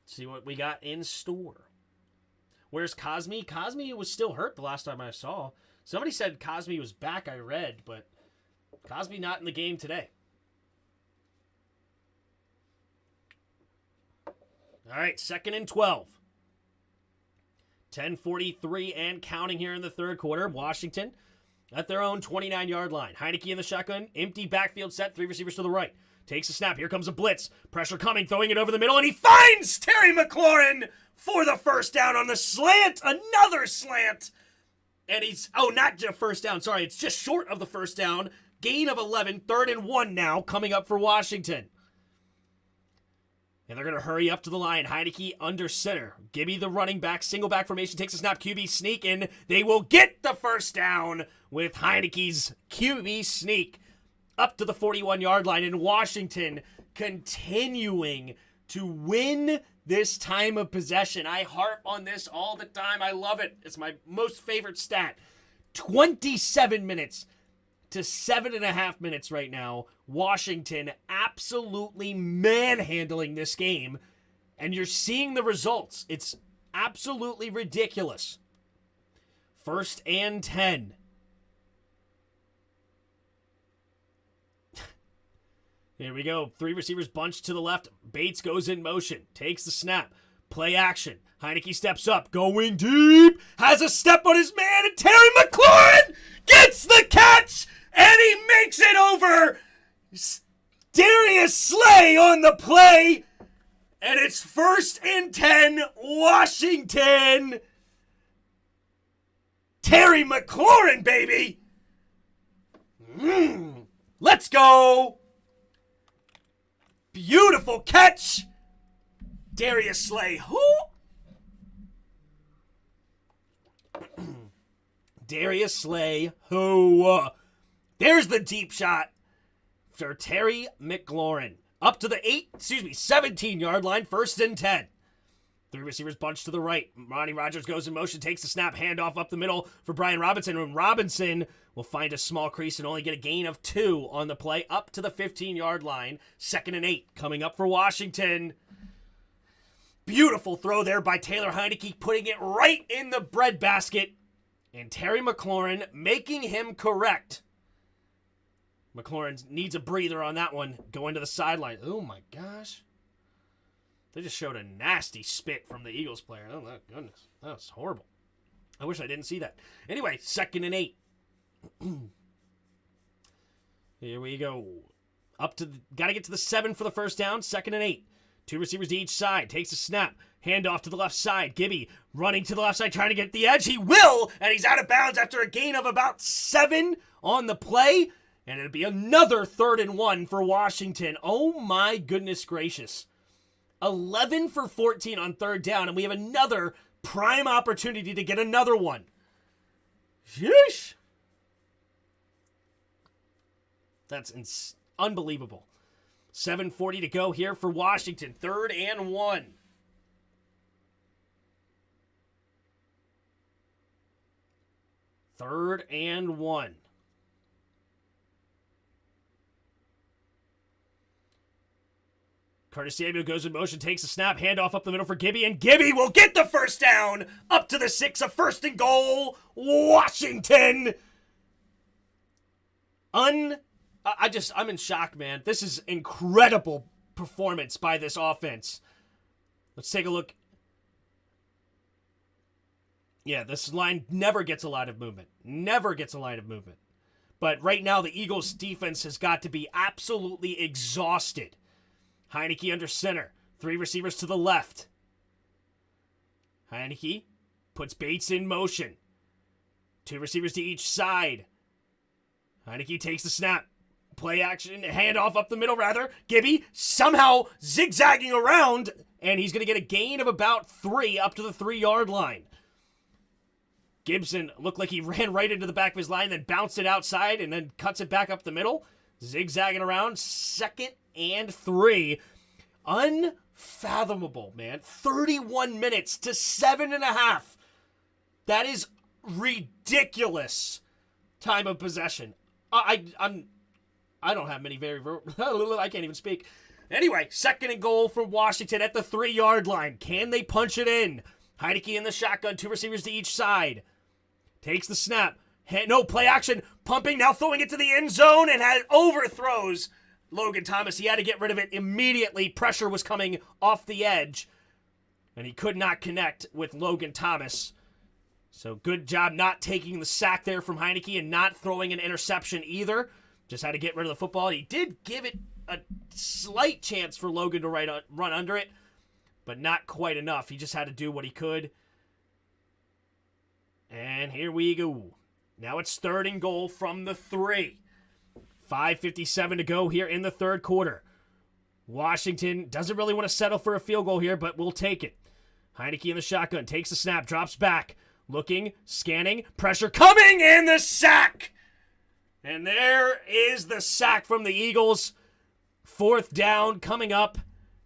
See what we got in store. Where's Cosme? Cosme was still hurt the last time I saw. Somebody said Cosme was back, I read, but Cosme not in the game today. All right, 2nd and 12. 10:43 and counting here in the third quarter. Washington at their own 29-yard line. Heineke in the shotgun. Empty backfield set. 3 receivers to the right. Takes a snap. Here comes a blitz. Pressure coming. Throwing it over the middle. And he finds Terry McLaurin for the first down on the slant. Another slant. And he's, not just first down. Sorry, it's just short of the first down. Gain of 11. 3rd and 1 now coming up for Washington. And they're going to hurry up to the line. Heineke under center. Gibby the running back. Single back formation. Takes a snap. QB sneak. And they will get the first down with Heineke's QB sneak up to the 41-yard line. And Washington continuing to win this time of possession. I harp on this all the time. I love it. It's my most favorite stat. 27 minutes to 7.5 minutes right now. Washington absolutely manhandling this game. And you're seeing the results. It's absolutely ridiculous. 1st and 10. Here we go. 3 receivers bunched to the left. Bates goes in motion. Takes the snap. Play action. Heineke steps up, going deep, has a step on his man, and Terry McLaurin gets the catch, and he makes it over Darius Slay on the play, and it's 1st and 10, Washington. Terry McLaurin, baby. Let's go. Beautiful catch. Darius Slay. Who? Darius Slay. Who? There's the deep shot for Terry McLaurin. Up to the 17-yard line, 1st and 10. 3 receivers bunch to the right. Ronnie Rogers goes in motion, takes the snap, handoff up the middle for Brian Robinson. And Robinson will find a small crease and only get a gain of 2 on the play up to the 15-yard line. 2nd and 8 coming up for Washington. Beautiful throw there by Taylor Heineke, putting it right in the breadbasket. And Terry McLaurin making him correct. McLaurin needs a breather on that one. Going to the sideline. Oh my gosh. They just showed a nasty spit from the Eagles player. Oh, my goodness. That was horrible. I wish I didn't see that. Anyway, 2nd and 8. Here we go. Got to get to the 7 for the first down. 2nd and 8. 2 receivers to each side. Takes a snap. Handoff to the left side. Gibby running to the left side, trying to get the edge. He will, and he's out of bounds after a gain of about 7 on the play. And it'll be another 3rd and 1 for Washington. Oh, my goodness gracious. 11 for 14 on 3rd down, and we have another prime opportunity to get another one. Sheesh. That's unbelievable. 7:40 to go here for Washington. 3rd and 1. Third and 1. Curtis Samuel goes in motion, takes a snap, handoff up the middle for Gibby, and Gibby will get the first down up to the 6, a 1st and goal, Washington. I'm in shock, man. This is incredible performance by this offense. Let's take a look. Yeah, this line never gets a lot of movement. Never gets a line of movement. But right now, the Eagles' defense has got to be absolutely exhausted. Heineke under center. 3 receivers to the left. Heineke puts Bates in motion. 2 receivers to each side. Heineke takes the snap. Play action, handoff up the middle, rather. Gibby somehow zigzagging around, and he's going to get a gain of about 3 up to the 3-yard line. Gibson looked like he ran right into the back of his line, then bounced it outside, and then cuts it back up the middle. Zigzagging around, 2nd and 3. Unfathomable, man. 31 minutes to 7.5. That is ridiculous time of possession. I don't have many I can't even speak. Anyway, 2nd and goal for Washington at the 3-yard line. Can they punch it in? Heineke in the shotgun, 2 receivers to each side. Takes the snap. Play action. Pumping, now throwing it to the end zone and overthrows Logan Thomas. He had to get rid of it immediately. Pressure was coming off the edge, and he could not connect with Logan Thomas. So good job not taking the sack there from Heineke and not throwing an interception either. Just had to get rid of the football. He did give it a slight chance for Logan to run under it, but not quite enough. He just had to do what he could. And here we go. Now it's 3rd and goal from the 3. 5:57 to go here in the 3rd quarter. Washington doesn't really want to settle for a field goal here, but we'll take it. Heineke in the shotgun, takes the snap, drops back. Looking, scanning, pressure coming, and the sack! And there is the sack from the Eagles. 4th down coming up,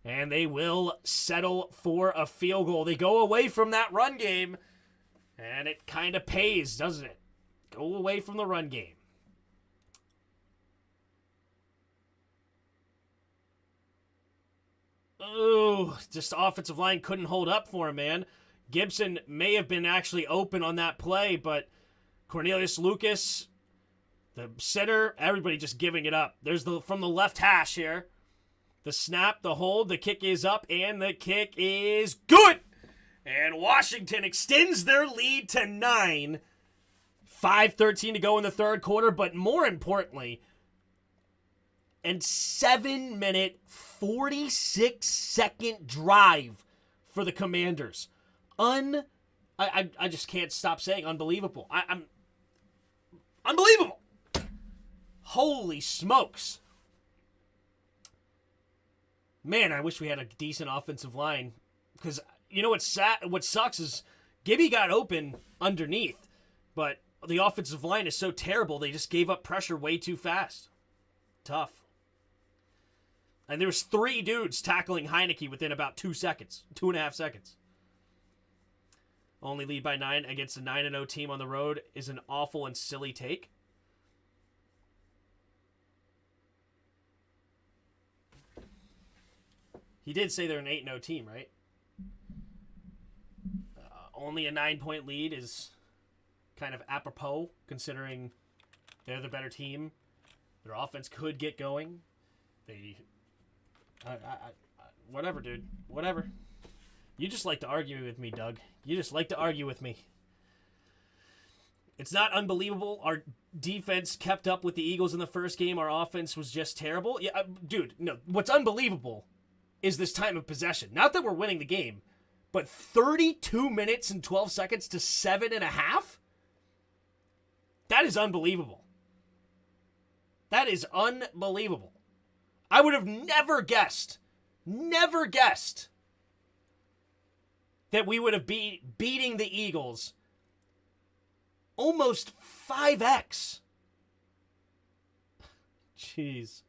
and they will settle for a field goal. They go away from that run game, and it kind of pays, doesn't it? Go away from the run game. Oh, just offensive line couldn't hold up for him, man. Gibson may have been actually open on that play, but Cornelius Lucas, the center, everybody just giving it up. There's from the left hash here. The snap, the hold, the kick is up, and the kick is good. And Washington extends their lead to 9. 5:13 to go in the third quarter, but more importantly, and 7-minute, 46-second drive for the Commanders. I just can't stop saying unbelievable. I'm unbelievable. Holy smokes. Man, I wish we had a decent offensive line, because you know what sucks is Gibby got open underneath, but the offensive line is so terrible they just gave up pressure way too fast. Tough. And there was 3 dudes tackling Heineke within about 2.5 seconds. Only lead by 9 against a 9-0 team on the road is an awful and silly take. He did say they're an 8-0 team, right? Only a 9-point lead is kind of apropos, considering they're the better team. Their offense could get going. Whatever, dude. Whatever. You just like to argue with me, Doug. You just like to argue with me. It's not unbelievable. Our defense kept up with the Eagles in the first game. Our offense was just terrible. Yeah, dude, no. What's unbelievable is this time of possession. Not that we're winning the game, but 32 minutes and 12 seconds to 7.5? That is unbelievable. That is unbelievable. I would have never guessed that we would have beating the Eagles almost 5x. Jeez.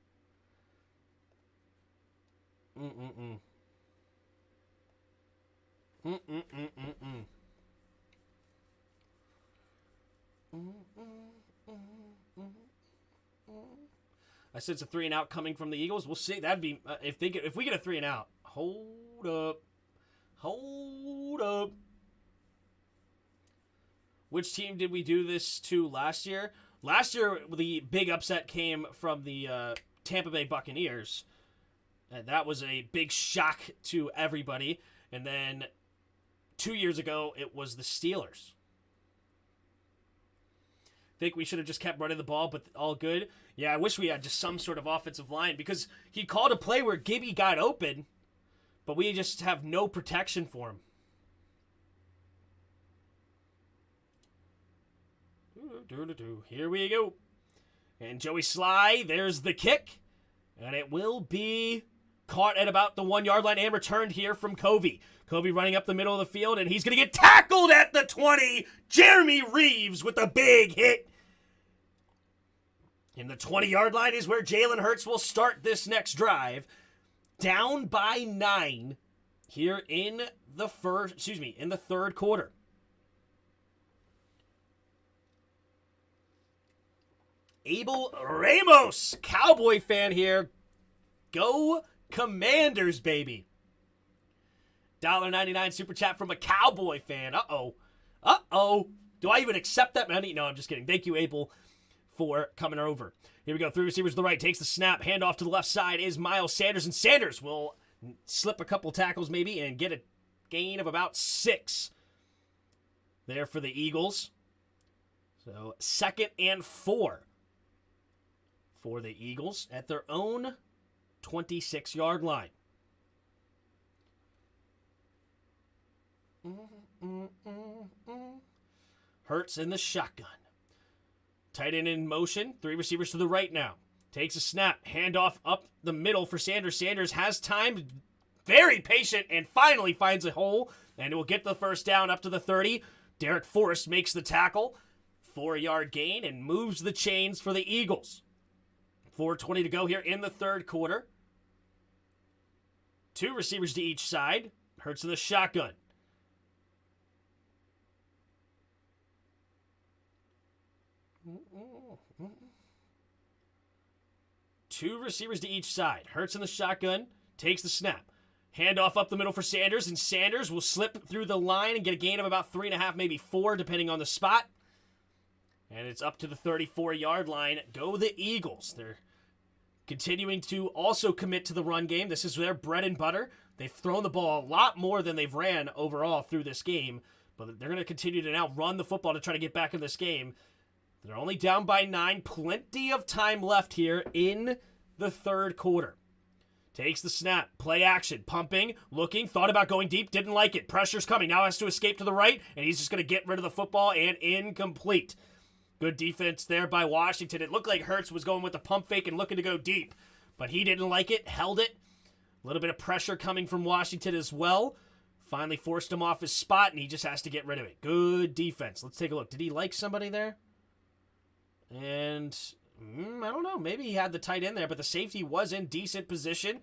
I said it's a 3-and-out coming from the Eagles. We'll see. That'd be if we get a 3-and-out. Hold up. Which team did we do this to last year? Last year, the big upset came from the Tampa Bay Buccaneers. And that was a big shock to everybody. And then 2 years ago, it was the Steelers. Think we should have just kept running the ball, but all good. Yeah, I wish we had just some sort of offensive line, because he called a play where Gibby got open, but we just have no protection for him. Here we go. And Joey Sly, there's the kick. And it will be caught at about the 1-yard line and returned here from Covey. Covey running up the middle of the field, and he's going to get tackled at the 20. Jeremy Reeves with a big hit. And the 20-yard line is where Jalen Hurts will start this next drive. Down by 9 here in the third quarter. Abel Ramos, Cowboy fan here. Go Commanders, baby. $1.99 super chat from a Cowboy fan. Uh-oh. Do I even accept that money? No, I'm just kidding. Thank you, Abel, for coming over. Here we go. 3 receivers to the right. Takes the snap. Handoff to the left side is Miles Sanders. And Sanders will slip a couple tackles maybe and get a gain of about 6 there for the Eagles. So 2nd and 4 for the Eagles at their own 26-yard line. Hurts in the shotgun. Tight end in motion. 3 receivers to the right now. Takes a snap. Handoff up the middle for Sanders. Sanders has time. Very patient and finally finds a hole. And it will get the first down up to the 30. Derek Forrest makes the tackle. 4-yard gain and moves the chains for the Eagles. 4:20 to go here in the third quarter. 2 receivers to each side. Hurts in the shotgun. Two receivers to each side. Hurts in the shotgun. Takes the snap. Handoff up the middle for Sanders, and Sanders will slip through the line and get a gain of about 3.5, maybe 4, depending on the spot. And it's up to the 34-yard line. Go the Eagles. They're continuing to also commit to the run game. This is their bread and butter. They've thrown the ball a lot more than they've ran overall through this game, but they're going to continue to now run the football to try to get back in this game. They're only down by 9. Plenty of time left here in the third quarter. Takes the snap. Play action. Pumping. Looking. Thought about going deep. Didn't like it. Pressure's coming. Now has to escape to the right, and he's just going to get rid of the football, and incomplete. Good defense there by Washington. It looked like Hurts was going with the pump fake and looking to go deep, but he didn't like it. Held it. A little bit of pressure coming from Washington as well. Finally forced him off his spot, and he just has to get rid of it. Good defense. Let's take a look. Did he like somebody there? And I don't know. Maybe he had the tight end there, but the safety was in decent position.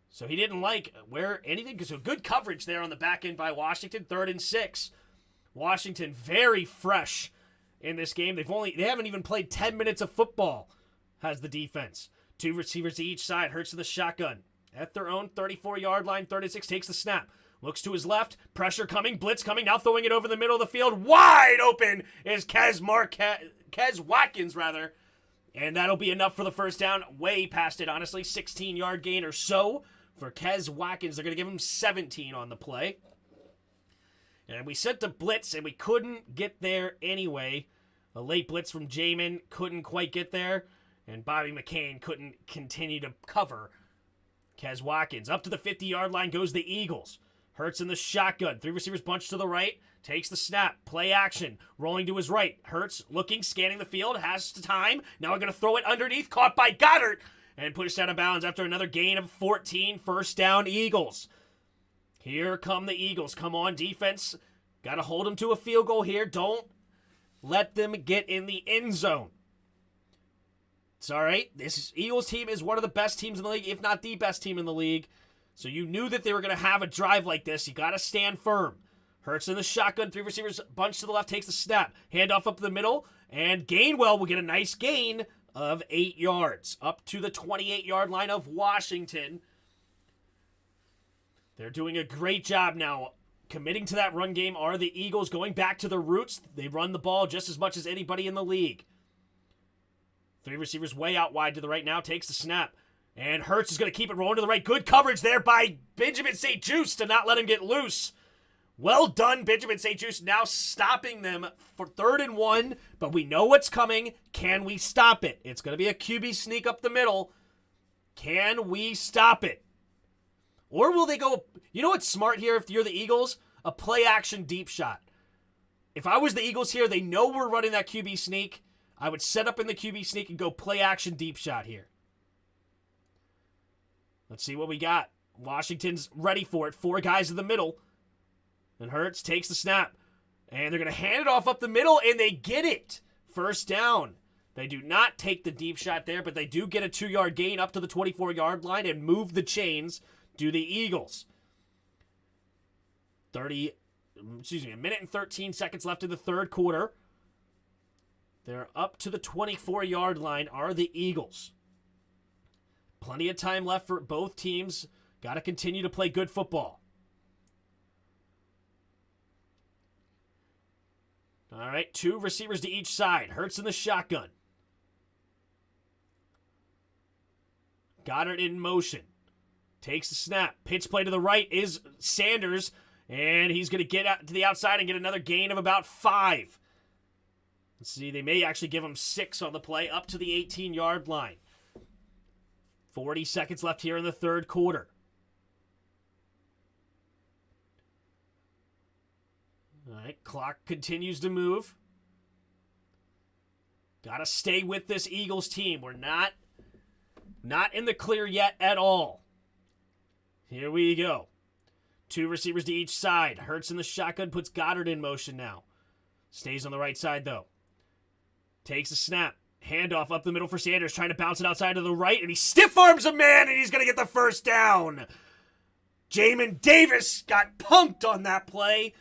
So he didn't like where anything. Because of good coverage there on the back end by Washington. 3rd and 6. Washington very fresh in this game. They haven't even played 10 minutes of football, has the defense. 2 receivers to each side. Hurts in the shotgun. At their own 34-yard line, 36, takes the snap. Looks to his left. Pressure coming. Blitz coming. Now throwing it over the middle of the field. Wide open is Kes Watkins, rather. And that'll be enough for the first down. Way past it, honestly. 16-yard gain or so for Kes Watkins. They're going to give him 17 on the play. And we sent the blitz, and we couldn't get there anyway. A late blitz from Jamin. Couldn't quite get there. And Bobby McCain couldn't continue to cover Kes Watkins. Up to the 50-yard line goes the Eagles. Hurts in the shotgun. 3 receivers bunched to the right. Takes the snap. Play action. Rolling to his right. Hurts looking, scanning the field. Has time. Now I'm going to throw it underneath. Caught by Goddard. And pushed out of bounds after another gain of 14. First down, Eagles. Here come the Eagles. Come on, defense. Got to hold them to a field goal here. Don't let them get in the end zone. It's all right. This Eagles team is one of the best teams in the league, if not the best team in the league. So you knew that they were going to have a drive like this. You got to stand firm. Hurts in the shotgun. 3 receivers bunched to the left. Takes the snap. Handoff up the middle. And Gainwell will get a nice gain of 8 yards. Up to the 28-yard line of Washington. They're doing a great job now. Committing to that run game are the Eagles, going back to the roots. They run the ball just as much as anybody in the league. 3 receivers way out wide to the right now. Takes the snap. And Hurts is going to keep it rolling to the right. Good coverage there by Benjamin St-Juste to not let him get loose. Well done, Benjamin St-Juste. Now stopping them for 3rd and 1. But we know what's coming. Can we stop it? It's going to be a QB sneak up the middle. Can we stop it? Or will they go... You know what's smart here if you're the Eagles? A play-action deep shot. If I was the Eagles here, they know we're running that QB sneak. I would set up in the QB sneak and go play-action deep shot here. Let's see what we got. Washington's ready for it. 4 guys in the middle. And Hurts takes the snap. And they're going to hand it off up the middle, and they get it. First down. They do not take the deep shot there, but they do get a 2-yard gain up to the 24-yard line and move the chains to the Eagles. A minute and 13 seconds left in the third quarter. They're up to the 24-yard line are the Eagles. Plenty of time left for both teams. Got to continue to play good football. All right, 2 receivers to each side. Hurts in the shotgun. Goddard in motion. Takes the snap. Pitch play to the right is Sanders. And he's going to get out to the outside and get another gain of about 5. Let's see, they may actually give him 6 on the play up to the 18-yard line. 40 seconds left here in the third quarter. All right, clock continues to move. Got to stay with this Eagles team. We're not in the clear yet at all. Here we go. 2 receivers to each side. Hurts in the shotgun, puts Goddard in motion now. Stays on the right side, though. Takes a snap. Handoff up the middle for Sanders, trying to bounce it outside to the right, and he stiff arms a man, and he's going to get the first down. Jamin Davis got punked on that play,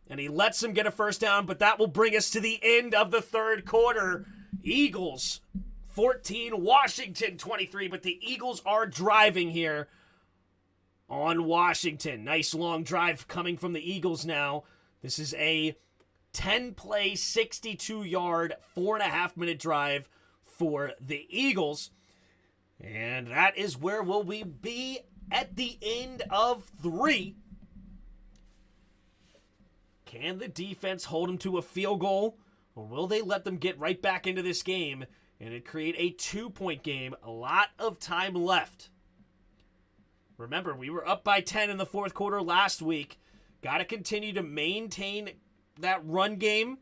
and he lets him get a first down, but that will bring us to the end of the third quarter. Eagles 14, Washington 23, but the Eagles are driving here on Washington. Nice long drive coming from the Eagles now. This is a 10-play, 62-yard, 4.5-minute drive for the Eagles. And that is where will we be at the end of 3. Can the defense hold them to a field goal, or will they let them get right back into this game and it create a 2-point game? A lot of time left. Remember, we were up by 10 in the fourth quarter last week. Got to continue to maintain that run game.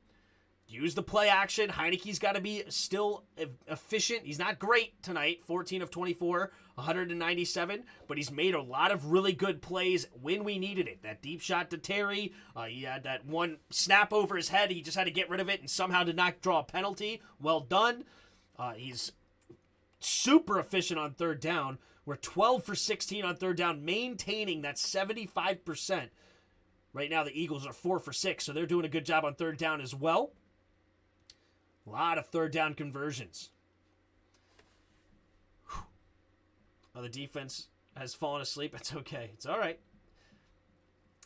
Use the play action. Heineke's got to be still efficient. He's not great tonight. 14 of 24, 197. But he's made a lot of really good plays when we needed it. That deep shot to Terry. He had that one snap over his head. He just had to get rid of it and somehow did not draw a penalty. Well done. He's super efficient on third down. We're 12 for 16 on third down, maintaining that 75%. Right now, the Eagles are 4 for 6, so they're doing a good job on third down as well. A lot of third down conversions. Whew. Oh, the defense has fallen asleep. It's okay. It's all right.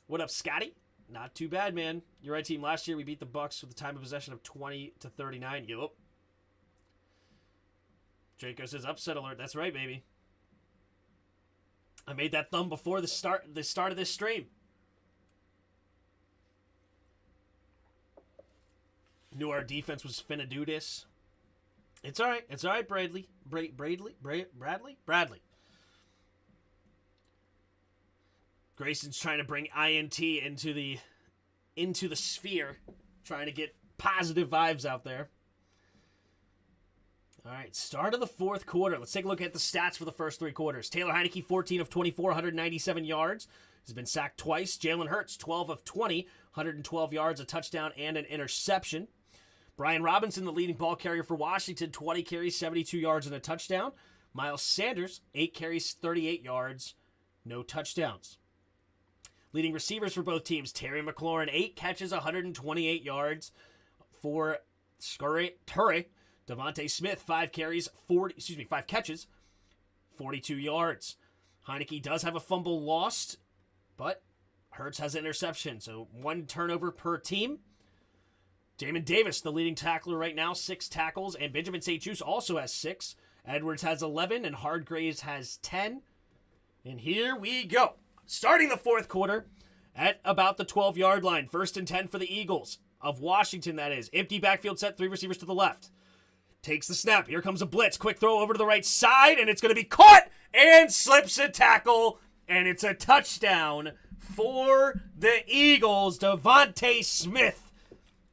What up, Scotty? Not too bad, man. You're right, team. Last year, we beat the Bucs with a time of possession of 20-39. Yup. Draco says, upset alert. That's right, baby. I made that thumb before the start of this stream. Knew our defense was finna do this. It's all right. It's all right, Bradley. Bradley. Grayson's trying to bring INT into the sphere, trying to get positive vibes out there. All right, start of the fourth quarter. Let's take a look at the stats for the first 3 quarters. Taylor Heineke, 14 of 24, 197 yards. He's been sacked twice. Jalen Hurts, 12 of 20, 112 yards, a touchdown, and an interception. Brian Robinson, the leading ball carrier for Washington, 20 carries, 72 yards, and a touchdown. Miles Sanders, 8 carries, 38 yards, no touchdowns. Leading receivers for both teams, Terry McLaurin, 8 catches, 128 yards for Turre. Devontae Smith, 5 catches, 42 yards. Heineke does have a fumble lost, but Hurts has an interception, so 1 turnover per team. Jamin Davis, the leading tackler right now, 6 tackles, and Benjamin St-Juste also has 6. Edwards has 11, and Hargraves has 10. And here we go. Starting the fourth quarter at about the 12-yard line. 1st and 10 for the Eagles of Washington, that is. Empty backfield set, 3 receivers to the left. Takes the snap. Here comes a blitz. Quick throw over to the right side, and it's going to be caught and slips a tackle, and it's a touchdown for the Eagles. Devontae Smith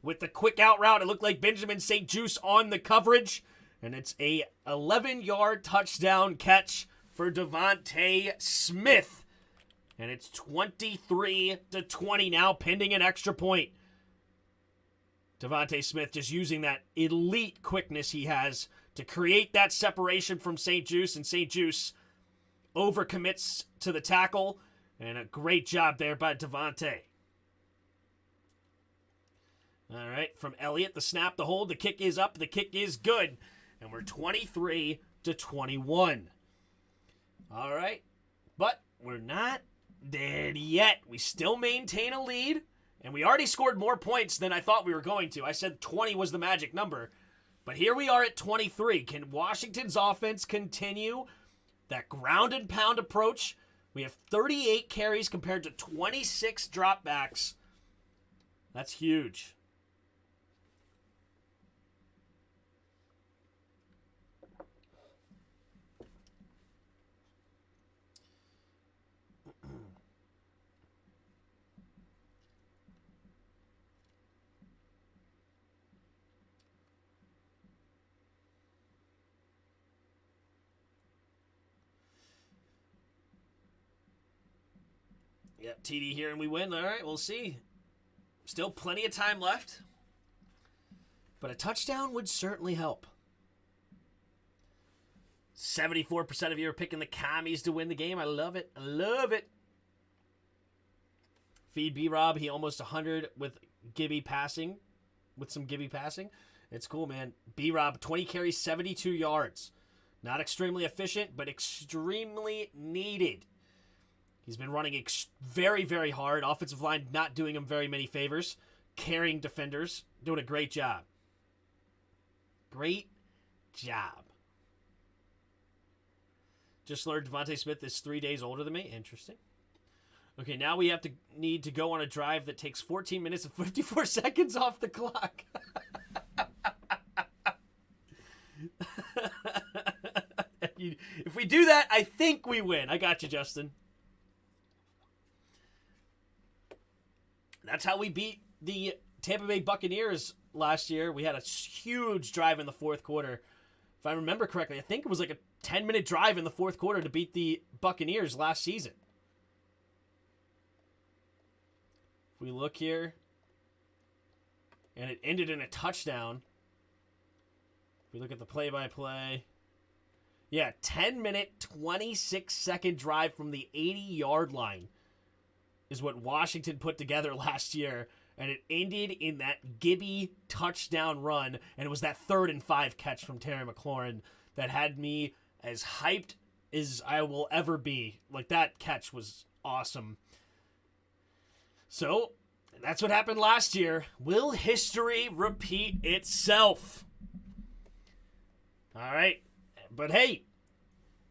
with the quick out route. It looked like Benjamin St-Juste on the coverage, and it's a 11-yard touchdown catch for Devontae Smith, and it's 23-20 now, pending an extra point. Devontae Smith just using that elite quickness he has to create that separation from St-Juste, and St-Juste overcommits to the tackle, and a great job there by Devontae. All right, from Elliott, the snap, the hold, the kick is up, the kick is good, and we're 23-21. All right, but we're not dead yet. We still maintain a lead. And we already scored more points than I thought we were going to. I said 20 was the magic number. But here we are at 23. Can Washington's offense continue that ground and pound approach? We have 38 carries compared to 26 dropbacks. That's huge. Yep, TD here and we win. All right, we'll see. Still plenty of time left. But a touchdown would certainly help. 74% of you are picking the Commies to win the game. I love it. I love it. Feed B-Rob. He almost 100 with Gibby passing. With some Gibby passing. It's cool, man. B-Rob, 20 carries, 72 yards. Not extremely efficient, but extremely needed. He's been running very, very hard. Offensive line not doing him very many favors. Carrying defenders. Doing a great job. Great job. Just learned Devontae Smith is 3 days older than me. Interesting. Okay, now we need to go on a drive that takes 14 minutes and 54 seconds off the clock. If we do that, I think we win. I got you, Justin. That's how we beat the Tampa Bay Buccaneers last year. We had a huge drive in the fourth quarter. If I remember correctly, I think it was like a 10-minute drive in the fourth quarter to beat the Buccaneers last season. If we look here, and it ended in a touchdown. If we look at the play-by-play, yeah, 10-minute, 26-second drive from the 80-yard line is what Washington put together last year, and it ended in that Gibby touchdown run, and it was that 3rd and 5 catch from Terry McLaurin that had me as hyped as I will ever be. Like, that catch was awesome. So, that's what happened last year. Will history repeat itself? All right. But hey,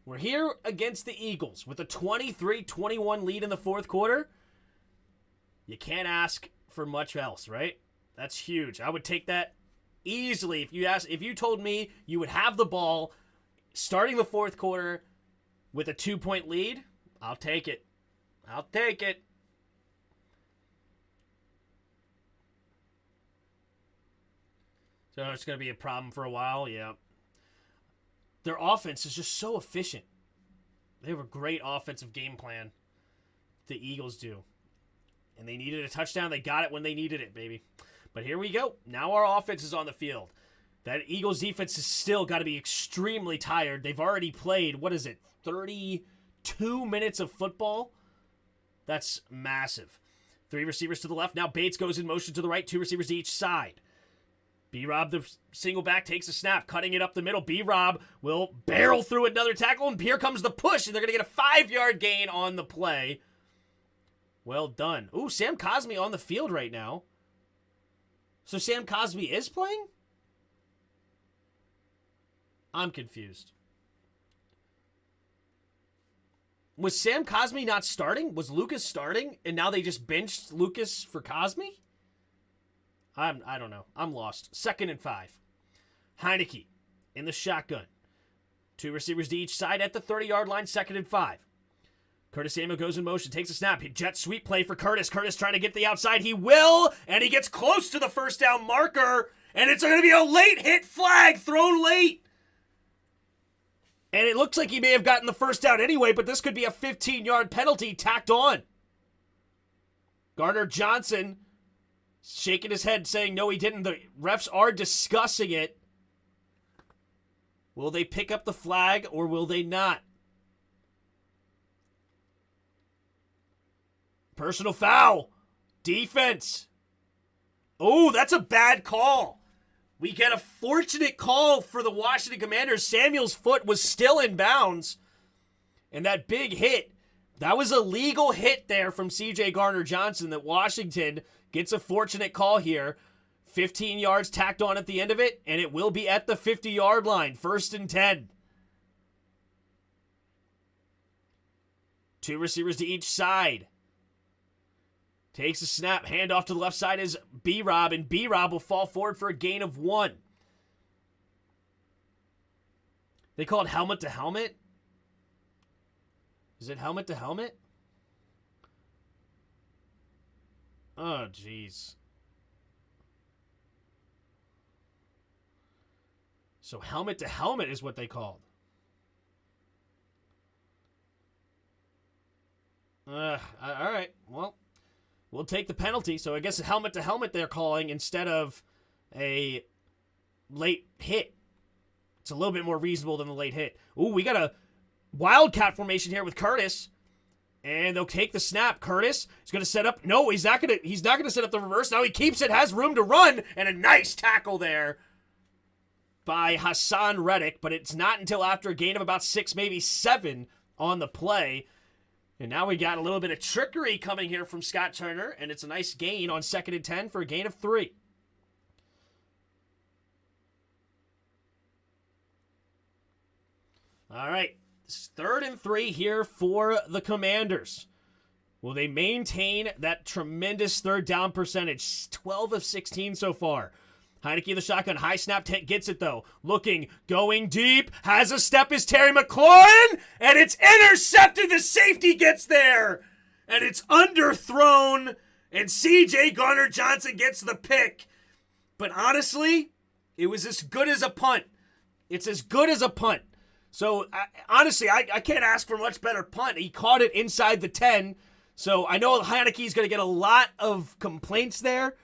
we're here against the Eagles with a 23-21 lead in the fourth quarter. You can't ask for much else, right? That's huge. I would take that easily. If you told me you would have the ball starting the fourth quarter with a 2-point lead, I'll take it. I'll take it. So it's going to be a problem for a while, yeah. Their offense is just so efficient. They have a great offensive game plan. The Eagles do. And they needed a touchdown. They got it when they needed it, baby. But here we go. Now our offense is on the field. That Eagles defense has still got to be extremely tired. They've already played, 32 minutes of football? That's massive. 3 receivers to the left. Now Bates goes in motion to the right. 2 receivers to each side. B-Rob, the single back, takes a snap, cutting it up the middle. B-Rob will barrel through another tackle, and here comes the push, and they're going to get a 5-yard gain on the play. Well done. Ooh, Sam Cosmi on the field right now. So Sam Cosmi is playing? I'm confused. Was Sam Cosmi not starting? Was Lucas starting, and now they just benched Lucas for Cosmi? I don't know. I'm lost. 2nd and 5. Heineke in the shotgun. 2 receivers to each side at the 30-yard line. 2nd and 5. Curtis Samuel goes in motion, takes a snap. Jet sweep play for Curtis. Curtis trying to get the outside. He will, and he gets close to the first down marker, and it's going to be a late hit flag thrown late. And it looks like he may have gotten the first down anyway, but this could be a 15-yard penalty tacked on. Gardner Johnson shaking his head, saying no, he didn't. The refs are discussing it. Will they pick up the flag or will they not? Personal foul. Defense. Oh, that's a bad call. We get a fortunate call for the Washington Commanders. Samuel's foot was still in bounds. And that big hit, that was a legal hit there from C.J. Gardner-Johnson that Washington gets a fortunate call here. 15 yards tacked on at the end of it, and it will be at the 50-yard line. 1st and 10. 2 receivers to each side. Takes a snap. Handoff to the left side is B-Rob, and B-Rob will fall forward for a gain of 1. They call it helmet to helmet? Is it helmet to helmet? Oh, jeez. So helmet to helmet is what they called. All right. Well, we'll take the penalty. So I guess helmet to helmet they're calling instead of a late hit. It's a little bit more reasonable than the late hit. Ooh, we got a wildcat formation here with Curtis. And they'll take the snap. Curtis is going to set up. No, he's not going to set up the reverse. Now he keeps it, has room to run, and a nice tackle there by Hassan Reddick. But it's not until after a gain of about 6, maybe 7 on the play. And now we got a little bit of trickery coming here from Scott Turner, and it's a nice gain on 2nd and 10 for a gain of 3. All right. It's 3rd and 3 here for the Commanders. Will they maintain that tremendous third down percentage? 12 of 16 so far. Heineke in the shotgun. High snap. Gets it, though. Looking. Going deep. Has a step. Is Terry McLaurin. And it's intercepted. The safety gets there. And it's underthrown. And C.J. Garner-Johnson gets the pick. But honestly, it was as good as a punt. It's as good as a punt. So, honestly, I can't ask for a much better punt. He caught it inside the 10. So, I know Heineke's going to get a lot of complaints there.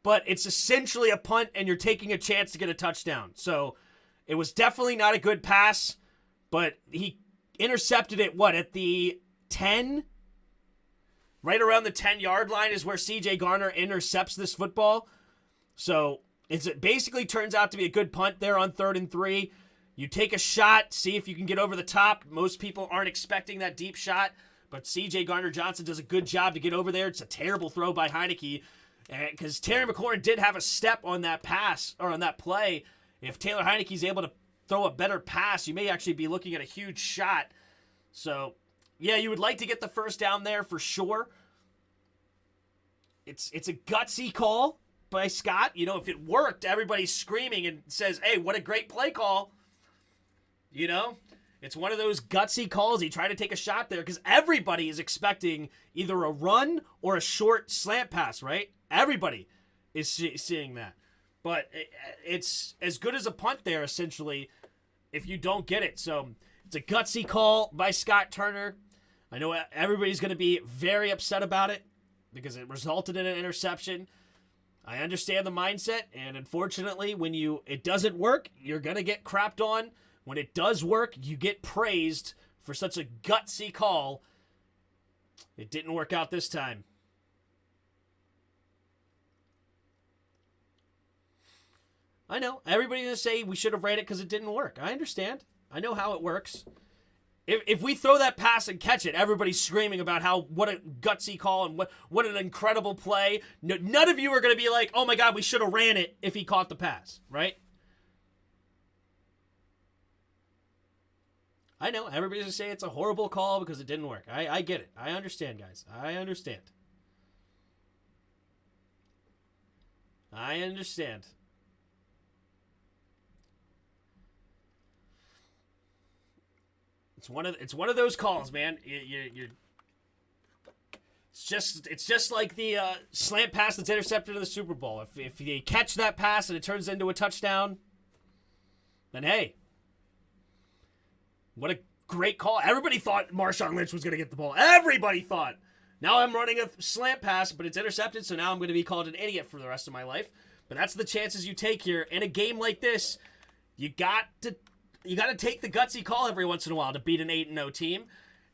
But it's essentially a punt, and you're taking a chance to get a touchdown. So, it was definitely not a good pass. But he intercepted it, at the 10? Right around the 10-yard line is where C.J. Garner intercepts this football. So, it basically turns out to be a good punt there on 3rd and 3. You take a shot, see if you can get over the top. Most people aren't expecting that deep shot, but C.J. Garner-Johnson does a good job to get over there. It's a terrible throw by Heineke, because Terry McLaurin did have a step on that pass, or on that play. If Taylor Heineke's able to throw a better pass, you may actually be looking at a huge shot. So, yeah, you would like to get the first down there for sure. It's a gutsy call by Scott. You know, if it worked, everybody's screaming and says, hey, what a great play call. You know, it's one of those gutsy calls. He tried to take a shot there because everybody is expecting either a run or a short slant pass, right? Everybody is seeing that. But it's as good as a punt there, essentially, if you don't get it. So it's a gutsy call by Scott Turner. I know everybody's going to be very upset about it because it resulted in an interception. I understand the mindset, and unfortunately, when it doesn't work, you're going to get crapped on. When it does work, you get praised for such a gutsy call. It didn't work out this time. I know. Everybody's going to say we should have ran it because it didn't work. I understand. I know how it works. If we throw that pass and catch it, everybody's screaming about what a gutsy call and what an incredible play. None of you are going to be like, oh my God, we should have ran it if he caught the pass, right? I know. Everybody's going to say it's a horrible call because it didn't work. I get it. I understand, guys. I understand. I understand. It's one of those calls, man. It's just like the slant pass that's intercepted in the Super Bowl. If you catch that pass and it turns into a touchdown, then hey, what a great call. Everybody thought Marshawn Lynch was going to get the ball. Everybody thought. Now I'm running a slant pass, but it's intercepted, so now I'm going to be called an idiot for the rest of my life. But that's the chances you take here. In a game like this, you got to take the gutsy call every once in a while to beat an 8-0 team.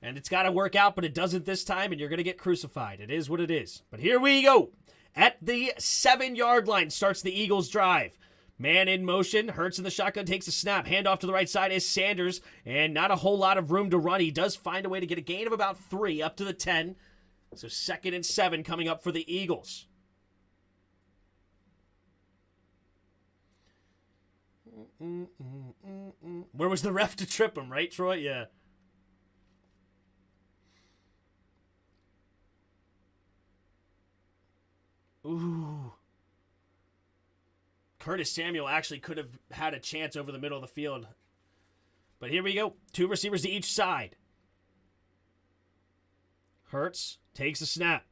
And it's got to work out, but it doesn't this time, and you're going to get crucified. It is what it is. But here we go. At the 7-yard line starts the Eagles' drive. Man in motion. Hurts in the shotgun, takes a snap. Handoff to the right side is Sanders, and not a whole lot of room to run. He does find a way to get a gain of about 3 up to the 10. So 2nd and 7 coming up for the Eagles. Where was the ref to trip him, right, Troy? Yeah. Ooh. Curtis Samuel actually could have had a chance over the middle of the field. But here we go. 2 receivers to each side. Hurts takes a snap.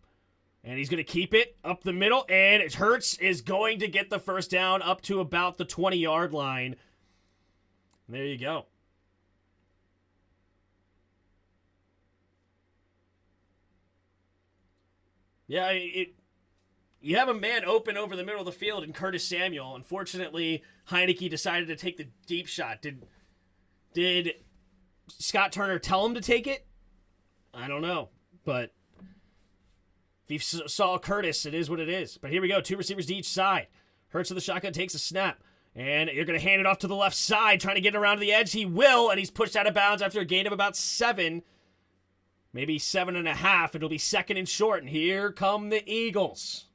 And he's going to keep it up the middle. And Hurts is going to get the first down up to about the 20-yard line. And there you go. Yeah, you have a man open over the middle of the field in Curtis Samuel. Unfortunately, Heineke decided to take the deep shot. Did Scott Turner tell him to take it? I don't know. But if you saw Curtis, it is what it is. But here we go. 2 receivers to each side. Hurts in the shotgun, takes a snap. And you're going to hand it off to the left side, trying to get around to the edge. He will, and he's pushed out of bounds after a gain of about 7. Maybe 7.5. It'll be 2nd and short, and here come the Eagles.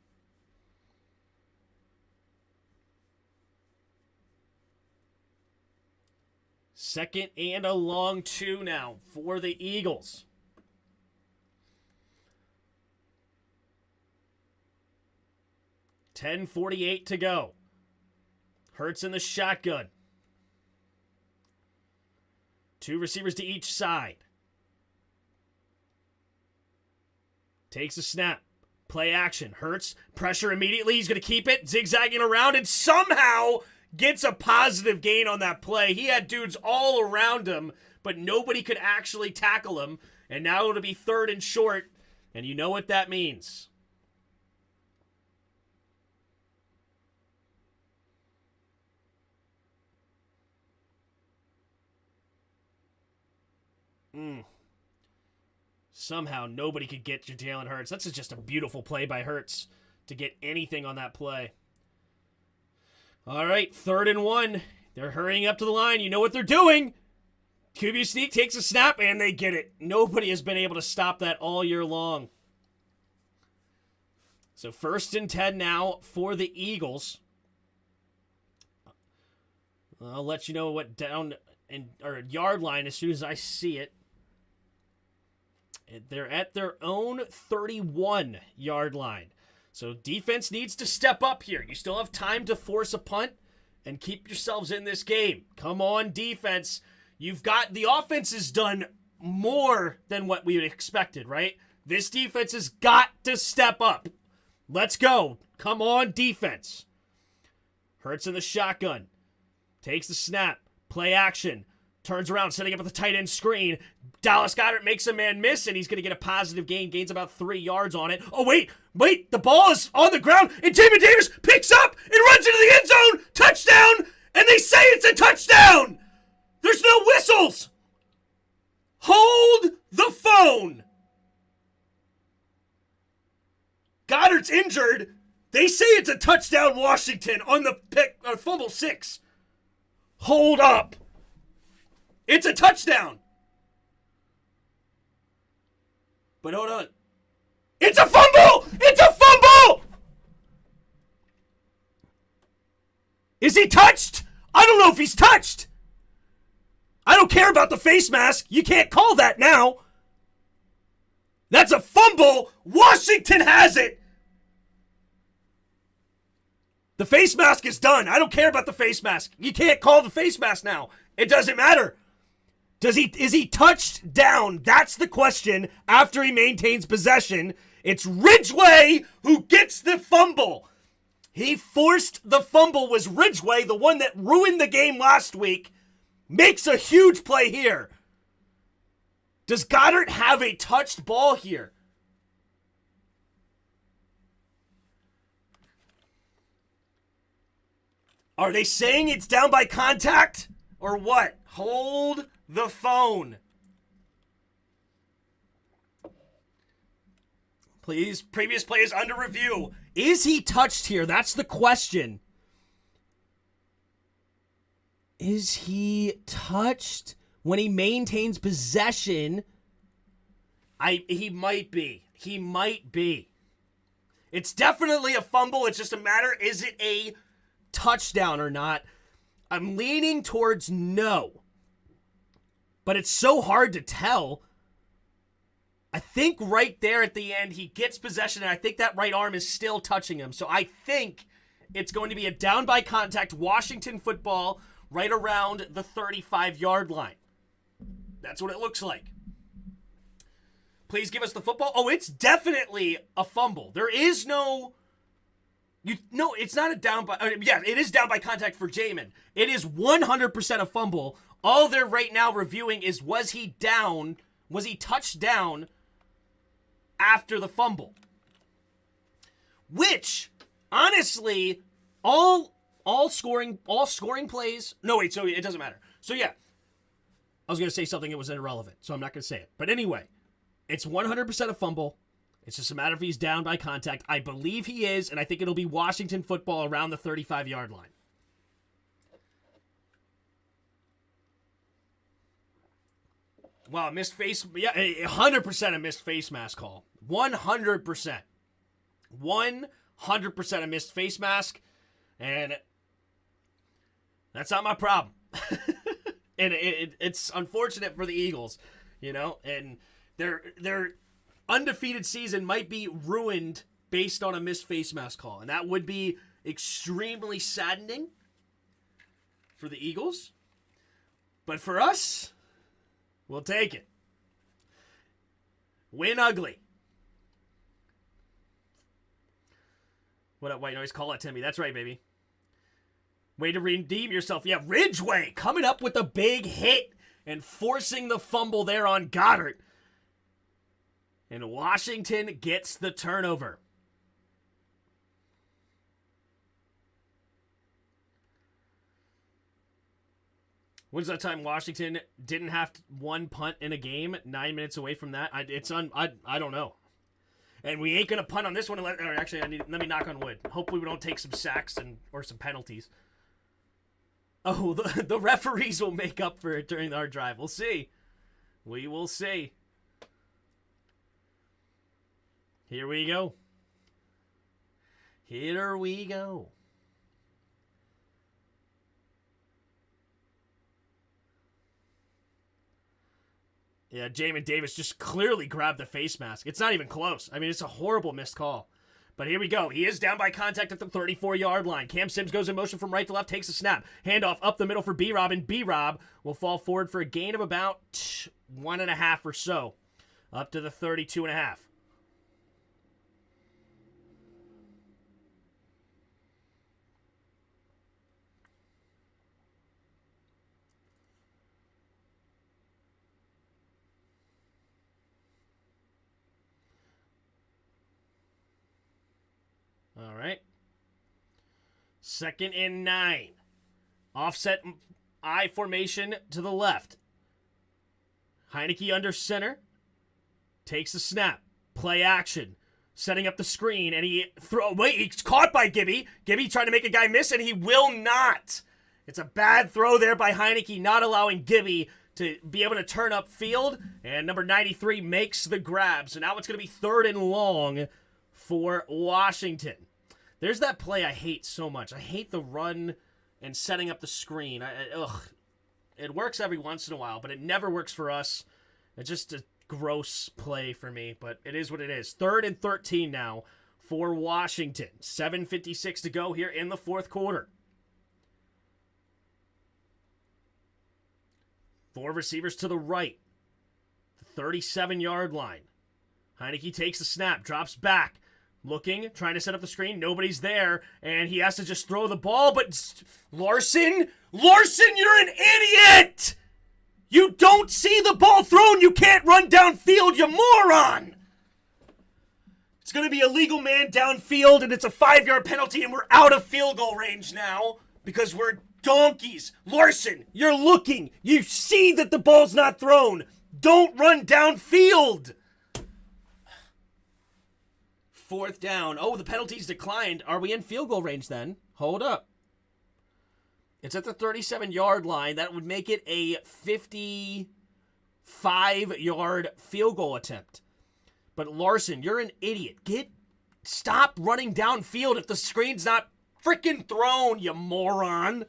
2nd and a long 2 now for the Eagles. $10:48 to go. Hurts in the shotgun. 2 receivers to each side. Takes a snap. Play action. Hurts. Pressure immediately. He's going to keep it. Zigzagging around and somehow gets a positive gain on that play. He had dudes all around him, but nobody could actually tackle him. And now it'll be 3rd and short. And you know what that means. Somehow nobody could get to Jalen Hurts. That's just a beautiful play by Hurts to get anything on that play. All right, 3rd and 1. They're hurrying up to the line. You know what they're doing. QB sneak takes a snap, and they get it. Nobody has been able to stop that all year long. So 1st and 10 now for the Eagles. I'll let you know what down or yard line as soon as I see it. They're at their own 31-yard line. So defense needs to step up here. You still have time to force a punt and keep yourselves in this game. Come on, defense. You've got the offense has done more than what we expected, right? This defense has got to step up. Let's go. Come on, defense. Hurts in the shotgun. Takes the snap. Play action. Turns around, setting up with the tight end screen. Dallas Goedert makes a man miss, and he's going to get a positive gain. Gains about 3 yards on it. Oh, wait. The ball is on the ground, and Jamin Davis picks up and runs into the end zone. Touchdown, and they say it's a touchdown. There's no whistles. Hold the phone. Goddard's injured. They say it's a touchdown, Washington, on the fumble 6. Hold up. It's a touchdown. But hold on. It's a fumble! It's a fumble! Is he touched? I don't know if he's touched. I don't care about the face mask. You can't call that now. That's a fumble. Washington has it. The face mask is done. I don't care about the face mask. You can't call the face mask now. It doesn't matter. Is he touched down? That's the question after he maintains possession. It's Ridgeway who gets the fumble. He forced the fumble, was Ridgeway, the one that ruined the game last week, makes a huge play here. Does Goddard have a touched ball here? Are they saying it's down by contact or what? Hold the phone. Please, previous play is under review. Is he touched here? That's the question. Is he touched when he maintains possession? He might be. He might be. It's definitely a fumble. It's just a matter, is it a touchdown or not? I'm leaning towards no. But it's so hard to tell. I think right there at the end, he gets possession, and I think that right arm is still touching him. So I think it's going to be a down by contact Washington football right around the 35-yard line. That's what it looks like. Please give us the football. Oh, it's definitely a fumble. There is no... No, it's not a down by... yeah, it is down by contact for Jamin. It is 100% a fumble. All they're right now reviewing is, was he down? Was he touched down after the fumble? Which, honestly, all scoring plays... No, wait, so it doesn't matter. So, yeah. I was going to say something that was irrelevant, so I'm not going to say it. But anyway, it's 100% a fumble. It's just a matter if he's down by contact. I believe he is, and I think it'll be Washington football around the 35-yard line. Wow, missed face... Yeah, 100% a missed face mask call. 100%. 100% a missed face mask, and that's not my problem. And it's unfortunate for the Eagles, you know, and their undefeated season might be ruined based on a missed face mask call. And that would be extremely saddening for the Eagles. But for us, we'll take it. Win ugly. What up, White Noise? Call it, Timmy. That's right, baby. Way to redeem yourself. Yeah, Ridgeway coming up with a big hit and forcing the fumble there on Goddard. And Washington gets the turnover. When's that time Washington didn't have one punt in a game? 9 minutes away from that. I don't know. And we ain't gonna punt on this one. Actually, let me knock on wood. Hopefully, we don't take some sacks or some penalties. Oh, the referees will make up for it during our drive. We'll see. We will see. Here we go. Here we go. Yeah, Jamin Davis just clearly grabbed the face mask. It's not even close. I mean, it's a horrible missed call. But here we go. He is down by contact at the 34-yard line. Cam Sims goes in motion from right to left, takes a snap. Handoff up the middle for B-Rob, and B-Rob will fall forward for a gain of about 1.5 or so. Up to the 32.5. All right. 2nd and 9. Offset I formation to the left. Heineke under center. Takes the snap. Play action. Setting up the screen, and he's caught by Gibby. Gibby trying to make a guy miss, and he will not. It's a bad throw there by Heineke, not allowing Gibby to be able to turn up field. And number 93 makes the grab. So now it's going to be 3rd and long for Washington. There's that play I hate so much. I hate the run and setting up the screen. It works every once in a while, but it never works for us. It's just a gross play for me, but it is what it is. 3rd and 13 now for Washington. 7:56 to go here in the 4th quarter. 4 receivers to the right. The 37-yard line. Heineke takes the snap, drops back. Looking, trying to set up the screen. Nobody's there, and he has to just throw the ball, but Larson, you're an idiot! You don't see the ball thrown. You can't run downfield, you moron! It's going to be a legal man downfield, and it's a 5-yard penalty, and we're out of field goal range now because we're donkeys. Larson, you're looking. You see that the ball's not thrown. Don't run downfield. 4th down. Oh, the penalty's declined. Are we in field goal range then? Hold up. It's at the 37-yard line. That would make it a 55-yard field goal attempt. But Larson, you're an idiot. Stop running downfield if the screen's not freaking thrown, you moron.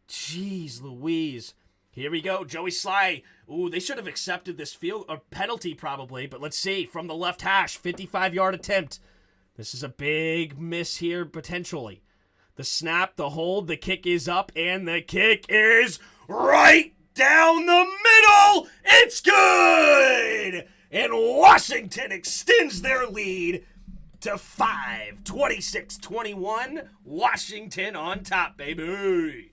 Jeez Louise. Here we go. Joey Sly. Ooh, they should have accepted this penalty probably, but let's see. From the left hash, 55-yard attempt. This is a big miss here potentially. The snap, the hold, the kick is up, and the kick is right down the middle. It's good! And Washington extends their lead to 5. 26-21. Washington on top, baby.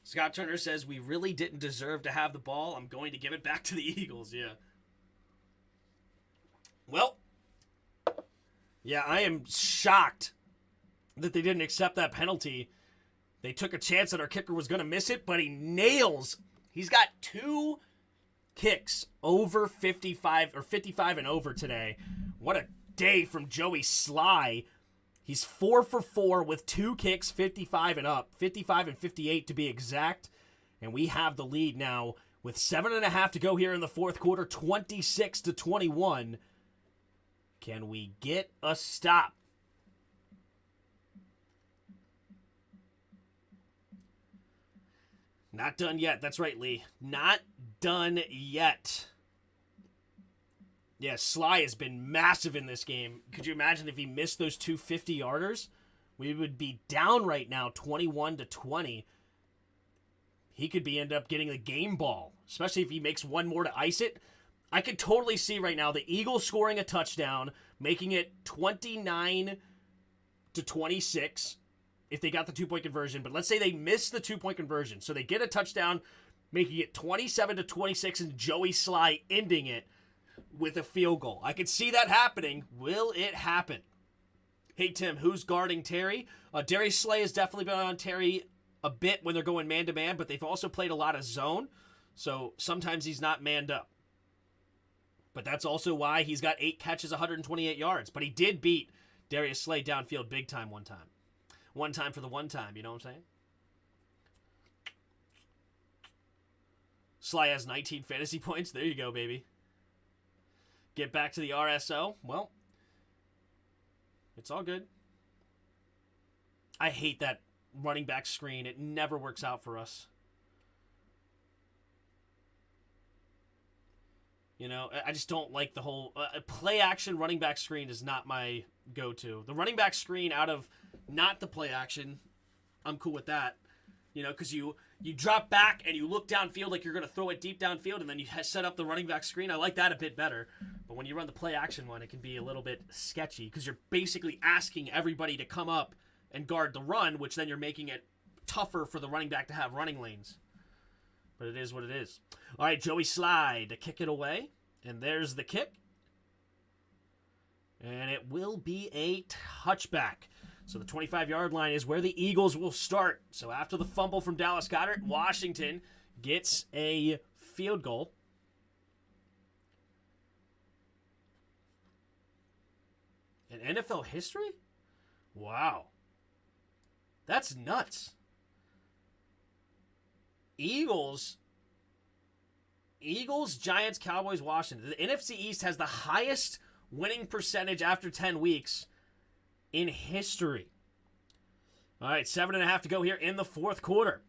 Scott Turner says, we really didn't deserve to have the ball. I'm going to give it back to the Eagles. Yeah. Well, yeah, I am shocked that they didn't accept that penalty. They took a chance that our kicker was going to miss it, but he nails. He's got 2 kicks over 55 or 55 and over today. What a day from Joey Sly. He's 4 for 4 with 2 kicks, 55 and up, 55 and 58 to be exact. And we have the lead now with 7.5 to go here in the 4th quarter, 26-21. Can we get a stop? Not done yet. That's right, Lee. Not done yet. Yeah, Sly has been massive in this game. Could you imagine if he missed those two 50-yarders? We would be down right now 21-20. He could end up getting the game ball, especially if he makes one more to ice it. I could totally see right now the Eagles scoring a touchdown, making it 29-26 if they got the 2-point conversion. But let's say they miss the 2-point conversion. So they get a touchdown, making it 27-26, and Joey Sly ending it with a field goal. I could see that happening. Will it happen? Hey, Tim, who's guarding Terry? Darius Slay has definitely been on Terry a bit when they're going man-to-man, but they've also played a lot of zone, so sometimes he's not manned up. But that's also why he's got 8 catches, 128 yards. But he did beat Darius Slay downfield big time one time. One time for the one time, you know what I'm saying? Sly has 19 fantasy points. There you go, baby. Get back to the RSO. Well, it's all good. I hate that running back screen. It never works out for us. You know, I just don't like the whole play action running back screen is not my go-to. The running back screen out of not the play action, I'm cool with that. You know, because you drop back and you look downfield like you're going to throw it deep downfield, and then you set up the running back screen. I like that a bit better. But when you run the play action one, it can be a little bit sketchy because you're basically asking everybody to come up and guard the run, which then you're making it tougher for the running back to have running lanes. But it is what it is. All right, Joey Sly to kick it away. And there's the kick. And it will be a touchback. So the 25-yard line is where the Eagles will start. So after the fumble from Dallas Goedert, Washington gets a field goal. In NFL history? Wow. That's nuts. Eagles, Giants, Cowboys, Washington. The NFC East has the highest winning percentage after 10 weeks in history. All right, 7.5 to go here in the fourth quarter.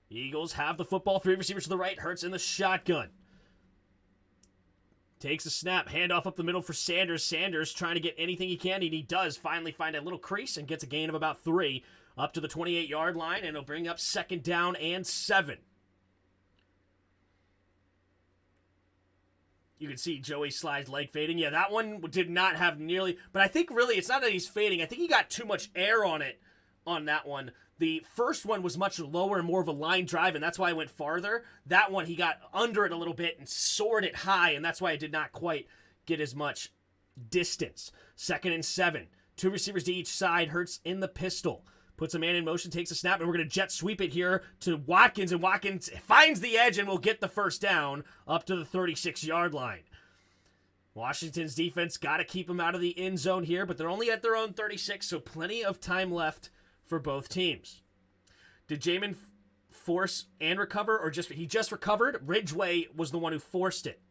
Eagles have the football. 3 receivers to the right. Hurts in the shotgun. Takes a snap. Handoff up the middle for Sanders. Sanders trying to get anything he can, and he does finally find a little crease and gets a gain of about 3. Up to the 28-yard line, and it'll bring up 2nd down and 7. You can see Joey Sly's leg fading. Yeah, that one did not have nearly... But I think really it's not that he's fading. I think he got too much air on it on that one. The first one was much lower and more of a line drive, and that's why I went farther. That one, he got under it a little bit and soared it high, and that's why I did not quite get as much distance. 2nd and 7. 2 receivers to each side. Hurts in the pistol. Puts a man in motion, takes a snap, and we're going to jet sweep it here to Watkins, and Watkins finds the edge and will get the first down up to the 36-yard line. Washington's defense got to keep them out of the end zone here, but they're only at their own 36, so plenty of time left for both teams. Did Jamin force and recover, or he just recovered? Ridgeway was the one who forced it.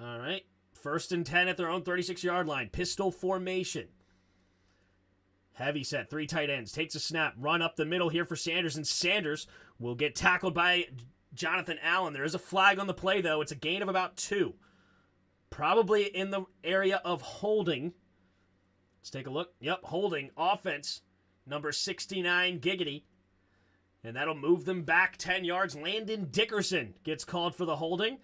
All right, 1st and 10 at their own 36-yard line. Pistol formation. Heavy set, 3 tight ends. Takes a snap, run up the middle here for Sanders, and Sanders will get tackled by Jonathan Allen. There is a flag on the play, though. It's a gain of about 2. Probably in the area of holding. Let's take a look. Yep, holding. Offense, number 69, Giggity. And that'll move them back 10 yards. Landon Dickerson gets called for the holding.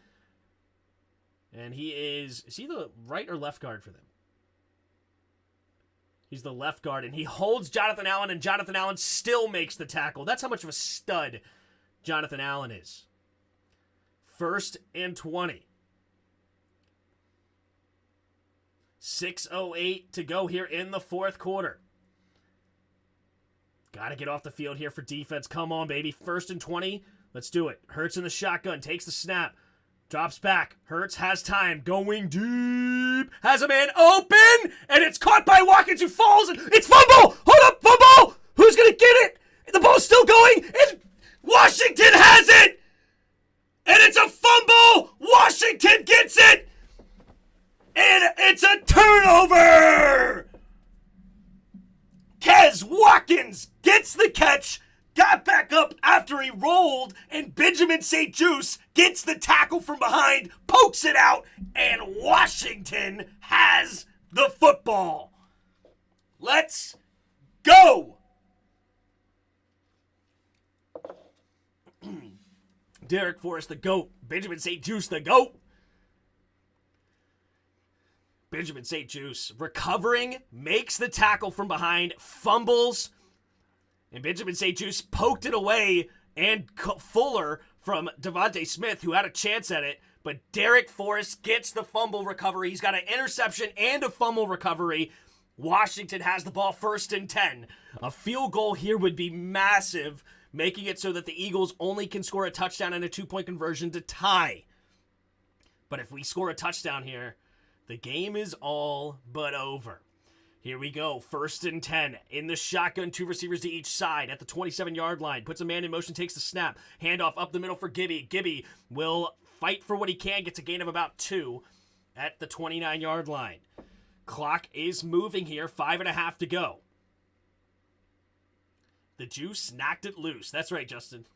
And is he the right or left guard for them? He's the left guard, and he holds Jonathan Allen, and Jonathan Allen still makes the tackle. That's how much of a stud Jonathan Allen is. 1st and 20. 6:08 to go here in the fourth quarter. Got to get off the field here for defense. Come on, baby. 1st and 20. Let's do it. Hurts in the shotgun. Takes the snap. Drops back. Hurts has time. Going deep. Has a man open. And it's caught by Watkins, who falls. And it's fumble. Hold up. Fumble. Who's going to get it? The ball's still going. And Washington has it. And it's a fumble. Washington gets it. as Watkins gets the catch, got back up after he rolled, and Benjamin St-Juste gets the tackle from behind, pokes it out, and Washington has the football. Let's go! Derek Forrest, the GOAT. Benjamin St-Juste, the GOAT. Benjamin St-Juste recovering, makes the tackle from behind, fumbles, and Benjamin St-Juste poked it away, and Fuller from Devontae Smith, who had a chance at it, but Derek Forrest gets the fumble recovery. He's got an interception and a fumble recovery. Washington has the ball 1st and 10. A field goal here would be massive, making it so that the Eagles only can score a touchdown and a 2-point conversion to tie. But if we score a touchdown here, the game is all but over. Here we go. 1st and 10. In the shotgun, 2 receivers to each side at the 27-yard line. Puts a man in motion, takes the snap. Handoff up the middle for Gibby. Gibby will fight for what he can. Gets a gain of about 2 at the 29-yard line. Clock is moving here. 5.5 to go. The Juice knocked it loose. That's right, Justin.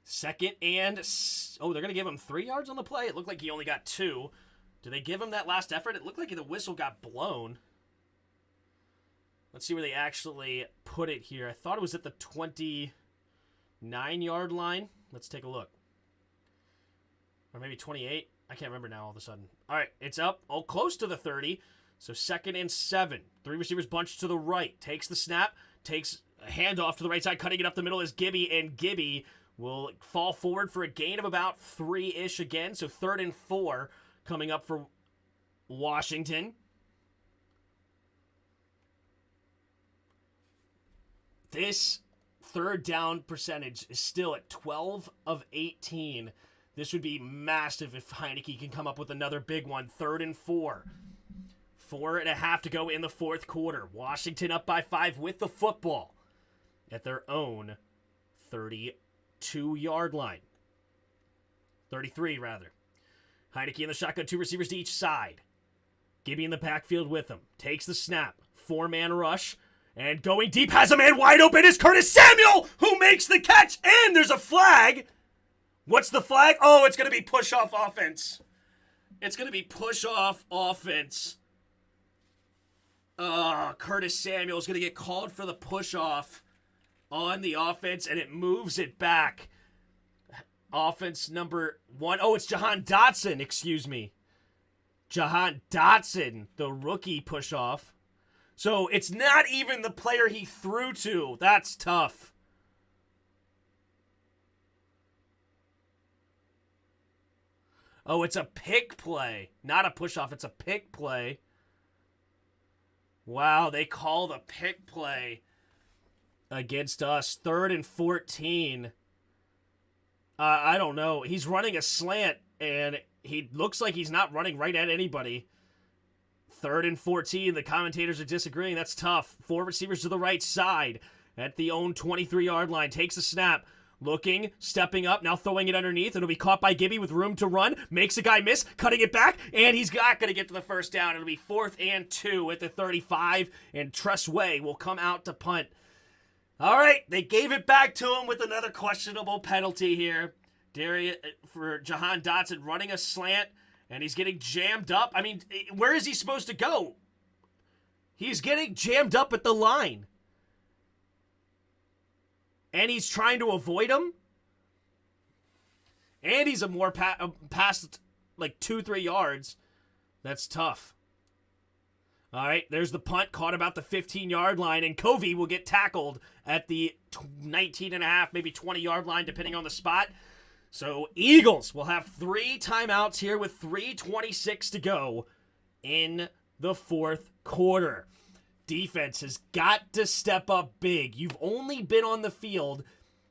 2nd and... Oh, they're going to give him 3 yards on the play? It looked like he only got 2. Do they give him that last effort? It looked like the whistle got blown. Let's see where they actually put it here. I thought it was at the 29-yard line. Let's take a look. Or maybe 28. I can't remember now all of a sudden. All right, it's up. Oh, close to the 30. So 2nd and 7. 3 receivers bunched to the right. Takes the snap. Takes a handoff to the right side. Cutting it up the middle is Gibby. And Gibby will fall forward for a gain of about 3-ish again. So 3rd and 4 coming up for Washington. This 3rd down percentage is still at 12 of 18. This would be massive if Heineke can come up with another big one. 3rd and 4. 4.5 to go in the 4th quarter. Washington up by 5 with the football at their own 32-yard line. 33, rather. Heineke in the shotgun, 2 receivers to each side. Gibby in the backfield with him. Takes the snap. 4-man rush. And going deep, has a man wide open is Curtis Samuel, who makes the catch. And there's a flag. What's the flag? Oh, it's going to be push-off offense. It's going to be push-off offense. Curtis Samuel is going to get called for the push-off on the offense, and it moves it back. Offense number 1. Oh, it's Jahan Dotson, excuse me. Jahan Dotson, the rookie push-off. So it's not even the player he threw to. That's tough. Oh, it's a pick play. Not a push-off, it's a pick play. Wow, they call the pick play against us. 3rd and 14. I don't know. He's running a slant, and he looks like he's not running right at anybody. 3rd and 14. The commentators are disagreeing. That's tough. 4 receivers to the right side at the own 23-yard line. Takes a snap. Looking, stepping up, now throwing it underneath. It'll be caught by Gibby with room to run. Makes a guy miss, cutting it back, and he's not going to get to the 1st down. It'll be 4th and 2 at the 35, and Tressway will come out to punt. All right, they gave it back to him with another questionable penalty here. For Jahan Dotson running a slant, and he's getting jammed up. I mean, where is he supposed to go? He's getting jammed up at the line. And he's trying to avoid him. And he's a more past like 2-3 yards. That's tough. All right, there's the punt caught about the 15-yard line, and Covey will get tackled at the 19.5, maybe 20-yard line, depending on the spot. So Eagles will have 3 timeouts here with 3:26 to go in the 4th quarter. Defense has got to step up big. You've only been on the field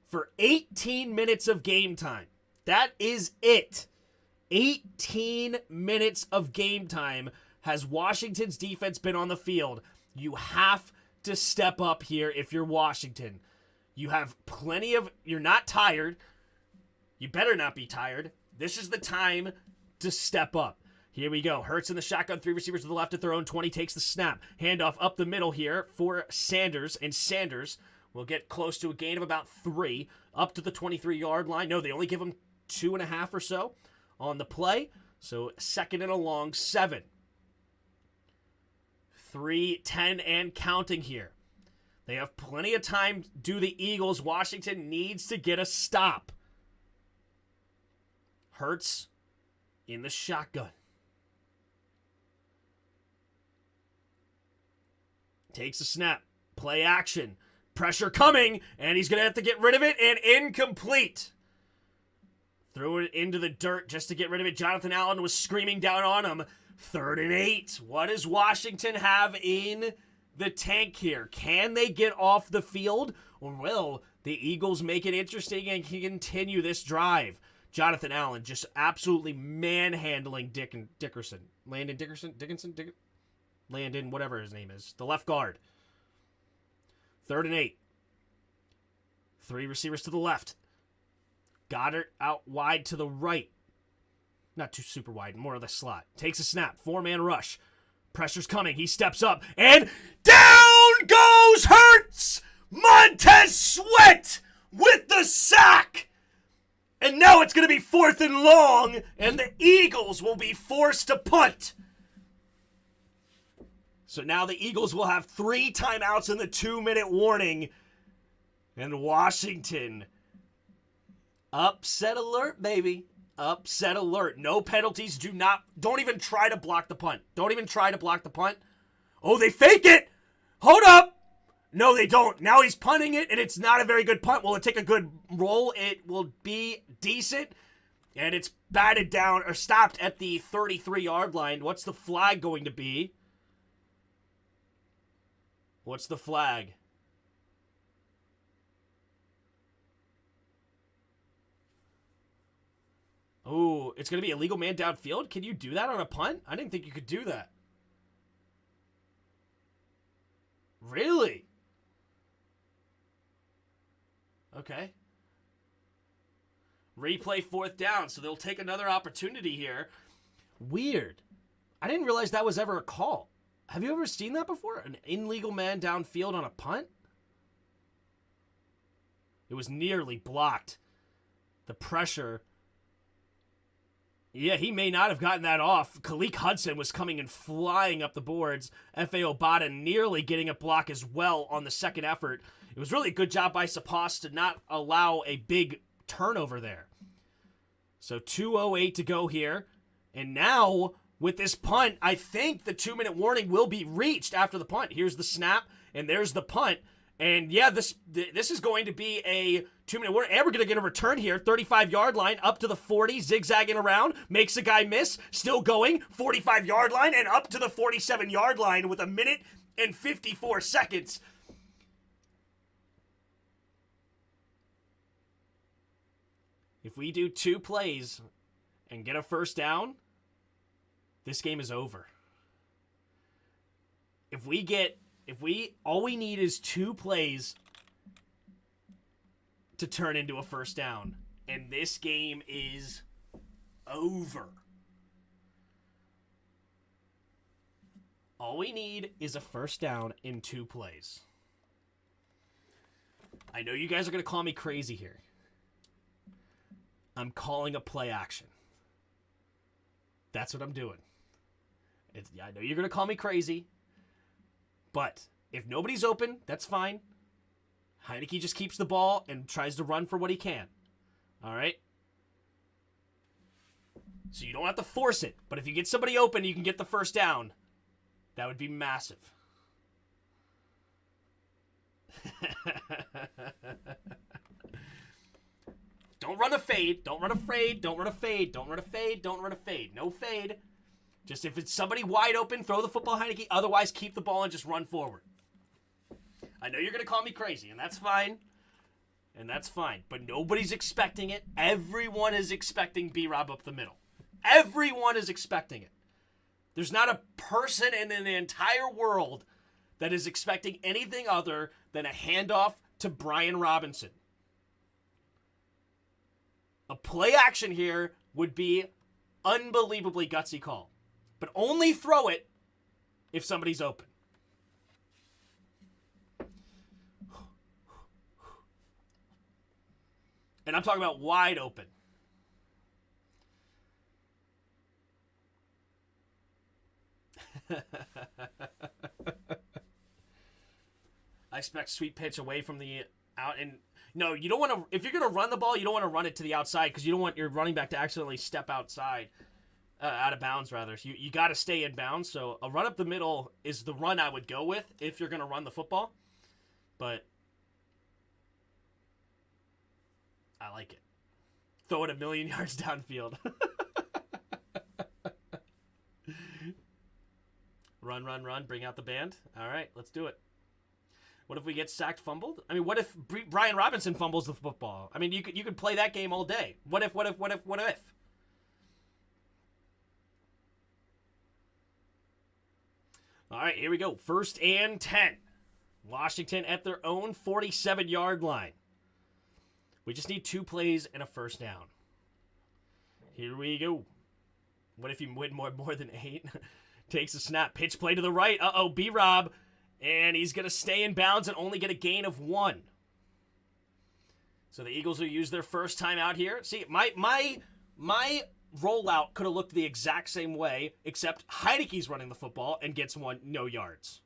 for 18 minutes of game time. That is it. 18 minutes of game time has Washington's defense been on the field. You have to step up here if you're Washington. You have plenty of... You're not tired. You better not be tired. This is the time to step up. Here we go. Hurts in the shotgun. 3 receivers to the left at their own 20. Takes the snap. Handoff up the middle here for Sanders. And Sanders will get close to a gain of about 3. Up to the 23-yard line. No, they only give him 2.5 or so on the play. So 2nd and a long 7. 3:10 and counting here. They have plenty of time. Do the Eagles. Washington needs to get a stop. Hurts in the shotgun. Takes a snap. Play action. Pressure coming, and he's going to have to get rid of it, and incomplete. Threw it into the dirt just to get rid of it. Jonathan Allen was screaming down on him. 3rd and 8. What does Washington have in the tank here? Can they get off the field, or will the Eagles make it interesting and continue this drive? Jonathan Allen just absolutely manhandling Dickerson. Landon, whatever his name is. The left guard. 3rd and 8. 3 receivers to the left. Goddard out wide to the right. Not too super wide, more of the slot. Takes a snap. 4-man rush. Pressure's coming. He steps up. And down goes Hurts! Montez Sweat with the sack! And now it's going to be 4th and long, and the Eagles will be forced to punt. So now the Eagles will have 3 timeouts in the 2-minute warning. And Washington, upset alert, baby. Upset alert. No penalties. Don't even try to block the punt. Don't even try to block the punt. Oh, they fake it. Hold up. No, they don't. Now he's punting it, and it's not a very good punt. Will it take a good roll? It will be decent. And it's batted down or stopped at the 33-yard line. What's the flag going to be? What's the flag? Oh, it's going to be illegal man downfield? Can you do that on a punt? I didn't think you could do that. Really? Okay. Replay 4th down, so they'll take another opportunity here. Weird. I didn't realize that was ever a call. Have you ever seen that before? An illegal man downfield on a punt? It was nearly blocked. The pressure. Yeah, he may not have gotten that off. Khaleke Hudson was coming and flying up the boards. F.A. Obata nearly getting a block as well on the second effort. It was really a good job by Sapos to not allow a big turnover there. So 2:08 to go here. And now, with this punt, I think the 2-minute warning will be reached after the punt. Here's the snap, and there's the punt. And yeah, this is going to be a 2-minute warning. And we're going to get a return here. 35-yard line, up to the 40, zigzagging around. Makes a guy miss. Still going. 45-yard line, and up to the 47-yard line with 1 and 54 seconds. If we do 2 plays and get a first down, this game is over. All we need is 2 plays to turn into a first down. And this game is over. All we need is a first down in 2 plays. I know you guys are going to call me crazy here. I'm calling a play action. That's what I'm doing. I know you're going to call me crazy, but if nobody's open, that's fine. Heineke just keeps the ball and tries to run for what he can. All right? So you don't have to force it, but if you get somebody open, you can get the first down. That would be massive. Don't run a fade. Don't run a fade. Don't run a fade. Don't run a fade. Don't run a fade. No fade. Just if it's somebody wide open, throw the football, Heineke. Otherwise, keep the ball and just run forward. I know you're going to call me crazy, and that's fine. And that's fine. But nobody's expecting it. Everyone is expecting B-Rob up the middle. Everyone is expecting it. There's not a person in the entire world that is expecting anything other than a handoff to Brian Robinson. A play action here would be unbelievably gutsy call. But only throw it if somebody's open. And I'm talking about wide open. I expect sweet pitch away from the out. And no, you don't want to. If you're going to run the ball, you don't want to run it to the outside because you don't want your running back to accidentally step outside, out of bounds rather. So you got to stay in bounds. So a run up the middle is the run I would go with if you're going to run the football. But I like it. Throw it a million yards downfield. Run. Bring out the band. All right, let's do it. What if we get sacked, fumbled? I mean, what if Brian Robinson fumbles the football? I mean, you could play that game all day. What if? All right, here we go. 1st and 10. Washington at their own 47-yard line. We just need 2 plays and a first down. Here we go. What if you win more than 8? Takes a snap. Pitch play to the right. Uh-oh, B-Rob. And he's going to stay in bounds and only get a gain of 1. So the Eagles will use their first time out here. See, my rollout could have looked the exact same way, except Heineke's running the football and gets no yards.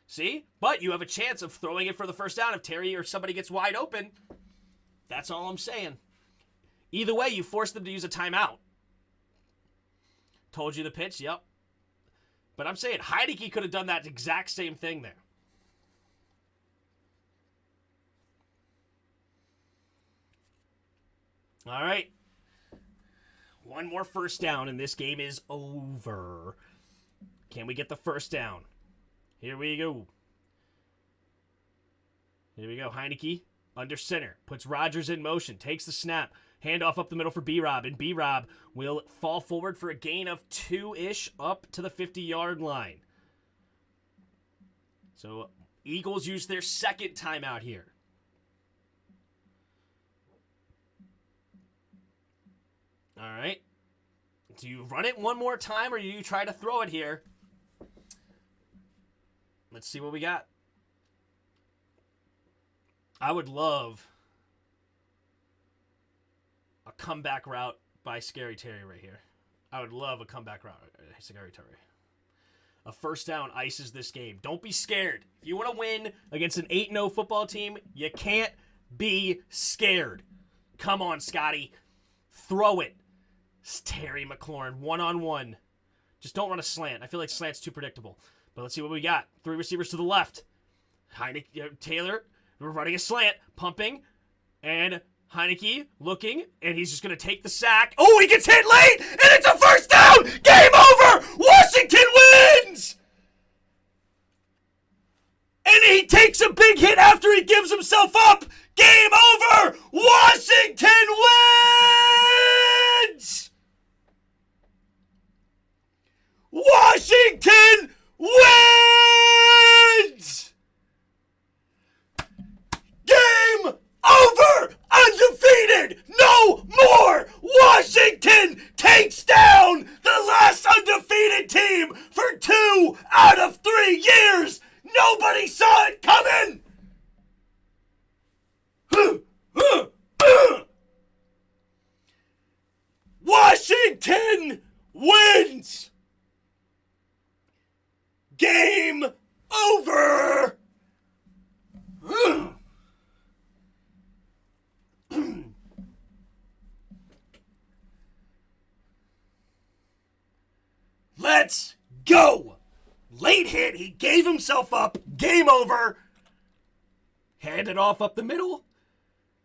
See? But you have a chance of throwing it for the first down if Terry or somebody gets wide open. That's all I'm saying. Either way, you force them to use a timeout. Told you the pitch? Yep. But I'm saying Heineke could have done that exact same thing there. All right. One more first down, and this game is over. Can we get the first down? Here we go. Heineke under center. Puts Rodgers in motion. Takes the snap. Handoff up the middle for B-Rob, and B-Rob will fall forward for a gain of 2-ish up to the 50-yard line. So Eagles use their second timeout here. All right. Do you run it one more time, or do you try to throw it here? Let's see what we got. I would love a comeback route by Scary Terry right here. I would love a comeback route, Scary Terry. A first down ices this game. Don't be scared. If you want to win against an 8-0 football team, you can't be scared. Come on, Scotty. Throw it. It's Terry McLaurin, one-on-one. Just don't run a slant. I feel like slant's too predictable. But let's see what we got. 3 receivers to the left. Taylor, we're running a slant, pumping, and Heineke looking, and he's just going to take the sack. Oh, he gets hit late, and it's a first down! Game over! Washington wins! And he takes a big hit after he gives himself up! Game over! Washington wins! Washington wins! Game over! Undefeated! No more! Washington takes down the last undefeated team for 2 out of 3 years! Nobody saw it coming! Washington wins! Game over! Let's go! Late hit, he gave himself up. Game over. Hand it off up the middle.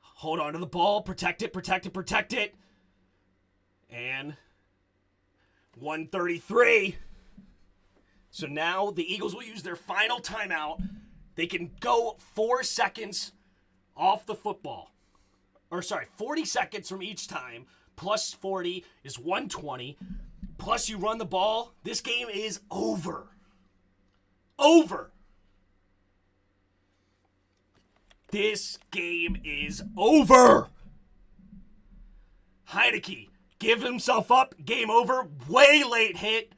Hold on to the ball. Protect it. And 133. So now the Eagles will use their final timeout. They can go 4 seconds off the football. 40 seconds from each time. Plus 40 is 120. Plus you run the ball. This game is over. Over. This game is over. Heineke gives himself up. Game over. Way late hit.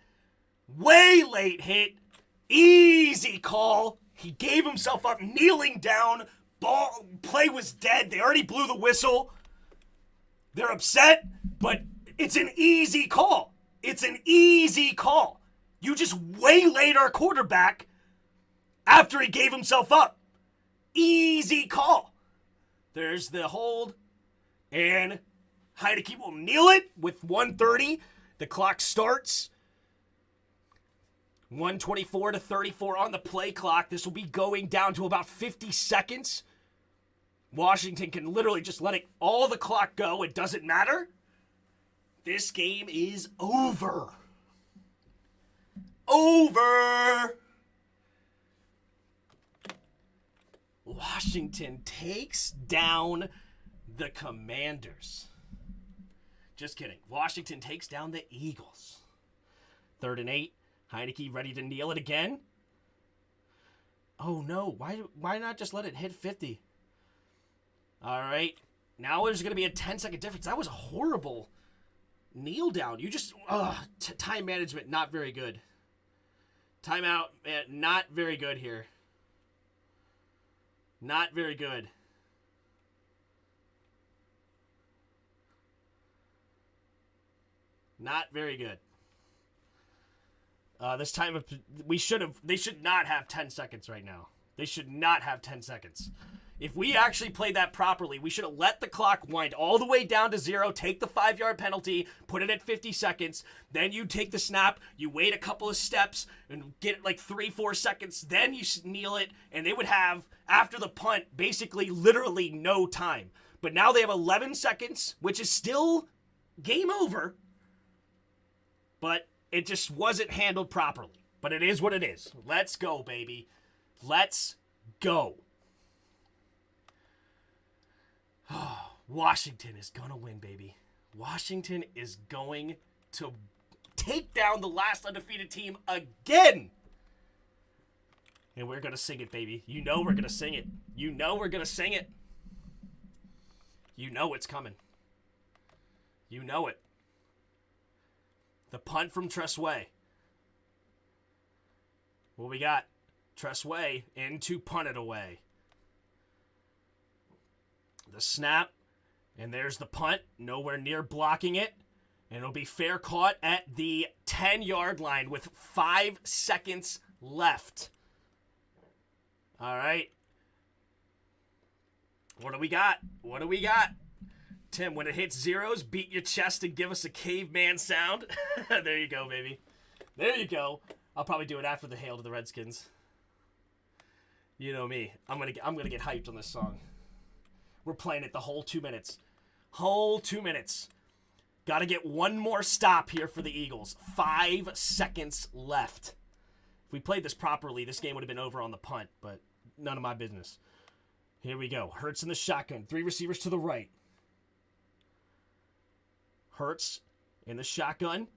Way late hit. Easy call. He gave himself up, kneeling down. Play was dead. They already blew the whistle. They're upset, but it's an easy call. It's an easy call. You just waylaid our quarterback after he gave himself up. Easy call. There's the hold. And Heineke will kneel it with 1:30. The clock starts. 1:24 to 34 on the play clock. This will be going down to about 50 seconds. Washington can literally just let all the clock go. It doesn't matter. This game is over. Over. Washington takes down the Commanders. Just kidding. Washington takes down the Eagles. 3rd and 8. Heineke ready to kneel it again. Oh no, why not just let it hit 50? All right. Now there's going to be a 10-second difference. That was a horrible kneel down. You just, time management, not very good. Timeout, not very good here. Not very good. Not very good. This time, they should not have 10 seconds right now. They should not have 10 seconds. If we actually played that properly, we should have let the clock wind all the way down to 0, take the 5-yard penalty, put it at 50 seconds, then you take the snap, you wait a couple of steps, and get like 3-4 seconds, then you kneel it, and they would have, after the punt, basically literally no time. But now they have 11 seconds, which is still game over, but it just wasn't handled properly. But it is what it is. Let's go, baby. Let's go. Washington is going to win, baby. Washington is going to take down the last undefeated team again. And we're going to sing it, baby. You know we're going to sing it. You know we're going to sing it. You know it's coming. You know it. The punt from Tressway. What we got? Tressway in to punt it away. The snap, and there's the punt, nowhere near blocking it, and it'll be fair caught at the 10-yard line with 5 seconds left. All right. What do we got? What do we got? Tim, when it hits zeros, beat your chest and give us a caveman sound. There you go, baby. There you go. I'll probably do it after the hail to the Redskins. You know me. I'm gonna get hyped on this song. We're playing it the whole 2 minutes. Whole 2 minutes. Got to get one more stop here for the Eagles. 5 seconds left. If we played this properly, this game would have been over on the punt, but none of my business. Here we go. Hurts in the shotgun. 3 receivers to the right. Hurts in the shotgun.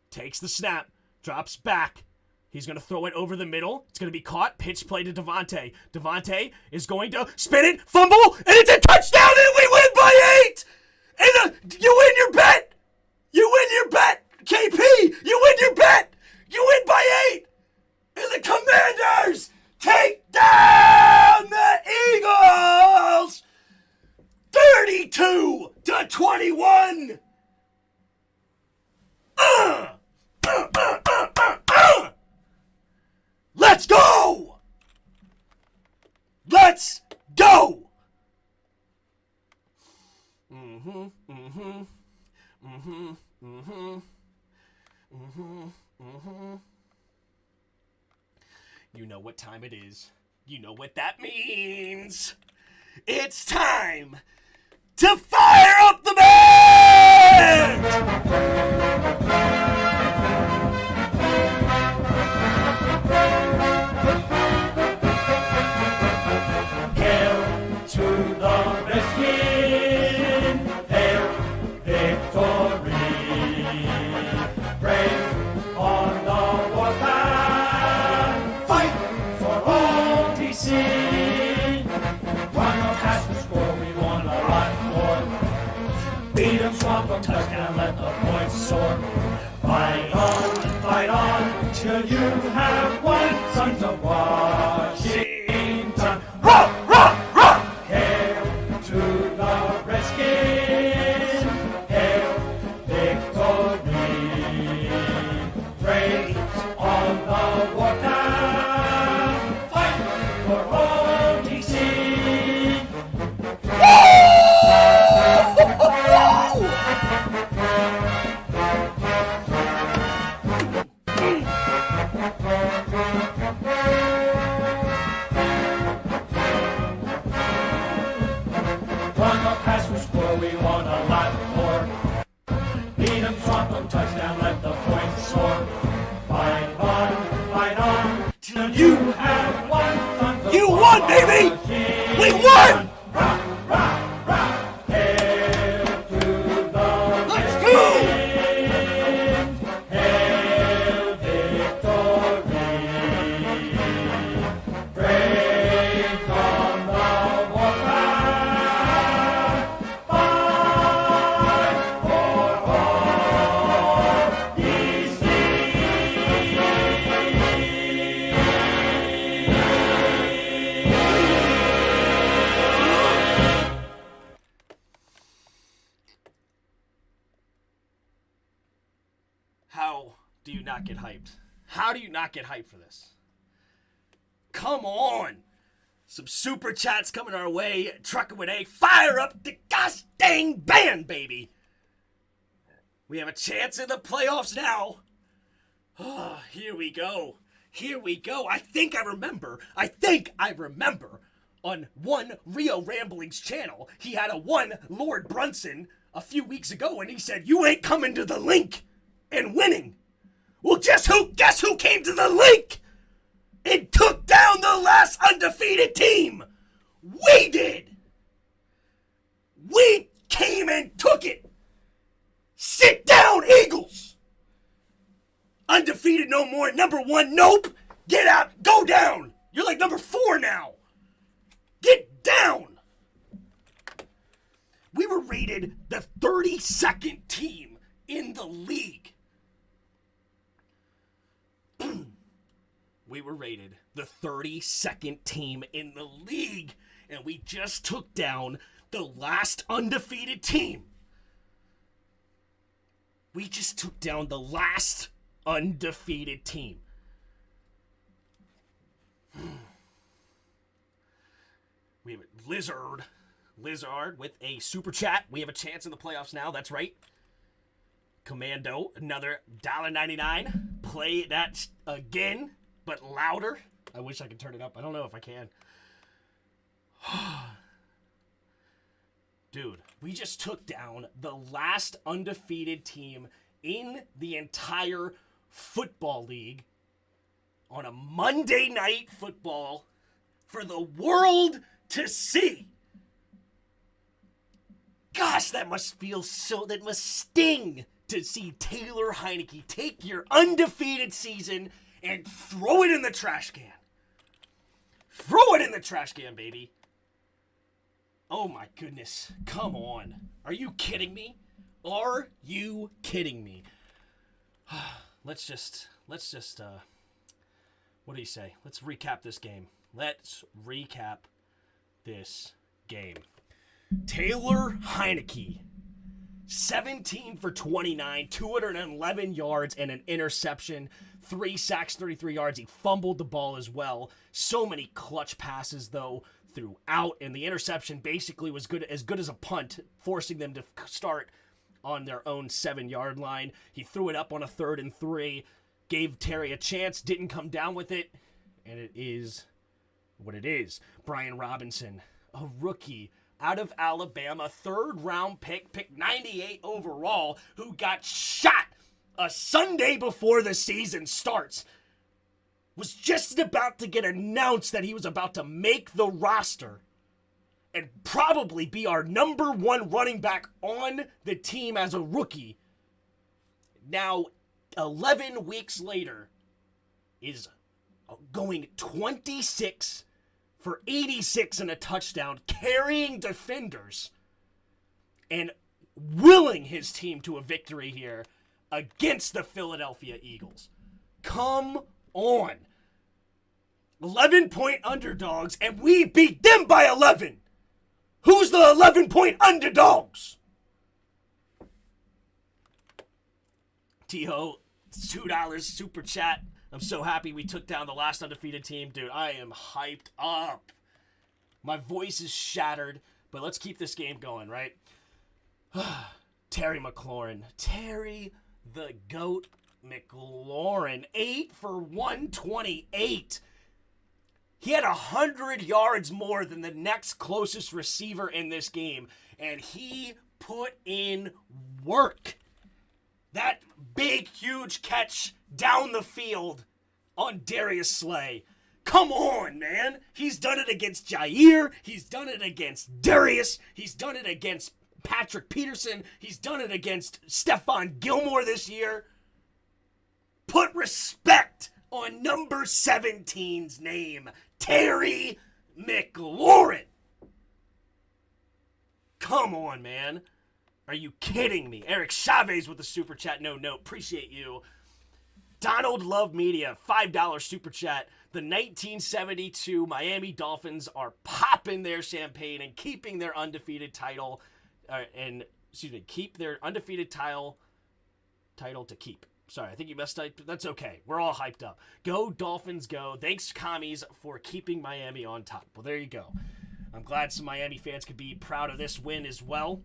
Takes the snap. Drops back. He's going to throw it over the middle. It's going to be caught. Pitch play to Devontae. Devontae is going to spin it, fumble, and it's a touchdown, and we win by 8! And you win your bet! You win your bet! KP, you win your bet! You win by 8! And the Commanders take down the Eagles! 32-21! Let's go! Let's go! You know what time it is. You know what that means. It's time to fire up the band! Swamp them, touchdown, let the points soar. Fight on, you have won, sons of Washington. Rock, rock, rock! Hail to the Redskins. Hail victory. Praise on the warpath. Fight for OTC. Run the pass, we score, we want a lot more. Beat 'em, swamp 'em, touchdown, let the points soar. Fight on, till you have won. Sons of You won, baby! Washington. We won! Rock, rock, rock. Hail to the Let's go! Redskins. Hail victory. Praise on the warpath. Fight for all these How do you not get hyped? How do you not get hyped for this? Come on! Some super chats coming our way. Trucker with A. Fire up the gosh dang band, baby! We have a chance in the playoffs now. Oh, here we go. Here we go. I think I remember on one Rio Ramblings channel, he had a one Lord Brunson a few weeks ago and he said, "You ain't coming to the link and winning." Well, guess who came to the link and took down the last undefeated team? We did. We came and took it. Sit down, Eagles. Undefeated no more. Number 1, nope. Get out. Go down. You're like number 4 now. Get down. We were rated the 32nd team in the league. We were rated the 32nd team in the league, and we just took down the last undefeated team. We just took down the last undefeated team. We have Lizard with a super chat. We have a chance in the playoffs now. That's right. Commando, another $1.99. Play that again, but louder. I wish I could turn it up. I don't know if I can. Dude, we just took down the last undefeated team in the entire football league on a Monday night football for the world to see. Gosh, that must sting to see Taylor Heineke take your undefeated season and throw it in the trash can. Throw it in the trash can, baby. Oh my goodness. Come on. Are you kidding me? Are you kidding me? Let's just, what do you say? Let's recap this game. Let's recap this game. Taylor Heineke, 17 for 29, 211 yards and an interception, 3 sacks, 33 yards. He fumbled the ball as well. So many clutch passes, though, throughout, and the interception basically was as good as a punt, forcing them to start on their own 7-yard line. He threw it up on a 3rd and 3, gave Terry a chance, didn't come down with it, and it is what it is. Brian Robinson, a rookie out of Alabama, 3rd-round pick 98 overall, who got shot a Sunday before the season starts, was just about to get announced that he was about to make the roster and probably be our number 1 running back on the team as a rookie. Now, 11 weeks later, is going 26 for 86 and a touchdown, carrying defenders, and willing his team to a victory here against the Philadelphia Eagles. Come on. 11-point underdogs, and we beat them by 11. Who's the 11-point underdogs? T-Ho, $2 super chat. I'm so happy we took down the last undefeated team. Dude, I am hyped up. My voice is shattered, but let's keep this game going, right? Terry McLaurin. Terry the GOAT McLaurin. 8 for 128. He had 100 yards more than the next closest receiver in this game, and he put in work. That big, huge catch down the field on Darius Slay. Come on, man. He's done it against Jair. He's done it against Darius. He's done it against Patrick Peterson. He's done it against Stephon Gilmore this year. Put respect on number 17's name, Terry McLaurin. Come on, man. Are you kidding me? Eric Chavez with the super chat. No, appreciate you. Donald Love Media, $5 super chat. The 1972 Miami Dolphins are popping their champagne and keeping their undefeated title, keep their undefeated title to keep. Sorry, I think you messed up. That's okay. We're all hyped up. Go Dolphins, go. Thanks, commies, for keeping Miami on top. Well, there you go. I'm glad some Miami fans could be proud of this win as well.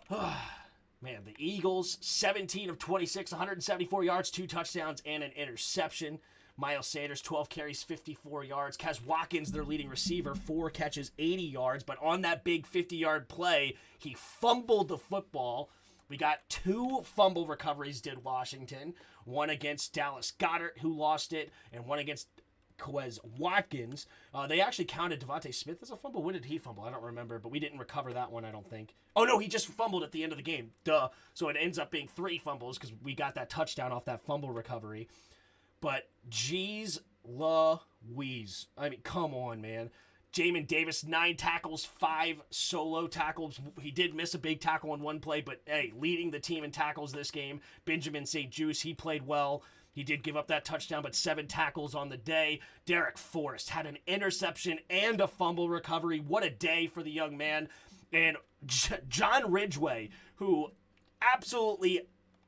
Man, the Eagles, 17 of 26, 174 yards, 2 touchdowns, and an interception. Miles Sanders, 12 carries, 54 yards. Kez Watkins, their leading receiver, 4 catches, 80 yards. But on that big 50-yard play, he fumbled the football. We got 2 fumble recoveries, did Washington. One against Dallas Goedert, who lost it, and one against Kez Watkins. They actually counted Devontae Smith as a fumble. When did he fumble? I don't remember, but we didn't recover that one, I don't think. Oh, no, he just fumbled at the end of the game. Duh. So it ends up being 3 fumbles because we got that touchdown off that fumble recovery. But geez Louise. I mean, come on, man. Jamin Davis, 9 tackles, 5 solo tackles. He did miss a big tackle on one play, but hey, leading the team in tackles this game. Benjamin St-Juste, he played well. He did give up that touchdown, but 7 tackles on the day. Derek Forrest had an interception and a fumble recovery. What a day for the young man. And John Ridgeway, who absolutely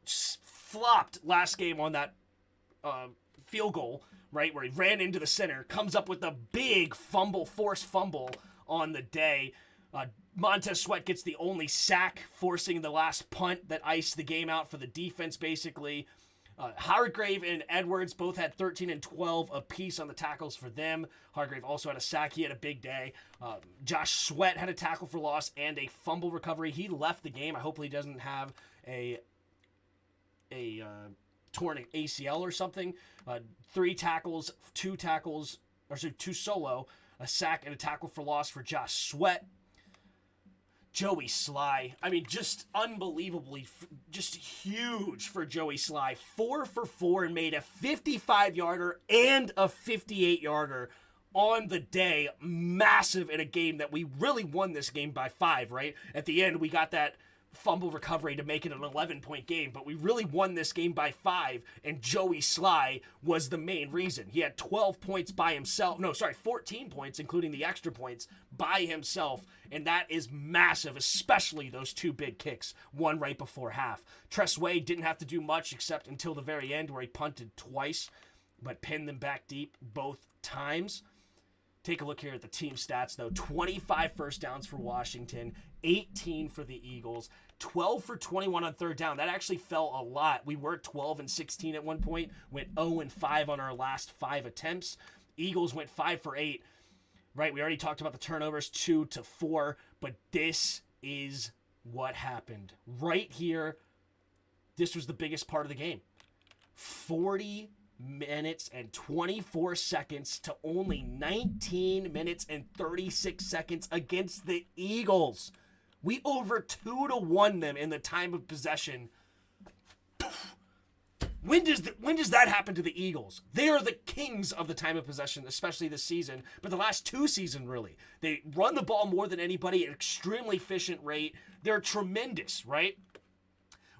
flopped last game on that field goal, right, where he ran into the center, comes up with a big forced fumble on the day. Montez Sweat gets the only sack, forcing the last punt that iced the game out for the defense, basically. Hargrave and Edwards both had 13 and 12 apiece on the tackles for them. Hargrave also had a sack. He had a big day. Josh Sweat had a tackle for loss and a fumble recovery. He left the game. I hope he doesn't have a torn ACL or something. 3 tackles, 2 solo, a sack, and a tackle for loss for Josh Sweat. Joey Sly, I mean, just unbelievably, just huge for Joey Sly. 4 for 4 and made a 55-yarder and a 58-yarder on the day. Massive in a game that we really won this game by 5, right? At the end, we got that fumble recovery to make it an 11-point game, but we really won this game by 5, and Joey Sly was the main reason. He had 12 points by himself. 14 points, including the extra points, by himself, and that is massive, especially those 2 big kicks, one right before half. Tress Way didn't have to do much except until the very end where he punted twice, but pinned them back deep both times. Take a look here at the team stats, though. 25 first downs for Washington, 18 for the Eagles, 12 for 21 on third down. That actually fell a lot. We were 12 and 16 at one point, went 0 and 5 on our last 5 attempts. Eagles went 5 for 8. Right, we already talked about the turnovers, 2 to 4, but this is what happened. Right here, this was the biggest part of the game. 40 minutes and 24 seconds to only 19 minutes and 36 seconds against the Eagles. We over 2-1 them in the time of possession. When does that happen to the Eagles? They are the kings of the time of possession, especially this season, but the last 2 seasons, really. They run the ball more than anybody at an extremely efficient rate. They're tremendous, right?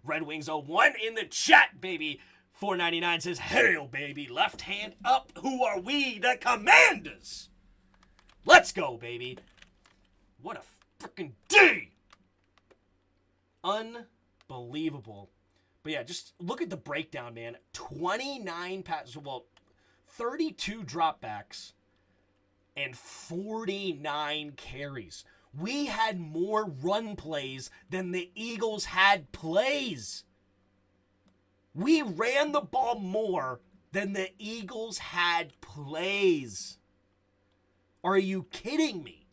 Red Wings 01 in the chat, baby. $4.99 says, "Hail, baby, left hand up. Who are we? The Commanders. Let's go, baby." What a freaking day! Unbelievable. But yeah, just look at the breakdown, man. 29 passes, 32 dropbacks, and 49 carries. We had more run plays than the Eagles had plays. We ran the ball more than the Eagles had plays. Are you kidding me?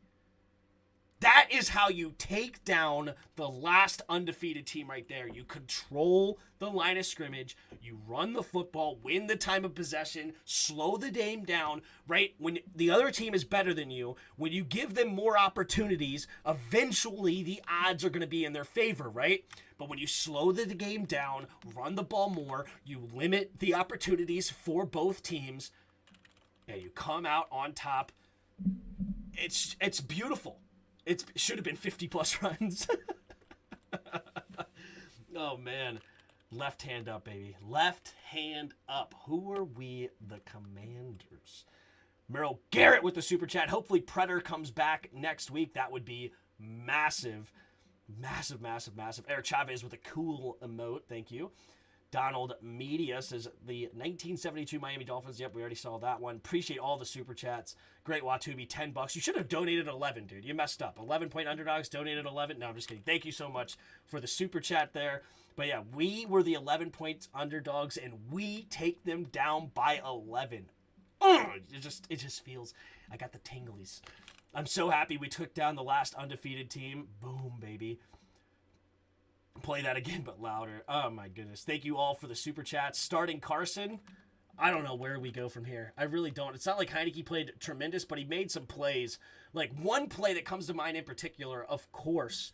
That is how you take down the last undefeated team right there. You control the line of scrimmage. You run the football, win the time of possession, slow the game down, right? When the other team is better than you, when you give them more opportunities, eventually the odds are going to be in their favor, right? But when you slow the game down, run the ball more, you limit the opportunities for both teams, and you come out on top. It's beautiful. It should have been 50-plus runs. Oh, man. Left hand up, baby. Left hand up. Who are we? The Commanders. Merrill Garrett with the super chat. Hopefully Predator comes back next week. That would be massive. Massive, massive, massive. Eric Chavez with a cool emote. Thank you. Donald Media says the 1972 Miami Dolphins. Yep, we already saw that one. Appreciate all the super chats. Great Watubi, $10. You should have donated 11, dude. You messed up. 11-point underdogs, donated 11. No, I'm just kidding. Thank you so much for the super chat there. But yeah, we were the 11 points underdogs, and we take them down by 11. It just feels, I got the tinglies. I'm so happy we took down the last undefeated team. Boom, baby. Play that again, but louder. Oh, my goodness. Thank you all for the super chats. Starting Carson, I don't know where we go from here. I really don't. It's not like Heineke played tremendous, but he made some plays. Like, one play that comes to mind in particular, of course,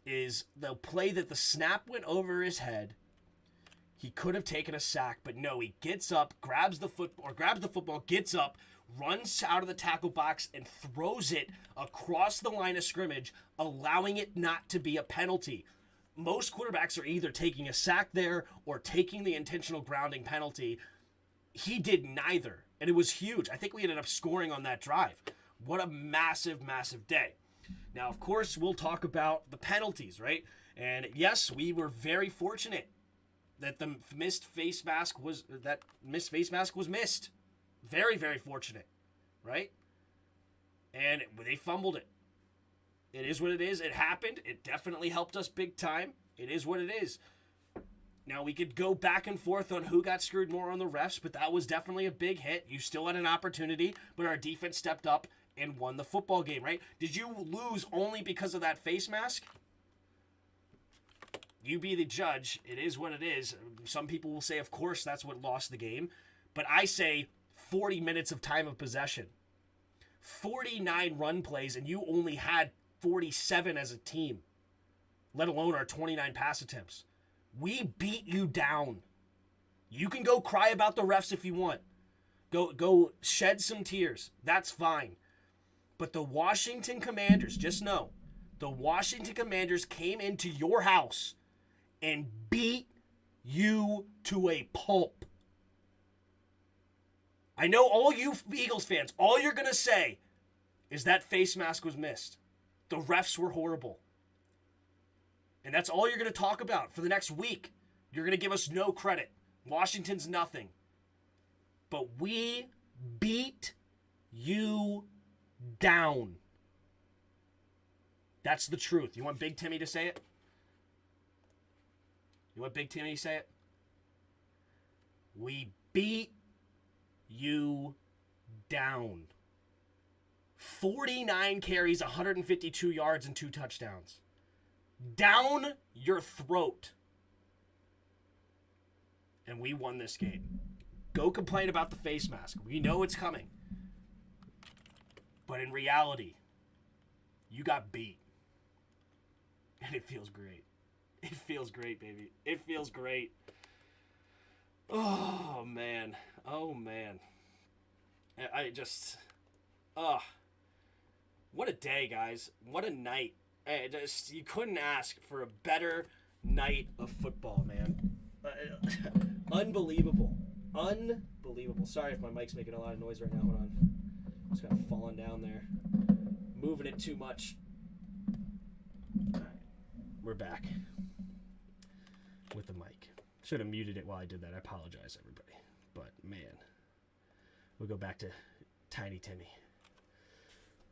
is the play that the snap went over his head. He could have taken a sack, but no, he gets up, grabs the football, gets up, runs out of the tackle box, and throws it across the line of scrimmage, allowing it not to be a penalty. Most quarterbacks are either taking a sack there or taking the intentional grounding penalty. He did neither, and it was huge. I think we ended up scoring on that drive. What a massive, massive day. Now, of course, we'll talk about the penalties, right? And yes, we were very fortunate that the missed face mask was missed. Very, very fortunate, right? And they fumbled it. It is what it is. It happened. It definitely helped us big time. It is what it is. Now, we could go back and forth on who got screwed more on the refs, but that was definitely a big hit. You still had an opportunity, but our defense stepped up and won the football game, right? Did you lose only because of that face mask? You be the judge. It is what it is. Some people will say, of course, that's what lost the game. But I say 40 minutes of time of possession. 49 run plays, and you only had 47 as a team, let alone our 29 pass attempts. We beat you down. You can go cry about the refs if you want. Go shed some tears. That's fine. But the Washington Commanders, just know, the Washington Commanders came into your house and beat you to a pulp. I know all you Eagles fans, all you're going to say is that face mask was missed. The refs were horrible. And that's all you're going to talk about for the next week. You're going to give us no credit. Washington's nothing. But we beat you down. That's the truth. You want Big Timmy to say it? You want Big Timmy to say it? We beat you down. 49 carries, 152 yards, and 2 touchdowns. Down your throat. And we won this game. Go complain about the face mask. We know it's coming. But in reality, you got beat. And it feels great. It feels great, baby. It feels great. Oh, man. Oh, man. I just... what a day, guys. What a night. You couldn't ask for a better night of football, man. Unbelievable. Unbelievable. Sorry if my mic's making a lot of noise right now. Hold on. Just kind of falling down there. Moving it too much. All right. We're back with the mic. Should have muted it while I did that. I apologize, everybody. But, man. We'll go back to Tiny Timmy.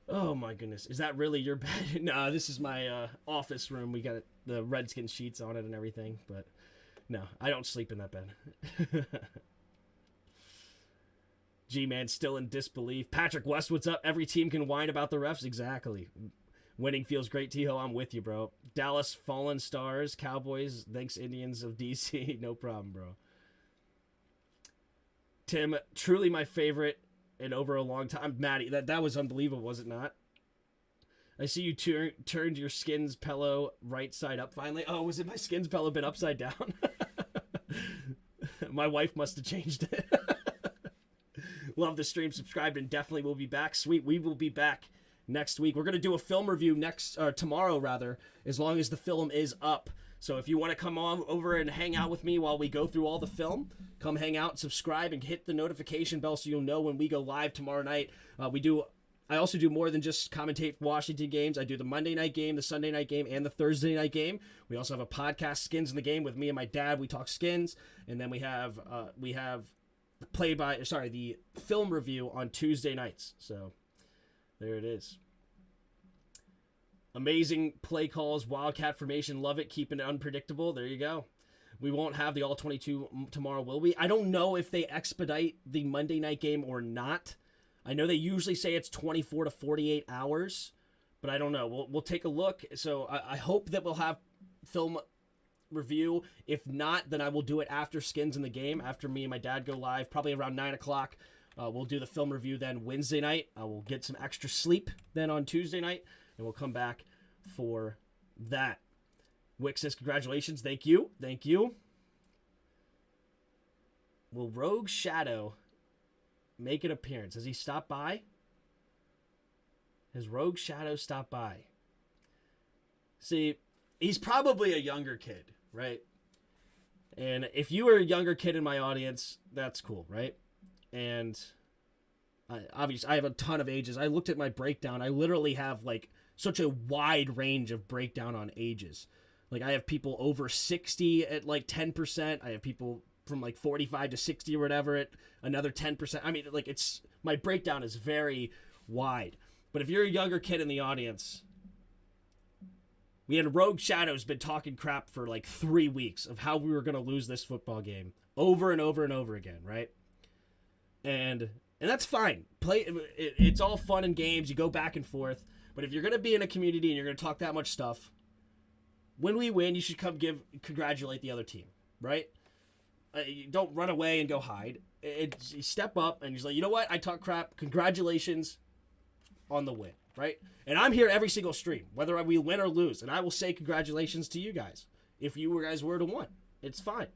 Oh, my goodness. Is that really your bed? No, this is my office room. We got the Redskin sheets on it and everything. But, no, I don't sleep in that bed. G-Man still in disbelief. Patrick West, what's up? Every team can whine about the refs. Exactly. Winning feels great, T-Ho. I'm with you, bro. Dallas, Fallen Stars, Cowboys, thanks Indians of D.C. No problem, bro. Tim, truly my favorite in over a long time. Maddie, that was unbelievable, was it not? I see you turned your Skins pillow right side up finally. Oh, was it my Skins pillow been upside down? My wife must have changed it. Love the stream. Subscribed and definitely will be back. Sweet. We will be back next week. We're going to do a film review tomorrow, rather, as long as the film is up. So if you want to come on over and hang out with me while we go through all the film, come hang out, subscribe, and hit the notification bell so you'll know when we go live tomorrow night. I also do more than just commentate Washington games. I do the Monday night game, the Sunday night game, and the Thursday night game. We also have a podcast, Skins in the Game, with me and my dad. We talk skins, and then we have the film review on Tuesday nights. So there it is. Amazing play calls, Wildcat formation, love it, keeping it unpredictable. There you go. We won't have the all 22 tomorrow, will we? I don't know if they expedite the Monday night game or not. I know they usually say it's 24 to 48 hours, but I don't know. We'll take a look. So I hope that we'll have film review. If not, then I will do it after Skins in the Game, after me and my dad go live, probably around 9 o'clock. We'll do the film review then Wednesday night. I will get some extra sleep then on Tuesday night, and we'll come back for that. Wick says, congratulations. Thank you. Thank you. Will Rogue Shadow make an appearance? Has he stopped by? Has Rogue Shadow stopped by? See, he's probably a younger kid, right? And if you were a younger kid in my audience, that's cool, right? And obviously, I have a ton of ages. I looked at my breakdown. I literally have like such a wide range of breakdown on ages. Like I have people over 60 at like 10%. I have people from like 45 to 60 or whatever at another 10%. I mean, like my breakdown is very wide. But if you're a younger kid in the audience, we had Rogue Shadow's been talking crap for like 3 weeks of how we were going to lose this football game over and over and over again, right? And that's fine. It's all fun and games. You go back and forth. But if you're going to be in a community and you're going to talk that much stuff, when we win, you should come congratulate the other team, right? You don't run away and go hide. You step up and you're like, you know what? I talk crap. Congratulations on the win, right? And I'm here every single stream, whether we win or lose. And I will say congratulations to you guys if you guys were to win. It's fine.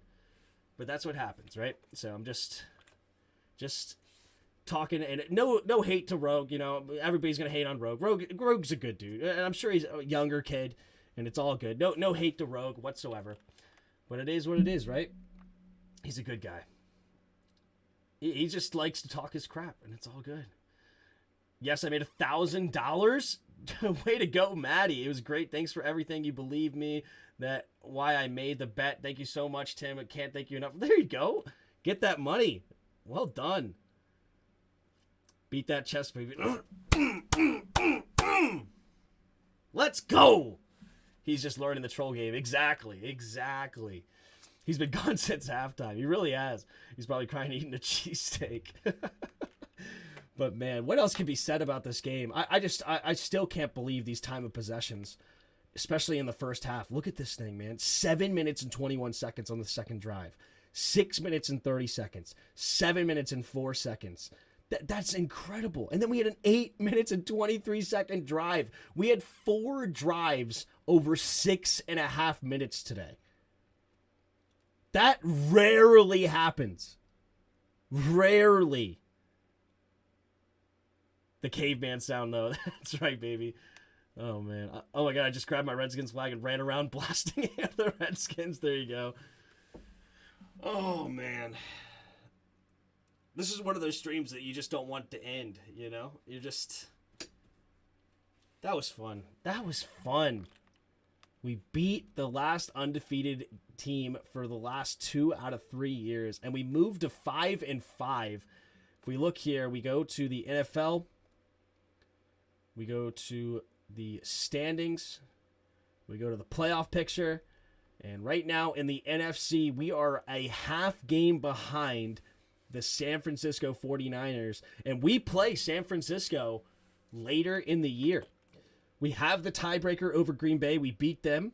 But that's what happens, right? So I'm just talking, and no hate to Rogue. You know, everybody's gonna hate on Rogue. Rogue's a good dude, and I'm sure he's a younger kid, and it's all good. No hate to Rogue whatsoever. But it is what it is, right? He's a good guy. He just likes to talk his crap, and it's all good. Yes, I made $1,000. Way to go, Maddie. It was great. Thanks for everything. You believe me. That why I made the bet. Thank you so much, Tim. I can't thank you enough. There you go. Get that money. Well done. Beat that chest, baby. Let's go. He's just learning the troll game. Exactly. He's been gone since halftime. He really has. He's probably crying eating a cheesesteak. But man, what else can be said about this game? I still can't believe these time of possessions, especially in the first half. Look at this thing, man. 7 minutes and 21 seconds on the second drive. 6 minutes and 30 seconds. 7 minutes and 4 seconds. That's incredible. And then we had an 8 minutes and 23 second drive. We had 4 drives over 6.5 minutes today. That rarely happens. Rarely. The caveman sound, though. That's right, baby. Oh, man. Oh, my God. I just grabbed my Redskins flag and ran around blasting at the Redskins. There you go. Oh, man. This is one of those streams that you just don't want to end, you know? You're just... That was fun. That was fun. We beat the last undefeated team for the last 2 out of 3 years, and we moved to 5-5. If we look here, we go to the NFL. We go to the standings. We go to the playoff picture. And right now in the NFC, we are a half game behind the San Francisco 49ers. And we play San Francisco later in the year. We have the tiebreaker over Green Bay. We beat them.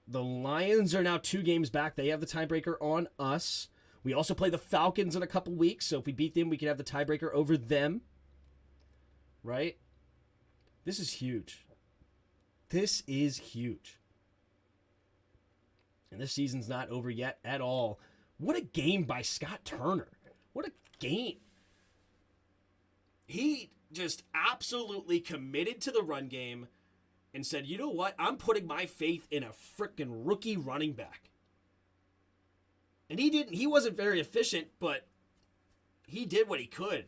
The Lions are now 2 games back. They have the tiebreaker on us. We also play the Falcons in a couple weeks. So if we beat them, we can have the tiebreaker over them. Right? This is huge. This is huge. And this season's not over yet at all. What a game by Scott Turner. What a game. He just absolutely committed to the run game and said, you know what? I'm putting my faith in a freaking rookie running back. And he wasn't very efficient, but he did what he could.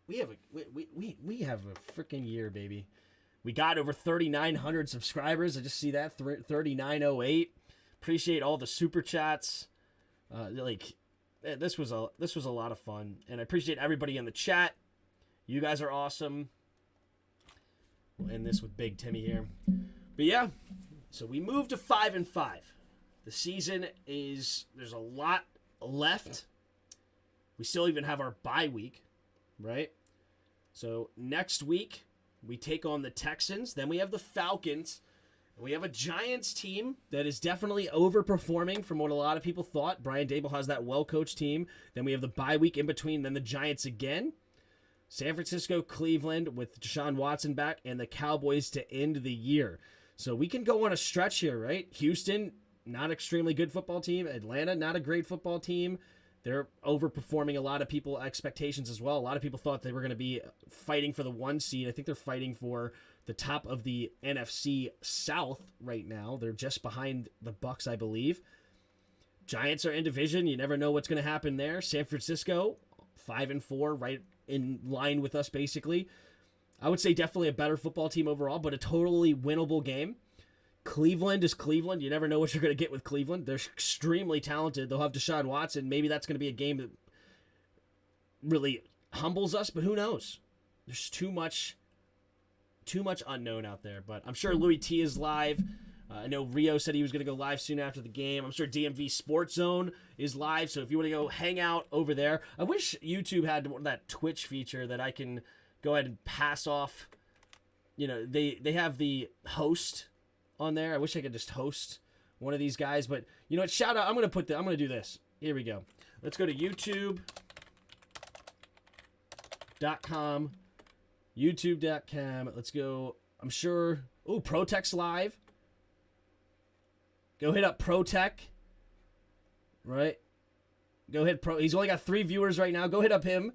We have a freaking year, baby. We got over 3,900 subscribers. I just see that 3,908. Appreciate all the super chats. This was a lot of fun, and I appreciate everybody in the chat. You guys are awesome. We'll end this with Big Timmy here. But yeah, so we moved to 5-5. The season there's a lot left. We still even have our bye week, right? So next week we take on the Texans. Then we have the Falcons. And we have a Giants team that is definitely overperforming from what a lot of people thought. Brian Daboll has that well-coached team. Then we have the bye week in between. Then the Giants again. San Francisco, Cleveland with Deshaun Watson back. And the Cowboys to end the year. So we can go on a stretch here, right? Houston, not extremely good football team. Atlanta, not a great football team. They're overperforming a lot of people's expectations as well. A lot of people thought they were going to be fighting for the 1 seed. I think they're fighting for the top of the NFC South right now. They're just behind the Bucs, I believe. Giants are in division. You never know what's going to happen there. San Francisco, 5-4, right in line with us, basically. I would say definitely a better football team overall, but a totally winnable game. Cleveland is Cleveland. You never know what you're going to get with Cleveland. They're extremely talented. They'll have Deshaun Watson. Maybe that's going to be a game that really humbles us, but who knows? There's too much unknown out there. But I'm sure Louis T is live. I know Rio said he was going to go live soon after the game. I'm sure DMV Sports Zone is live. So if you want to go hang out over there, I wish YouTube had that Twitch feature that I can go ahead and pass off. You know, they have the host on there. I wish I could just host one of these guys, but you know what? Shout out. I'm going to do this. Here we go. Let's go to youtube.com. YouTube.com. Let's go. I'm sure. Oh, Protech's live. Go hit up Protech. Right? Go hit Pro. He's only got 3 viewers right now. Go hit up him.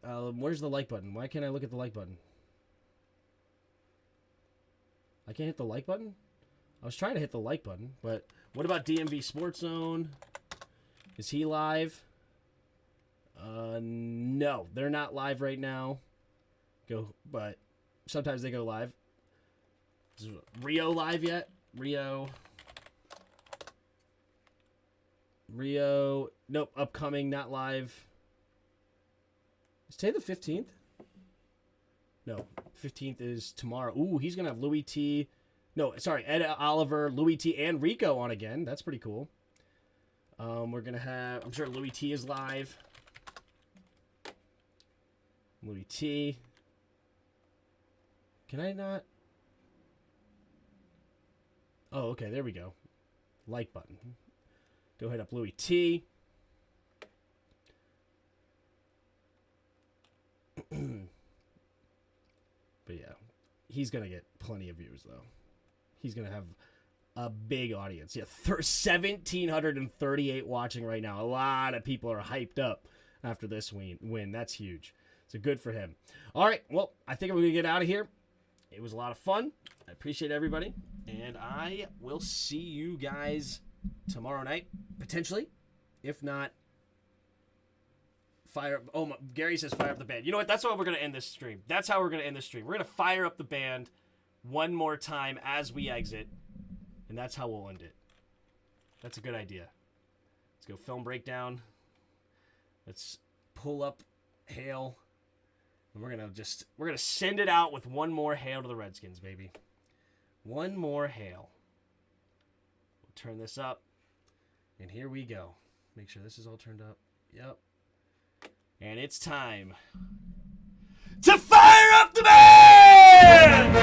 Where's the like button? Why can't I look at the like button? I can't hit the like button? I was trying to hit the like button, but what about DMV Sports Zone? Is he live? No, they're not live right now. But sometimes they go live. Is Rio live yet? Rio. Nope, upcoming, not live. Is today the 15th? No, 15th is tomorrow. Ooh, he's going to have Louis T. No, sorry, Ed Oliver, Louis T, and Rico on again. That's pretty cool. We're going to have, I'm sure Louis T is live. Louis T. Can I not? Oh, okay, there we go. Like button. Go hit up Louis T. But yeah, he's going to get plenty of views, though. He's going to have a big audience. Yeah, 1,738 watching right now. A lot of people are hyped up after this win. That's huge. So good for him. All right, well, I think I'm going to get out of here. It was a lot of fun. I appreciate everybody, and I will see you guys tomorrow night, potentially. If not, Gary says fire up the band. You know what? That's how we're going to end this stream. That's how we're going to end this stream. We're going to fire up the band one more time as we exit, and that's how we'll end it. That's a good idea. Let's go film breakdown. Let's pull up Hail. And we're gonna send it out with one more hail to the Redskins, baby. One more hail. We'll turn this up. And here we go. Make sure this is all turned up. Yep. And it's time to fire up the band!